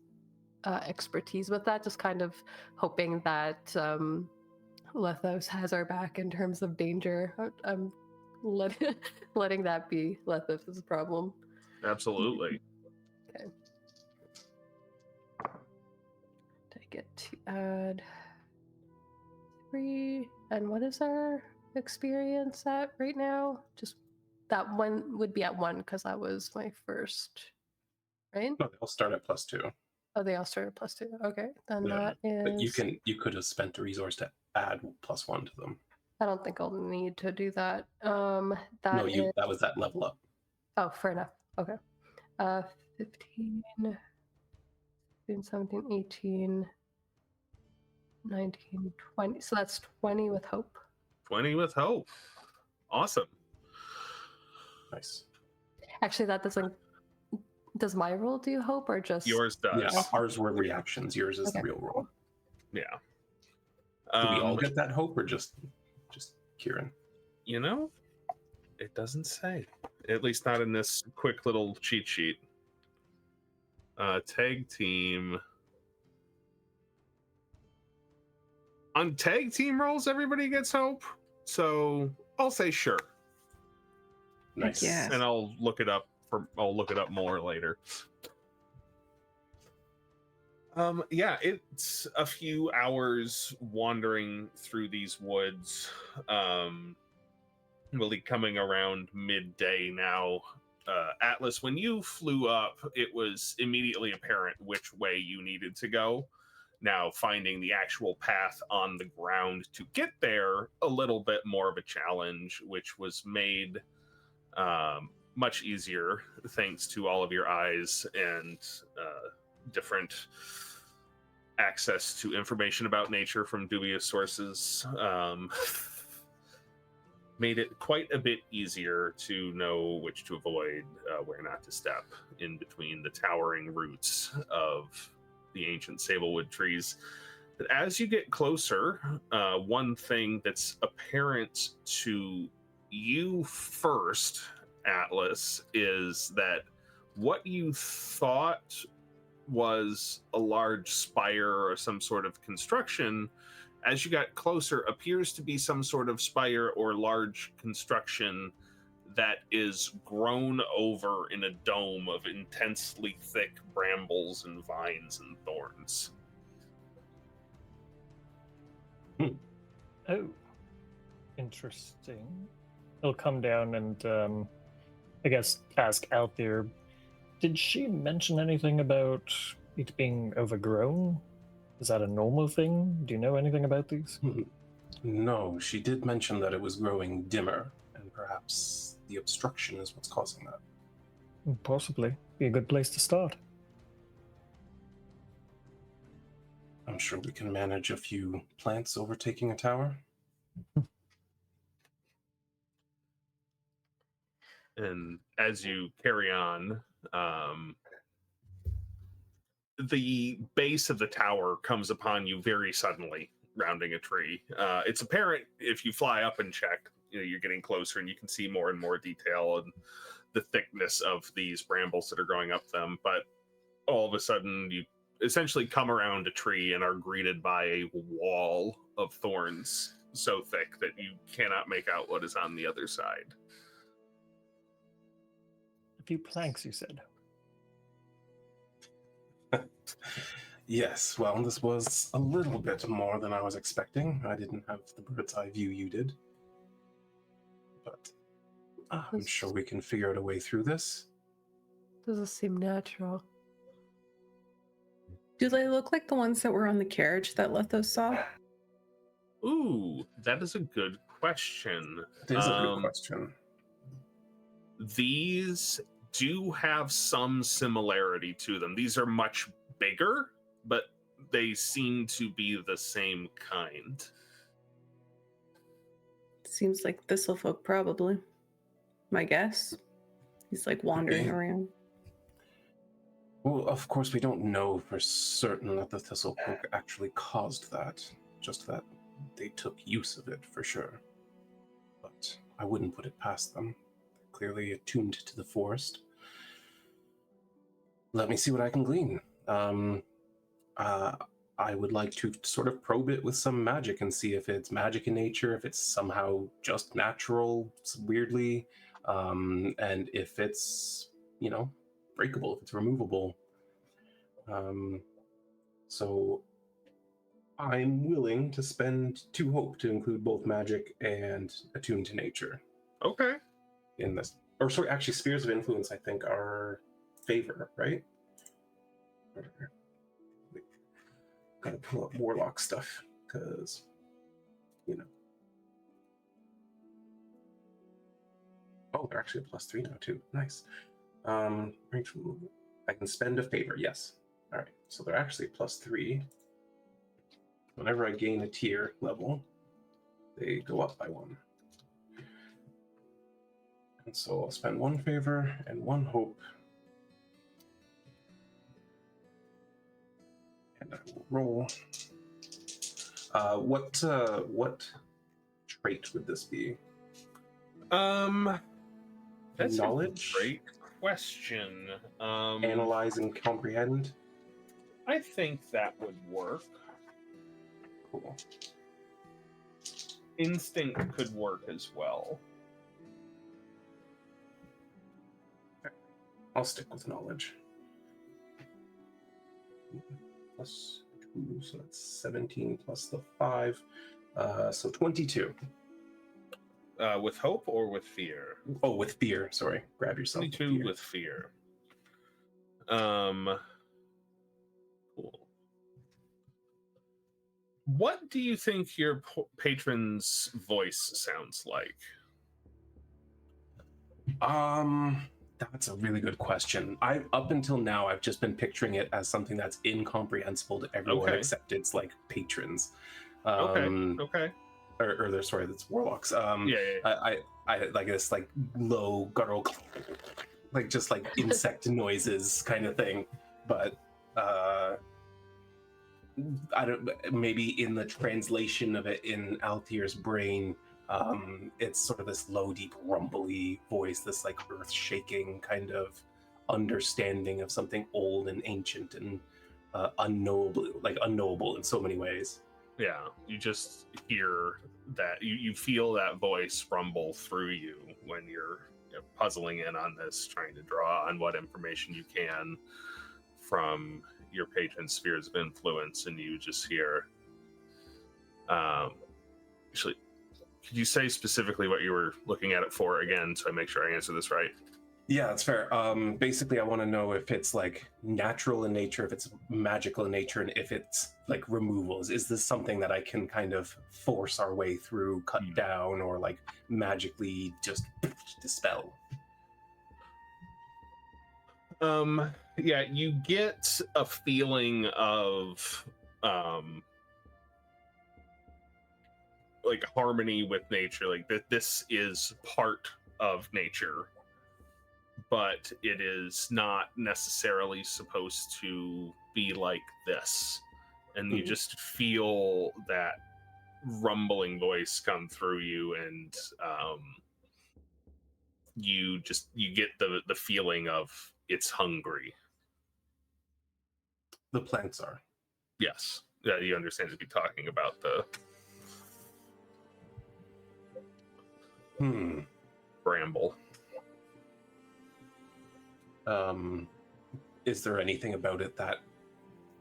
expertise with that, just kind of hoping that Lethos has our back in terms of danger. I'm letting that be Lethos' problem. Absolutely. Okay. I get to add 3. And what is our experience at right now? Just that one would be at 1 because that was my first, right? No, they'll start at +2. Oh, they all start at +2. Okay, then Yeah, that is. But you could have spent a resource to add +1 to them. I don't think I'll need to do that. That was that level up. Oh, fair enough. Okay. 15, 17, 18, 19, 20. So that's 20 with hope. 20 with hope. Awesome. Nice. Actually, that doesn't. Does my roll do hope or just Yours does? Yeah, ours were reactions. Yours is the real roll. Yeah. Do we all get that hope, or just Kieran? You know, it doesn't say. At least not in this quick little cheat sheet. Tag team. On tag team rolls, everybody gets hope. So I'll say sure. Nice. Yeah. And I'll look it up more later. Yeah, it's a few hours wandering through these woods. We'll be coming around midday now. Atlas, when you flew up, it was immediately apparent which way you needed to go. Now, finding the actual path on the ground to get there, a little bit more of a challenge, which was made much easier thanks to all of your eyes and different access to information about nature from dubious sources. Made it quite a bit easier to know which to avoid, where not to step in between the towering roots of the ancient Sablewood trees. But as you get closer, one thing that's apparent to you first, Atlas, is that what you thought was a large spire or some sort of construction, as you got closer, appears to be some sort of spire or large construction that is grown over in a dome of intensely thick brambles and vines and thorns. Oh, interesting. He'll come down and, I guess, ask Althyr, did she mention anything about it being overgrown? Is that a normal thing? Do you know anything about these? No, she did mention that it was growing dimmer, and perhaps the obstruction is what's causing that. Possibly. Be a good place to start. I'm sure we can manage a few plants overtaking a tower. And as you carry on, The base of the tower comes upon you very suddenly, rounding a tree. It's apparent if you fly up and check, you're getting closer and you can see more and more detail and the thickness of these brambles that are growing up them. But all of a sudden, you essentially come around a tree and are greeted by a wall of thorns so thick that you cannot make out what is on the other side. A few planks, you said. Yes, well, this was a little bit more than I was expecting. I didn't have the bird's eye view you did. But I'm sure we can figure out a way through this. Doesn't seem natural. Do they look like the ones that were on the carriage that Lethos saw? Ooh, that is a good question. It is a good question. These do have some similarity to them. These are much bigger, but they seem to be the same kind. Seems like Thistlefolk, probably. My guess. He's like wandering around. Well, of course, we don't know for certain that the Thistlefolk actually caused that. Just that they took use of it, for sure. But I wouldn't put it past them. Clearly attuned to the forest. Let me see what I can glean. I would like to sort of probe it with some magic and see if it's magic in nature, if it's somehow just natural, weirdly, and if it's, breakable, if it's removable. So I'm willing to spend 2 hope to include both magic and attune to nature. Okay. In this, or sorry, actually, spheres of influence, I think, are favor, right? Gotta pull up warlock stuff because, Oh, they're actually a +3 now too. Nice. I can spend a favor. Yes. All right. So they're actually +3. Whenever I gain a tier level, they go up by 1. And so I'll spend 1 favor and 1 hope. And I will roll. What trait would this be? That's knowledge? A great question. Analyze and comprehend? I think that would work. Cool. Instinct could work as well. Okay. I'll stick with knowledge. +2, so that's 17 plus the 5. So 22. With hope or with fear? Oh, with fear. Sorry. Grab yourself. 22 with fear. Cool. What do you think your patron's voice sounds like? That's a really good question. Up until now, I've just been picturing it as something that's incomprehensible to everyone except its patrons. Okay. Or they're sorry, that's warlocks. Yeah. I like this low guttural, just insect noises kind of thing. But I don't. Maybe in the translation of it in Althyr's brain, it's sort of this low, deep, rumbly voice, this earth-shaking kind of understanding of something old and ancient and unknowable in so many ways. Yeah, you just hear that, you feel that voice rumble through you when you're puzzling in on this, trying to draw on what information you can from your patron's spheres of influence, and you just hear, actually, could you say specifically what you were looking at it for again, so I make sure I answer this right? Yeah, that's fair. Basically, I want to know if it's natural in nature, if it's magical in nature, and if it's removals. Is this something that I can kind of force our way through, cut down, or magically just dispel? Yeah, you get a feeling of harmony with nature, that this is part of nature. but it is not necessarily supposed to be like this. And you just feel that rumbling voice come through you, and you get the feeling of it's hungry. The plants are. Yes. Yeah, you understand to be talking about the bramble. Is there anything about it that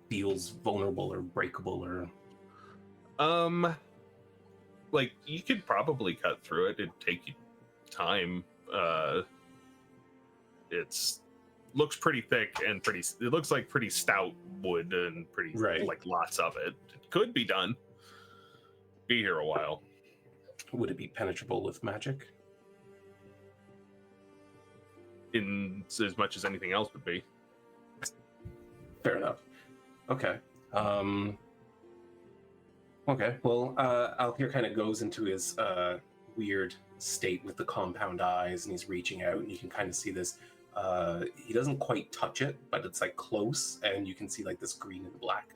feels vulnerable or breakable or like you could probably cut through it. It'd take you time. It's looks pretty thick and it looks like pretty stout wood and pretty like lots of it. It could be done. Be here a while. Would it be penetrable with magic? In as much as anything else would be. Fair enough. Okay. Okay. Well, Althyr kind of goes into his weird state with the compound eyes, and he's reaching out, and you can kind of see this. He doesn't quite touch it, but it's like close, and you can see like this green and black,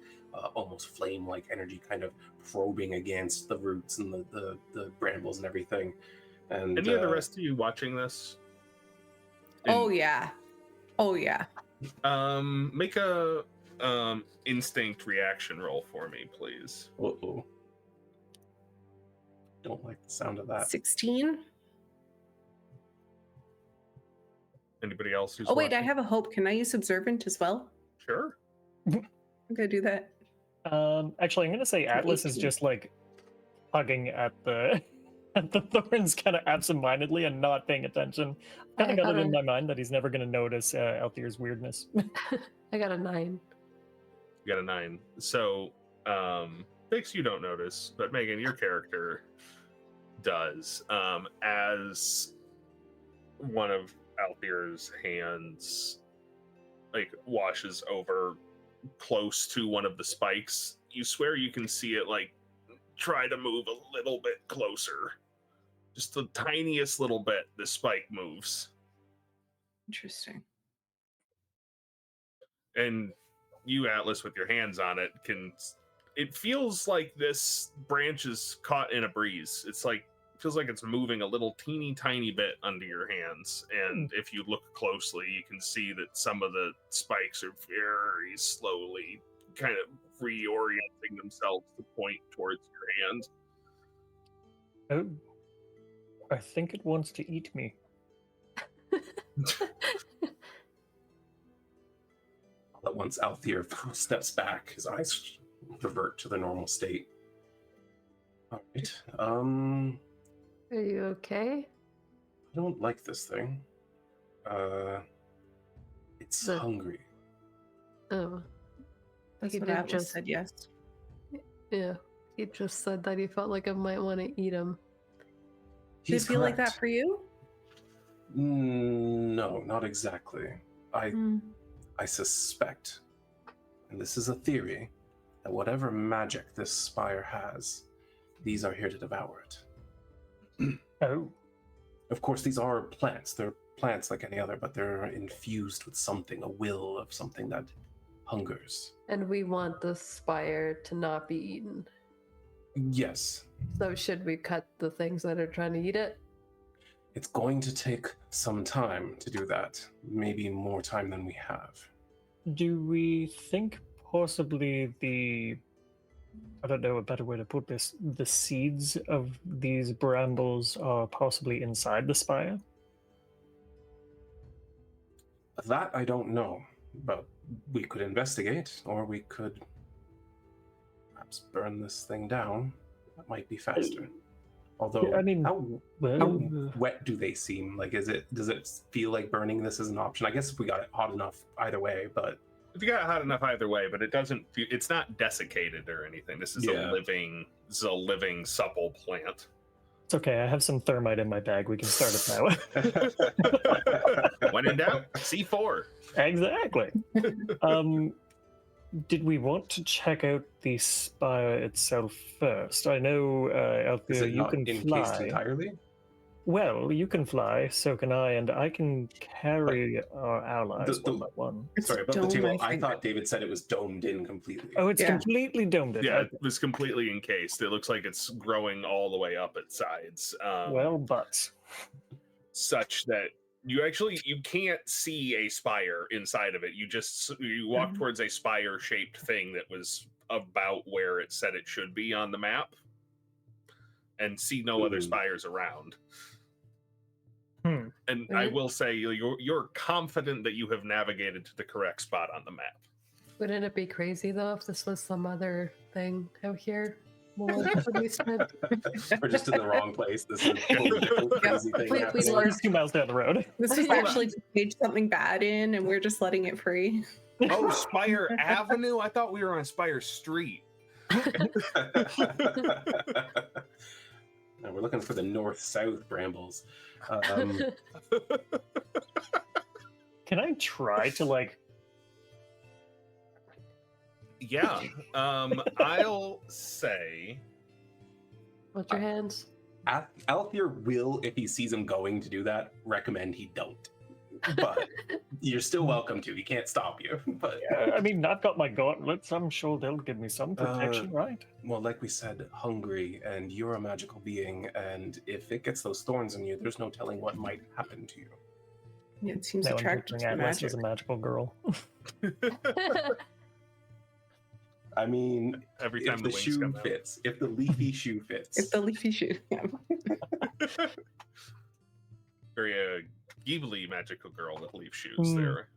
almost flame-like energy kind of probing against the roots and the brambles and everything. And any of the rest of you watching this? Oh yeah. Make a instinct reaction roll for me, please. Uh-oh. Don't like the sound of that. 16. Anybody else who's wait, watching? I have a hope. Can I use observant as well? Sure. I'm gonna do that. Actually, I'm gonna say Atlas is just like hugging at the thorns kind of absentmindedly and not paying attention. Kind of got it in my mind that he's never gonna notice Althyr's weirdness. I got a 9. You got a 9. So, Vixx, you don't notice, but Megan, your character does. As one of Althyr's hands like washes over close to one of the spikes, you swear you can see it like try to move a little bit closer. Just the tiniest little bit, the spike moves. Interesting. And you, Atlas, with your hands on it, it feels like this branch is caught in a breeze. It's like, feels like it's moving a little teeny tiny bit under your hands. And if you look closely, you can see that some of the spikes are very slowly kind of reorienting themselves to point towards your hand. Oh, I think it wants to eat me. All at once, Althyr steps back. His eyes revert to the normal state. All right. Are you okay? I don't like this thing. It's hungry. Oh. That's what Atlas said, yes. Yeah. He just said that he felt like I might want to eat him. Did it feel like that for you? No, not exactly. I suspect, and this is a theory, that whatever magic this spire has, these are here to devour it. Oh. Of course, these are plants. They're plants like any other, but they're infused with something, a will of something that hungers. And we want the spire to not be eaten. Yes. So should we cut the things that are trying to eat it? It's going to take some time to do that. Maybe more time than we have. Do we think possibly I don't know a better way to put this, the seeds of these brambles are possibly inside the spire? That I don't know, but we could investigate, or we could perhaps burn this thing down. That might be faster. Although, I mean, how wet do they seem? Like, does it feel like burning this is an option? I guess if we got it hot enough either way, but if you got it hot enough either way, but it doesn't. It's not desiccated or anything. This is a living, supple plant. It's okay. I have some thermite in my bag. We can start it now. When in doubt, C4. Exactly. Did we want to check out the spire itself first? I know, Althyr, you can fly. Entirely? Well, you can fly, so can I, and I can carry our allies one by one. Sorry, above the Dome, table, I I think. thought David said it was domed in completely. Oh, it's Yeah. completely domed in. Yeah, Okay. it was completely encased. It looks like it's growing all the way up its sides. Well, but Such that you can't see a spire inside of it. You walk towards a spire shaped thing that was about where it said it should be on the map, and see no other spires around. And I will say you're confident that you have navigated to the correct spot on the map. Wouldn't it be crazy though if this was some other thing out here? More policemen. We're just in the wrong place. This is a totally different crazy thing We happening. learned- it's 2 miles down the road. This is actually to page something bad in, and we're just letting it free. Oh, Spire Avenue? I thought we were on Spire Street. No, we're looking for the north-south brambles. Can I try to like? Yeah. I'll say. What's your hands? Althyr will, if he sees him going to do that, recommend he don't. But you're still welcome to. He can't stop you. But I mean, I've got my gauntlets. I'm sure they'll give me some protection, right? well, like we said, hungry, and you're a magical being, and if it gets those thorns in you, there's no telling what might happen to you. Yeah, it seems Now I'm attracted picturing to the Atlas magic. as a magical girl. I mean, Every time if the the wings shoe come out. fits, if the leafy shoe fits. It's the leafy shoe. Yeah. Very Ghibli magical girl with leaf shoes there.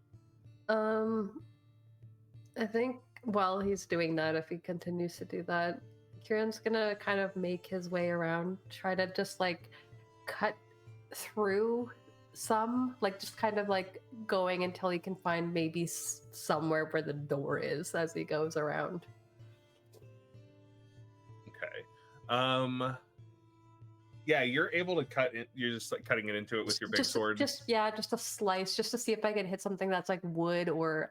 I think while he's doing that, if he continues to do that, Kieran's gonna kind of make his way around, try to just like cut through some, like just kind of like going until he can find maybe somewhere where the door is as he goes around. Okay. Yeah, you're able to cut it. You're just like cutting it into it with your big sword. Just a slice, just to see if I can hit something that's like wood or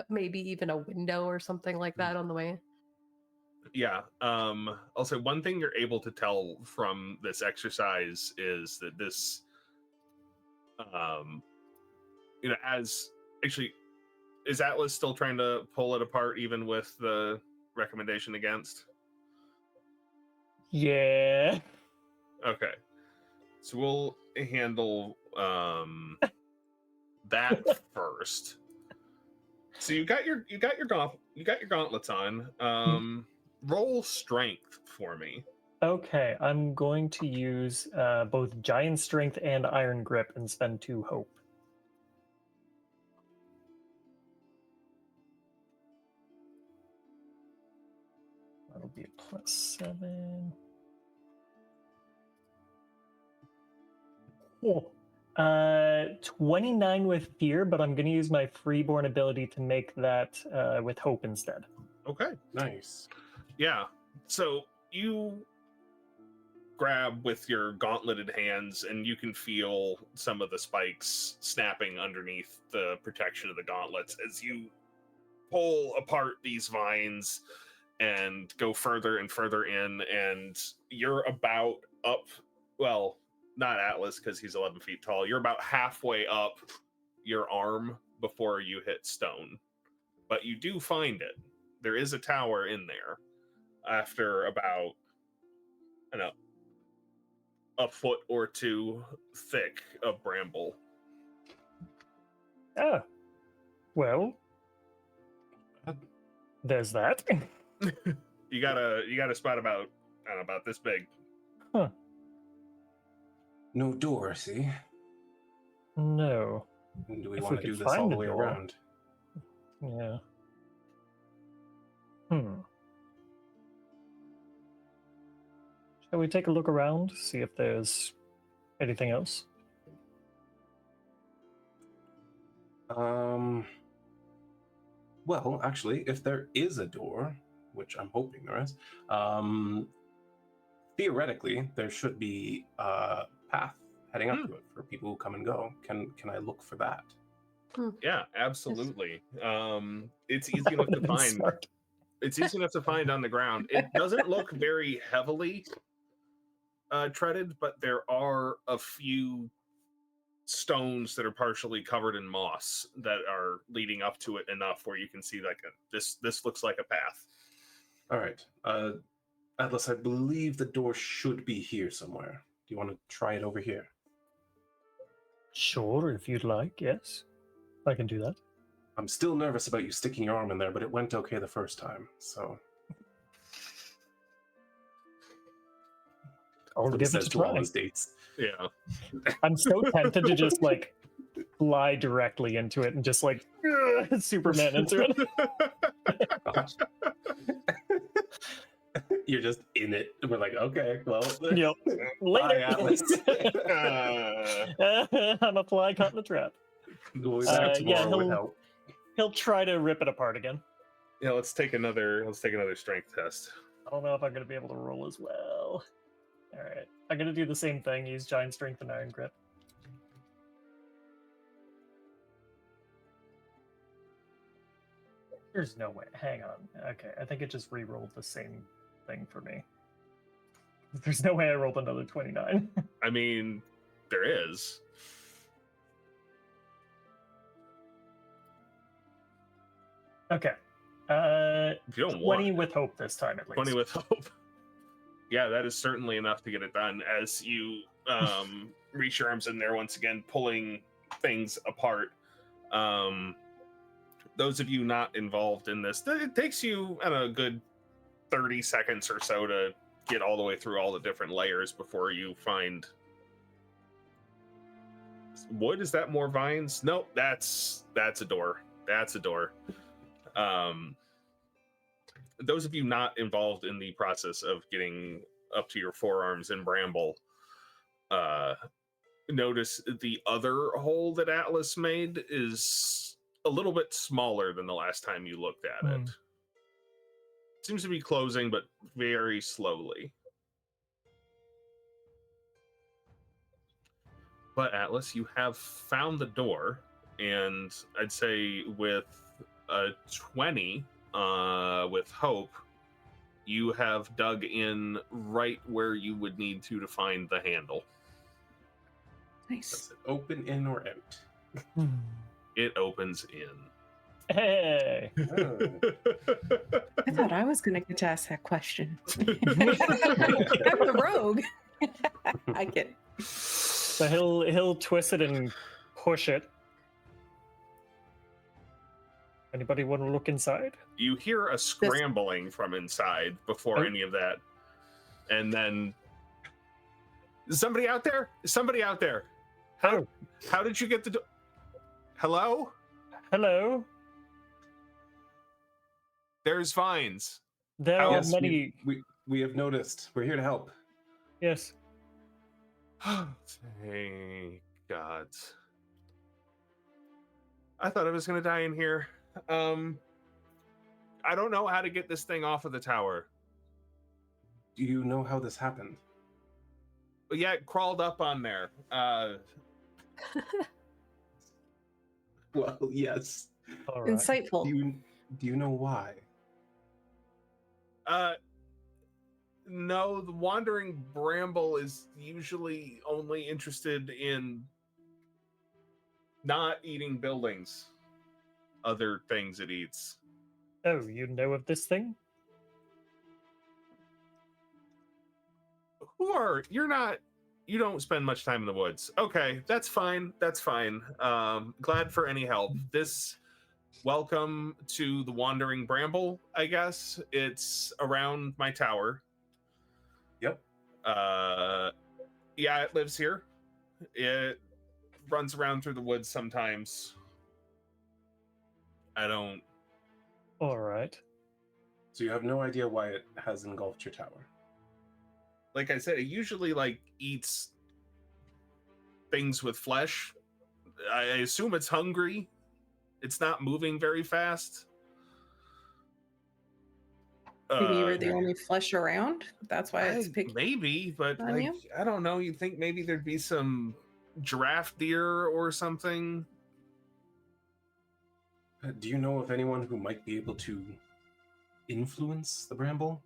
maybe even a window or something like that on the way. Yeah. I'll say one thing you're able to tell from this exercise is that this, as actually, is Atlas still trying to pull it apart even with the recommendation against? Yeah. Okay. So we'll handle that first. So you got your gauntlets on. Roll strength for me. Okay, I'm going to use both giant strength and iron grip and spend 2 hope. That'll be a +7. Oh, 29 with fear, but I'm going to use my freeborn ability to make that with hope instead. Okay. Nice. Yeah. So you grab with your gauntleted hands, and you can feel some of the spikes snapping underneath the protection of the gauntlets as you pull apart these vines and go further and further in, and you're about up, well, not Atlas because he's 11 feet tall. You're about halfway up your arm before you hit stone. But you do find it. There is a tower in there after about, I don't know, a foot or two thick of bramble. Ah, well, there's that. You got a spot about, I don't know, about this big. Huh. No door, see? No. Do we If want we to do could this all find the the way door. around? Yeah. Shall we take a look around, see if there's anything else? Well, actually, if there is a door, which I'm hoping there is, theoretically, there should be a path heading up to it for people who come and go. Can I look for that? Yeah, absolutely. It's easy enough to find. Smart. It's easy enough to find on the ground. It doesn't look very heavily treaded, but there are a few stones that are partially covered in moss that are leading up to it enough where you can see like this looks like a path. All right. Atlas, I believe the door should be here somewhere. Do you want to try it over here? Sure, if you'd like, yes. I can do that. I'm still nervous about you sticking your arm in there, but it went okay the first time, so... I'll give it a try. All his dates. Yeah. I'm so tempted to just, like, fly directly into it and just, like, Superman into it. Gosh. You're just in it. We're like, okay, well... Yep. Later. I'm a fly caught in a trap. We'll be back tomorrow with help. He'll try to rip it apart again. Yeah, let's take another strength test. I don't know if I'm going to be able to roll as well. All right. I'm going to do the same thing. Use Giant Strength and Iron Grip. There's no way. Hang on. Okay, I think it just re-rolled the same thing for me. There's no way I rolled another 29. I mean, there is. Okay. If you don't 20 want with hope this time, at least. 20 with hope. Yeah, that is certainly enough to get it done. As you reach your arms in there once again, pulling things apart. Those of you not involved in this, it takes you a good 30 seconds or so to get all the way through all the different layers before you find wood. Is that more vines? Nope, that's a door. That's a door. Those of you not involved in the process of getting up to your forearms in bramble notice the other hole that Atlas made is a little bit smaller than the last time you looked at it. Seems to be closing, but very slowly. But Atlas, you have found the door, and I'd say with a 20 with hope, you have dug in right where you would need to find the handle. Nice. Does it open in or out? It opens in. Hey! I thought I was going to get to ask that question. I'm the rogue. I get it. So he'll twist it and push it. Anybody want to look inside? You hear a scrambling from inside before any of that. And then... Somebody out there? Somebody out there! How did you get the door? Hello? Hello? There's vines. There are many... We have noticed. We're here to help. Yes. Thank God. I thought I was going to die in here. I don't know how to get this thing off of the tower. Do you know how this happened? Yeah, it crawled up on there. Well, yes. All right. Insightful. Do you know why? No, the wandering bramble is usually only interested in not eating buildings. Other things it eats. Oh, you know of this thing? You don't spend much time in the woods. Okay, that's fine. That's fine. Glad for any help. Welcome to the Wandering Bramble, I guess. It's around my tower. Yep. Yeah, it lives here. It runs around through the woods sometimes. I don't... All right. So you have no idea why it has engulfed your tower? Like I said, it usually eats things with flesh. I assume it's hungry. It's not moving very fast. Maybe you were the only flesh around. That's why it's picked. Maybe, but on you? I don't know. You'd think maybe there'd be some giraffe deer or something. Do you know of anyone who might be able to influence the bramble?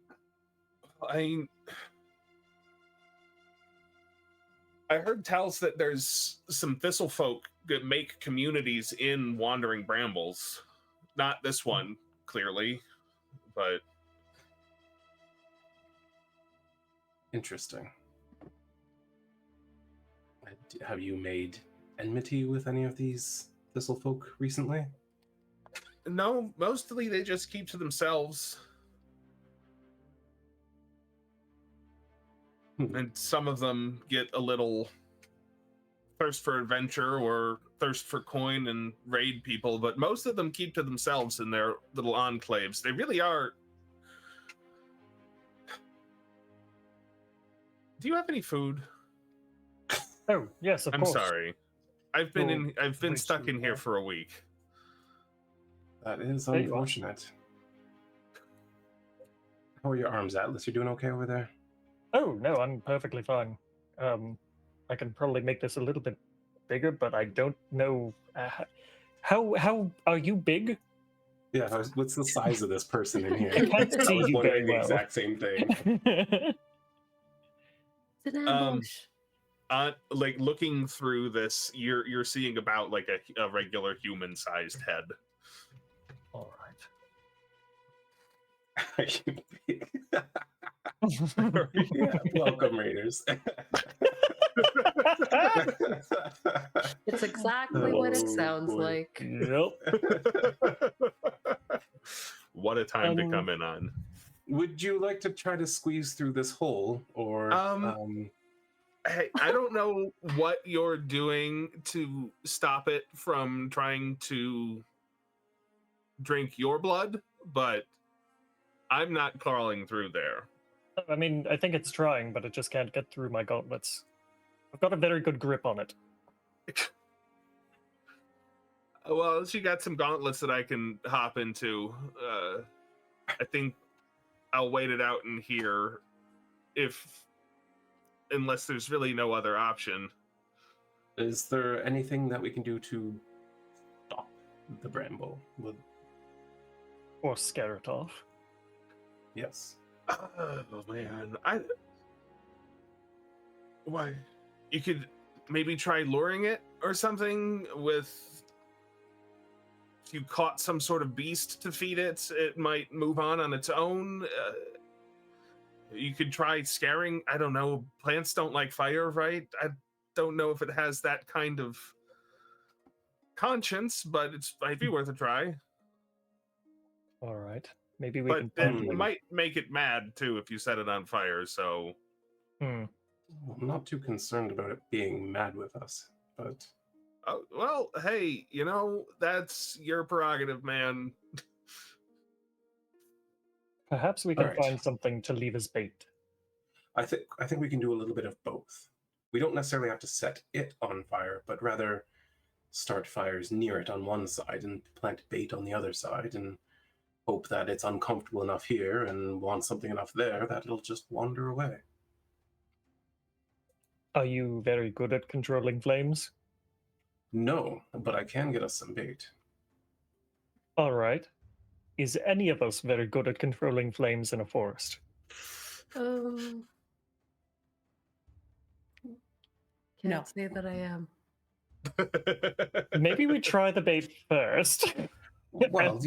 I heard tells that there's some thistle folk that make communities in wandering brambles. Not this one, clearly, but... Interesting. Have you made enmity with any of these thistle folk recently? No, mostly they just keep to themselves. And some of them get a little thirst for adventure or thirst for coin and raid people, but most of them keep to themselves in their little enclaves. They really are... Do you have any food? Oh, yes, of I'm course. sorry. I've been stuck in here for a week. That is unfortunate. How are your arms, Atlas? You doing okay over there? Oh, no, I'm perfectly fine. I can probably make this a little bit bigger, but I don't know... how are you big? Yeah, what's the size of this person in here? I can't see I was you very wondering the well. exact same thing. It's an ambush. Like looking through this, you're seeing about like a regular human-sized head. All Are you big? Yeah, welcome, Raiders. It's exactly what it sounds like. Yep. What a time to come in on. Would you like to try to squeeze through this hole, or Hey, I don't know what you're doing to stop it from trying to drink your blood, but I'm not crawling through there. I mean, I think it's trying, but it just can't get through my gauntlets. I've got a very good grip on it. Well, she got some gauntlets that I can hop into. I think I'll wait it out in here, unless there's really no other option. Is there anything that we can do to stop the bramble? Or scare it off. Yes. Oh man, why? You could maybe try luring it or something with. If you caught some sort of beast to feed it, it might move on its own. You could try scaring. I don't know. Plants don't like fire, right? I don't know if it has that kind of conscience, but it might be worth a try. All right. Maybe we But can. it might make it mad too if you set it on fire. So. I'm not too concerned about it being mad with us, but. Oh, well, hey, that's your prerogative, man. Perhaps we can find something to leave as bait. I think we can do a little bit of both. We don't necessarily have to set it on fire, but rather start fires near it on one side and plant bait on the other side and hope that it's uncomfortable enough here and wants something enough there that it'll just wander away. Are you very good at controlling flames? No, but I can get us some bait. All right. Is any of us very good at controlling flames in a forest? Can't No. say that I am. Maybe we try the bait first. Well,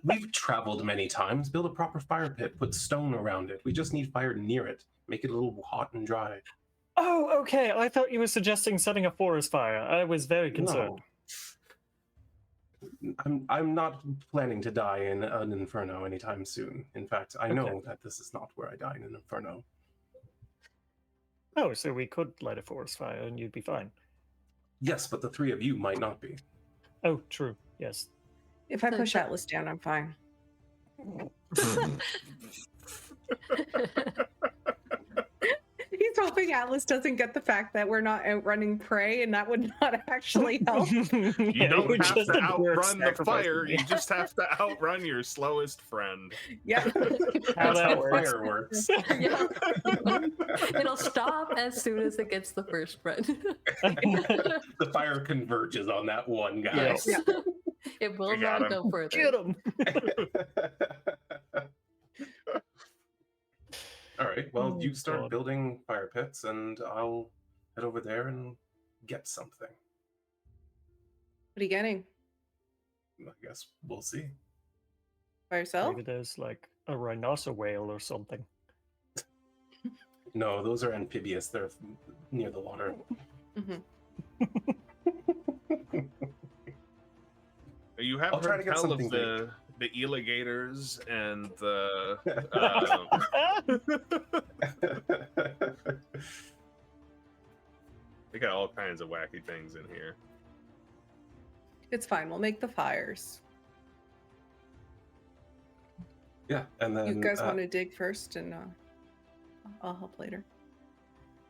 we've traveled many times. Build a proper fire pit. Put stone around it. We just need fire near it. Make it a little hot and dry. Oh, okay. I thought you were suggesting setting a forest fire. I was very concerned. No. I'm not planning to die in an inferno anytime soon. In fact, I know that this is not where I die in an inferno. Oh, so we could light a forest fire and you'd be fine. Yes, but the three of you might not be. Oh, true. Yes. If I push Atlas down, I'm fine. He's hoping Atlas doesn't get the fact that we're not outrunning prey, and that would not actually help. You don't have to outrun the fire, you just have to outrun your slowest friend. Yeah. That's how fire works. Yeah. It'll stop as soon as it gets the first friend. The fire converges on that one guy. Yes. Yeah. It will not go further. Get him! All right, well, you start building fire pits, and I'll head over there and get something. What are you getting? I guess we'll see. By yourself? Maybe there's like a rhinoceros whale or something. No, those are amphibious. They're near the water. You have I'll try to get tell of something the alligators and the they got all kinds of wacky things in here. It's fine. We'll make the fires. Yeah, and then You guys want to dig first, and I'll help later.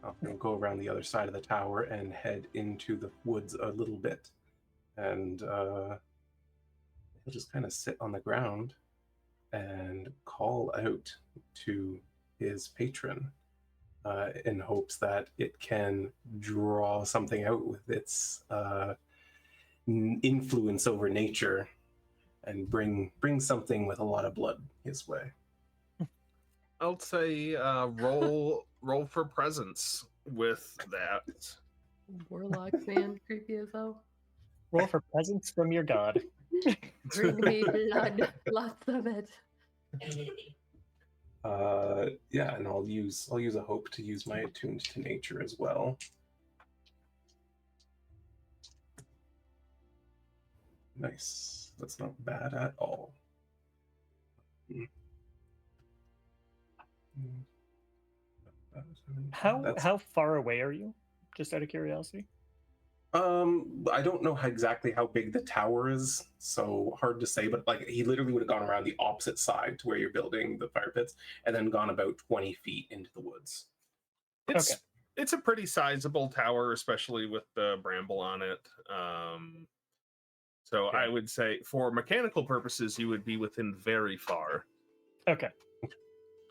I'm going to go around the other side of the tower and head into the woods a little bit. And he'll just kind of sit on the ground and call out to his patron in hopes that it can draw something out with its influence over nature and bring something with a lot of blood his way. I'll say roll for presence with that. Warlock man, creepy as hell. Roll for presents from your god. Bring me blood, lots of it. Yeah, and I'll use a hope to use my attuned to nature as well. Nice. That's not bad at all. How far away are you? Just out of curiosity. I don't know exactly how big the tower is, so hard to say, but like he literally would have gone around the opposite side to where you're building the fire pits and then gone about 20 feet into the woods. It's a pretty sizable tower, especially with the bramble on it. So Okay. I would say for mechanical purposes, you would be within very far. Okay.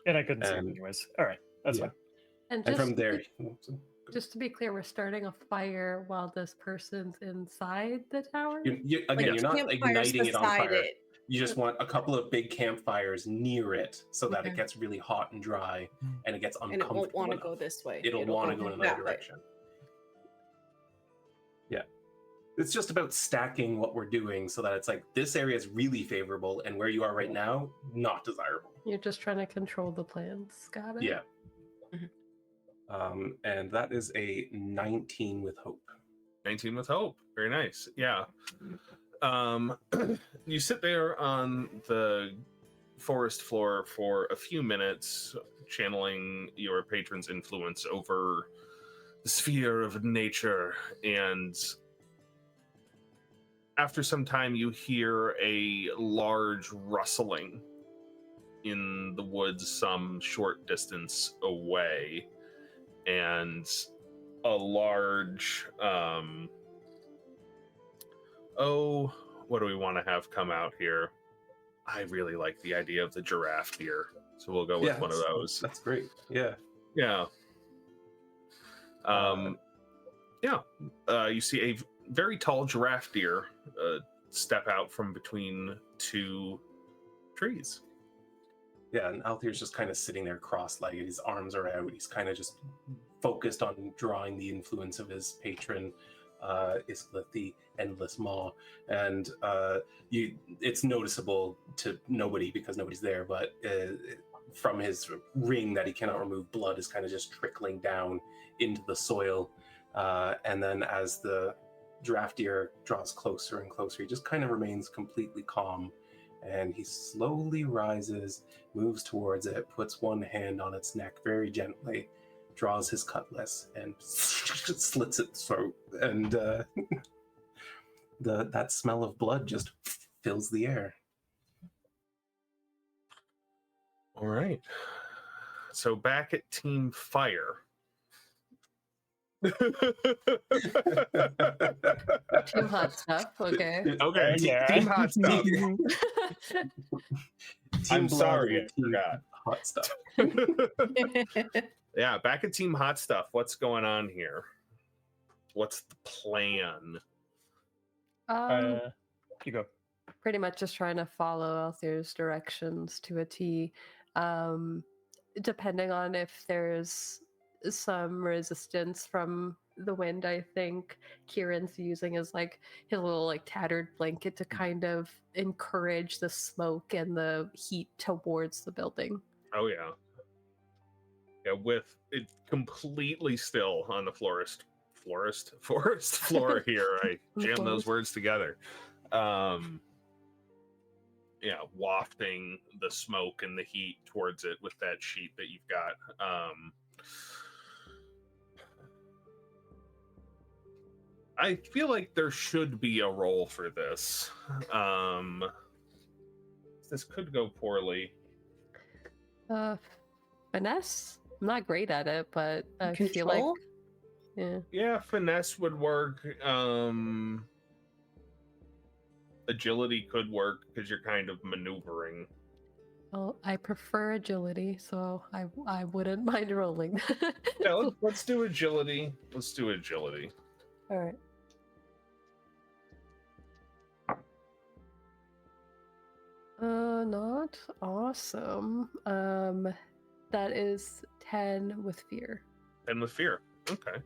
And I couldn't see him anyways. All right, that's fine. And from there, just to be clear, we're starting a fire while this person's inside the tower. you're Like, not campfires igniting it on beside fire. it. You just want a couple of big campfires near it so that it gets really hot and dry and it gets And uncomfortable. it won't want to enough. go this way. It'll want to go in another that way. direction. Yeah. It's just about stacking what we're doing so that it's like this area is really favorable and where you are right now, not desirable. You're just trying to control the plans. Got it? Yeah. And that is a 19 with hope. 19 with hope. Very nice. Yeah. You sit there on the forest floor for a few minutes, channeling your patron's influence over the sphere of nature, and after some time you hear a large rustling in the woods some short distance away, and a large what do we want to have come out here? I really like the idea of the giraffe deer, so we'll go with one of those. That's great. Yeah. You see a very tall giraffe deer step out from between two trees. Yeah, and Althyr's just kind of sitting there cross-legged. His arms are out. He's kind of just focused on drawing the influence of his patron, Isla the Endless Maw. And it's noticeable to nobody because nobody's there, but from his ring that he cannot remove, blood is kind of just trickling down into the soil. And then as the giraffe deer draws closer and closer, he just kind of remains completely calm. And he slowly rises, moves towards it, puts one hand on its neck very gently, draws his cutlass, and slits its throat. And that smell of blood just fills the air. All right. So back at Team Fire. Too hot stuff. Okay. Okay. Yeah. Team Hot Stuff. I'm sorry, I Team forgot. Hot Stuff. Yeah, back at Team Hot Stuff. What's going on here? What's the plan? You go. Pretty much just trying to follow Althyr's directions to a T. Depending on if there's some resistance from the wind. I think Kieran's using his like his little like tattered blanket to kind of encourage the smoke and the heat towards the building. Oh yeah. Yeah, with it completely still on the forest floor here. I jam those words together. Yeah, wafting the smoke and the heat towards it with that sheet that you've got. I feel like there should be a role for this. This could go poorly. Finesse? I'm not great at it, but I Control? feel like Yeah, finesse would work. Agility could work because you're kind of maneuvering. Well, I prefer agility, so I wouldn't mind rolling. Yeah, let's do agility. Let's do agility. All right. Not awesome. That is 10 with fear. 10 with fear. Okay.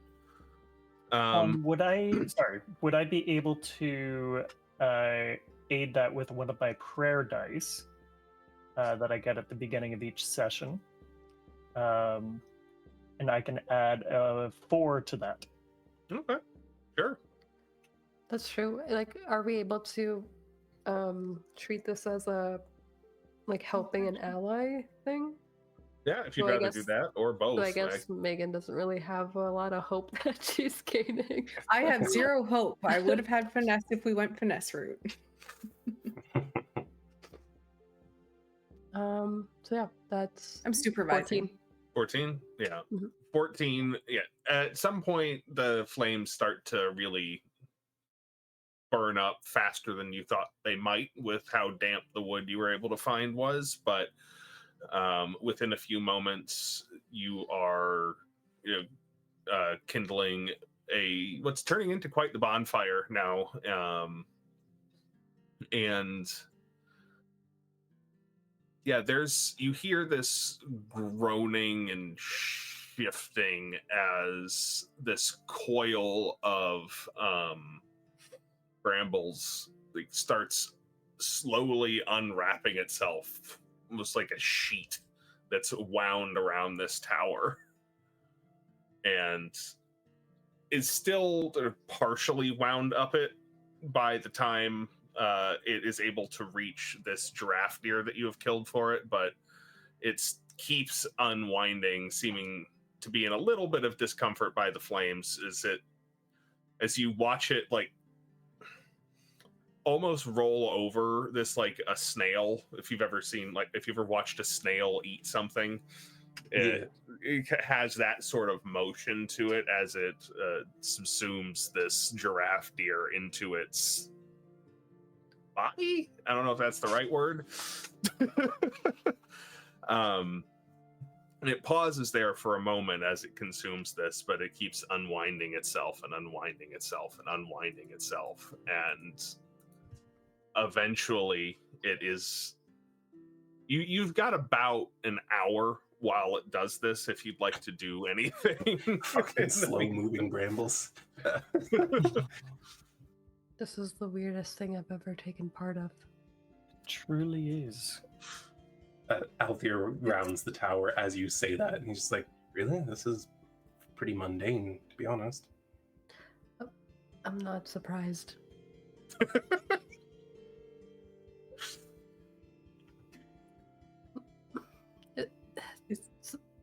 Would I be able to aid that with one of my prayer dice that I get at the beginning of each session? And I can add 4 to that. Okay. Sure. That's true. Like, are we able to treat this as a like helping an ally thing? Yeah, if you'd So I rather guess- do that or both. So I guess Megan doesn't really have a lot of hope that she's gaining. I have 0 hope. I would have had finesse if we went finesse route. So yeah, that's I'm supervising. 14. 14? Yeah. Mhm. 14. Yeah. At some point, the flames start to really burn up faster than you thought they might with how damp the wood you were able to find was. But within a few moments, you are kindling what's turning into quite the bonfire now. And yeah, you hear this groaning and shifting as this coil of brambles starts slowly unwrapping itself, almost like a sheet that's wound around this tower, and is still partially wound up it by the time it is able to reach this giraffe deer that you have killed for it, but it keeps unwinding, seeming to be in a little bit of discomfort by the flames as you watch it like almost roll over this like a snail. If you've ever watched a snail eat something, it has that sort of motion to it as it subsumes this giraffe deer into its body. I don't know if that's the right word. And it pauses there for a moment as it consumes this, but it keeps unwinding itself and unwinding itself and unwinding itself, and eventually it is you've got about an hour while it does this if you'd like to do anything. Fucking slow moving brambles. This is the weirdest thing I've ever taken part of. It truly is. Althyr rounds the tower as you say that, and he's just like, really? This is pretty mundane, to be honest. I'm not surprised. Is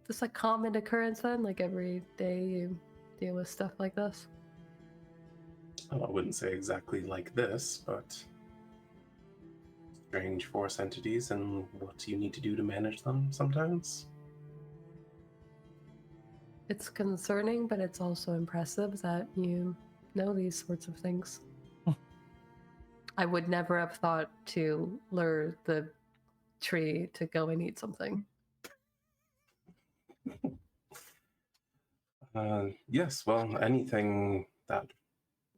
this a common occurrence then? Like every day you deal with stuff like this? Well, I wouldn't say exactly like this, but strange force entities and what you need to do to manage them sometimes. It's concerning, but it's also impressive that you know these sorts of things. I would never have thought to lure the tree to go and eat something. Yes, well, anything that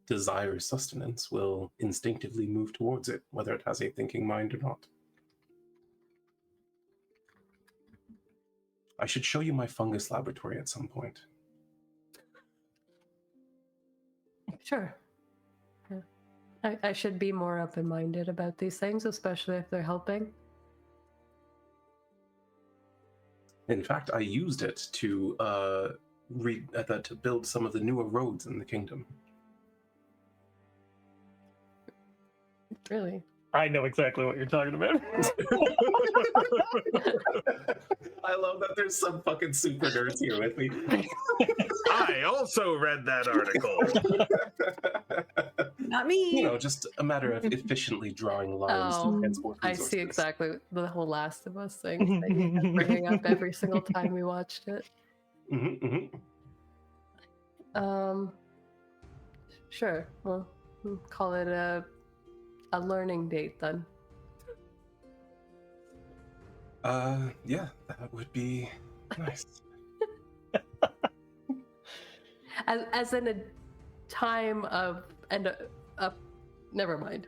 desires sustenance will instinctively move towards it, whether it has a thinking mind or not. I should show you my fungus laboratory at some point. Sure. Yeah. I should be more open-minded about these things, especially if they're helping. In fact, I used it to to build some of the newer roads in the kingdom. Really? I know exactly what you're talking about. I love that there's some fucking super nerds here with me. I also read that article. Not me. You know, just a matter of efficiently drawing lines to transport I resources. see exactly the whole Last of Us thing that you kept bringing up every single time we watched it. Sure. Well, we'll call it a learning date then. Yeah, that would be nice. As in a time of never mind.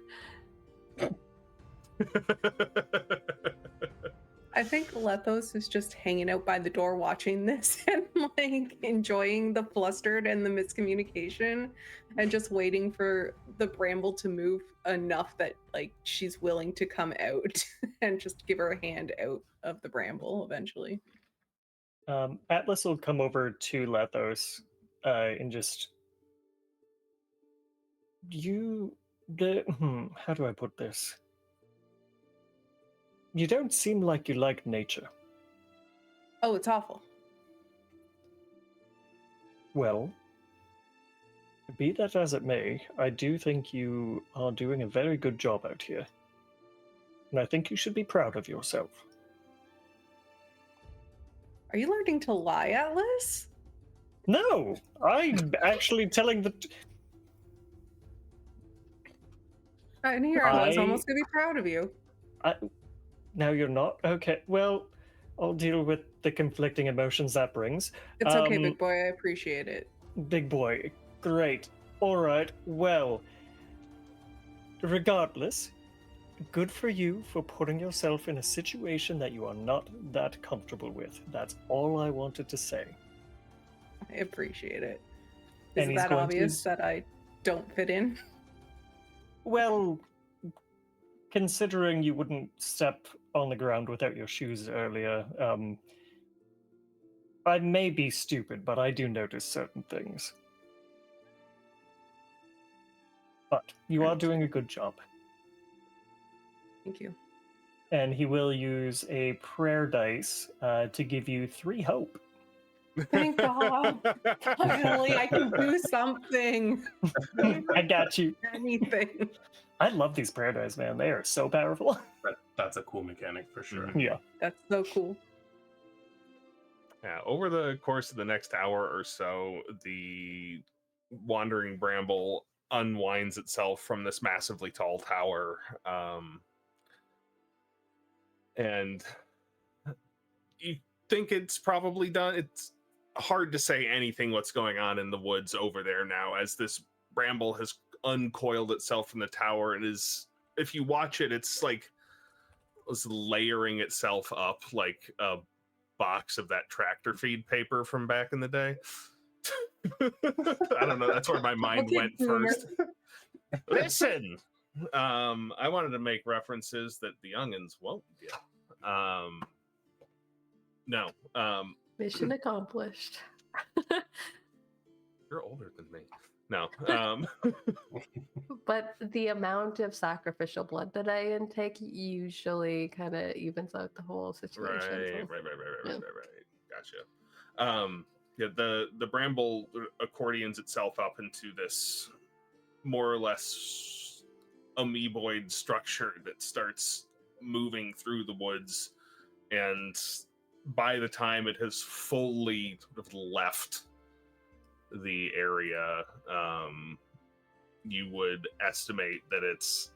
I think Lethos is just hanging out by the door watching this and like enjoying the flustered and the miscommunication and just waiting for the bramble to move enough that like she's willing to come out and just give her a hand out of the bramble eventually. Atlas will come over to Lethos and just how do I put this? You don't seem like you like nature. Oh, it's awful. Well, be that as it may, I do think you are doing a very good job out here. And I think you should be proud of yourself. Are you learning to lie, Atlas? No, I'm actually telling the... And here I was almost going to be proud of you. Now you're not? Okay, well, I'll deal with the conflicting emotions that brings. It's okay, big boy. I appreciate it. Big boy, great. All right, well, regardless, good for you for putting yourself in a situation that you are not that comfortable with. That's all I wanted to say. I appreciate it. Is And it that obvious that I don't fit in? Well, considering you wouldn't step on the ground without your shoes earlier, I may be stupid, but I do notice certain things. But you are doing a good job. Thank you. And he will use a prayer dice to give you 3 hope. Thank God. Finally, I can do something. I got you. Anything. I love these prayer dice, man. They are so powerful. That's a cool mechanic for sure. Yeah. That's so cool. Yeah, over the course of the next hour or so, the wandering bramble unwinds itself from this massively tall tower. And you think it's probably done. It's hard to say anything what's going on in the woods over there now, as this bramble has uncoiled itself from the tower and is, if you watch it, it's like it's layering itself up like a box of that tractor feed paper from back in the day. I don't know, that's where my mind went first. Listen, I wanted to make references that the youngins won't get. No. Mission accomplished. You're older than me. No. But the amount of sacrificial blood that I intake usually kind of evens out the whole situation. Right. Gotcha. Yeah, the bramble accordions itself up into this more or less amoeboid structure that starts moving through the woods, and by the time it has fully sort of left the area, you would estimate that it's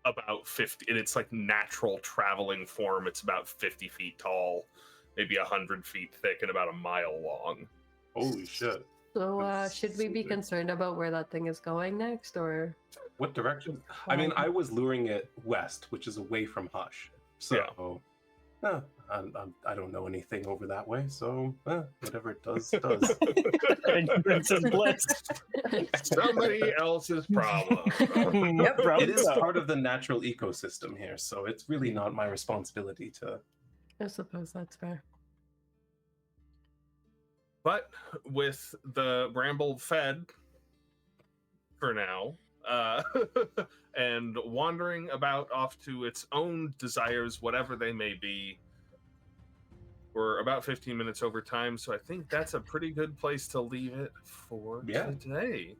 about 50, in its like natural traveling form, it's about 50 feet tall, maybe 100 feet thick, and about a mile long. Holy shit. So should we be concerned about where that thing is going next, or what direction? I mean, I was luring it west, which is away from Hush. So I don't know anything over that way, so whatever it does, does. Ignorance is bliss. Somebody else's problem. Yep, It is part of the natural ecosystem here, so it's really not my responsibility to... I suppose that's fair. But with the bramble fed for now, and wandering about off to its own desires, whatever they may be, we're about 15 minutes over time, so I think that's a pretty good place to leave it for today.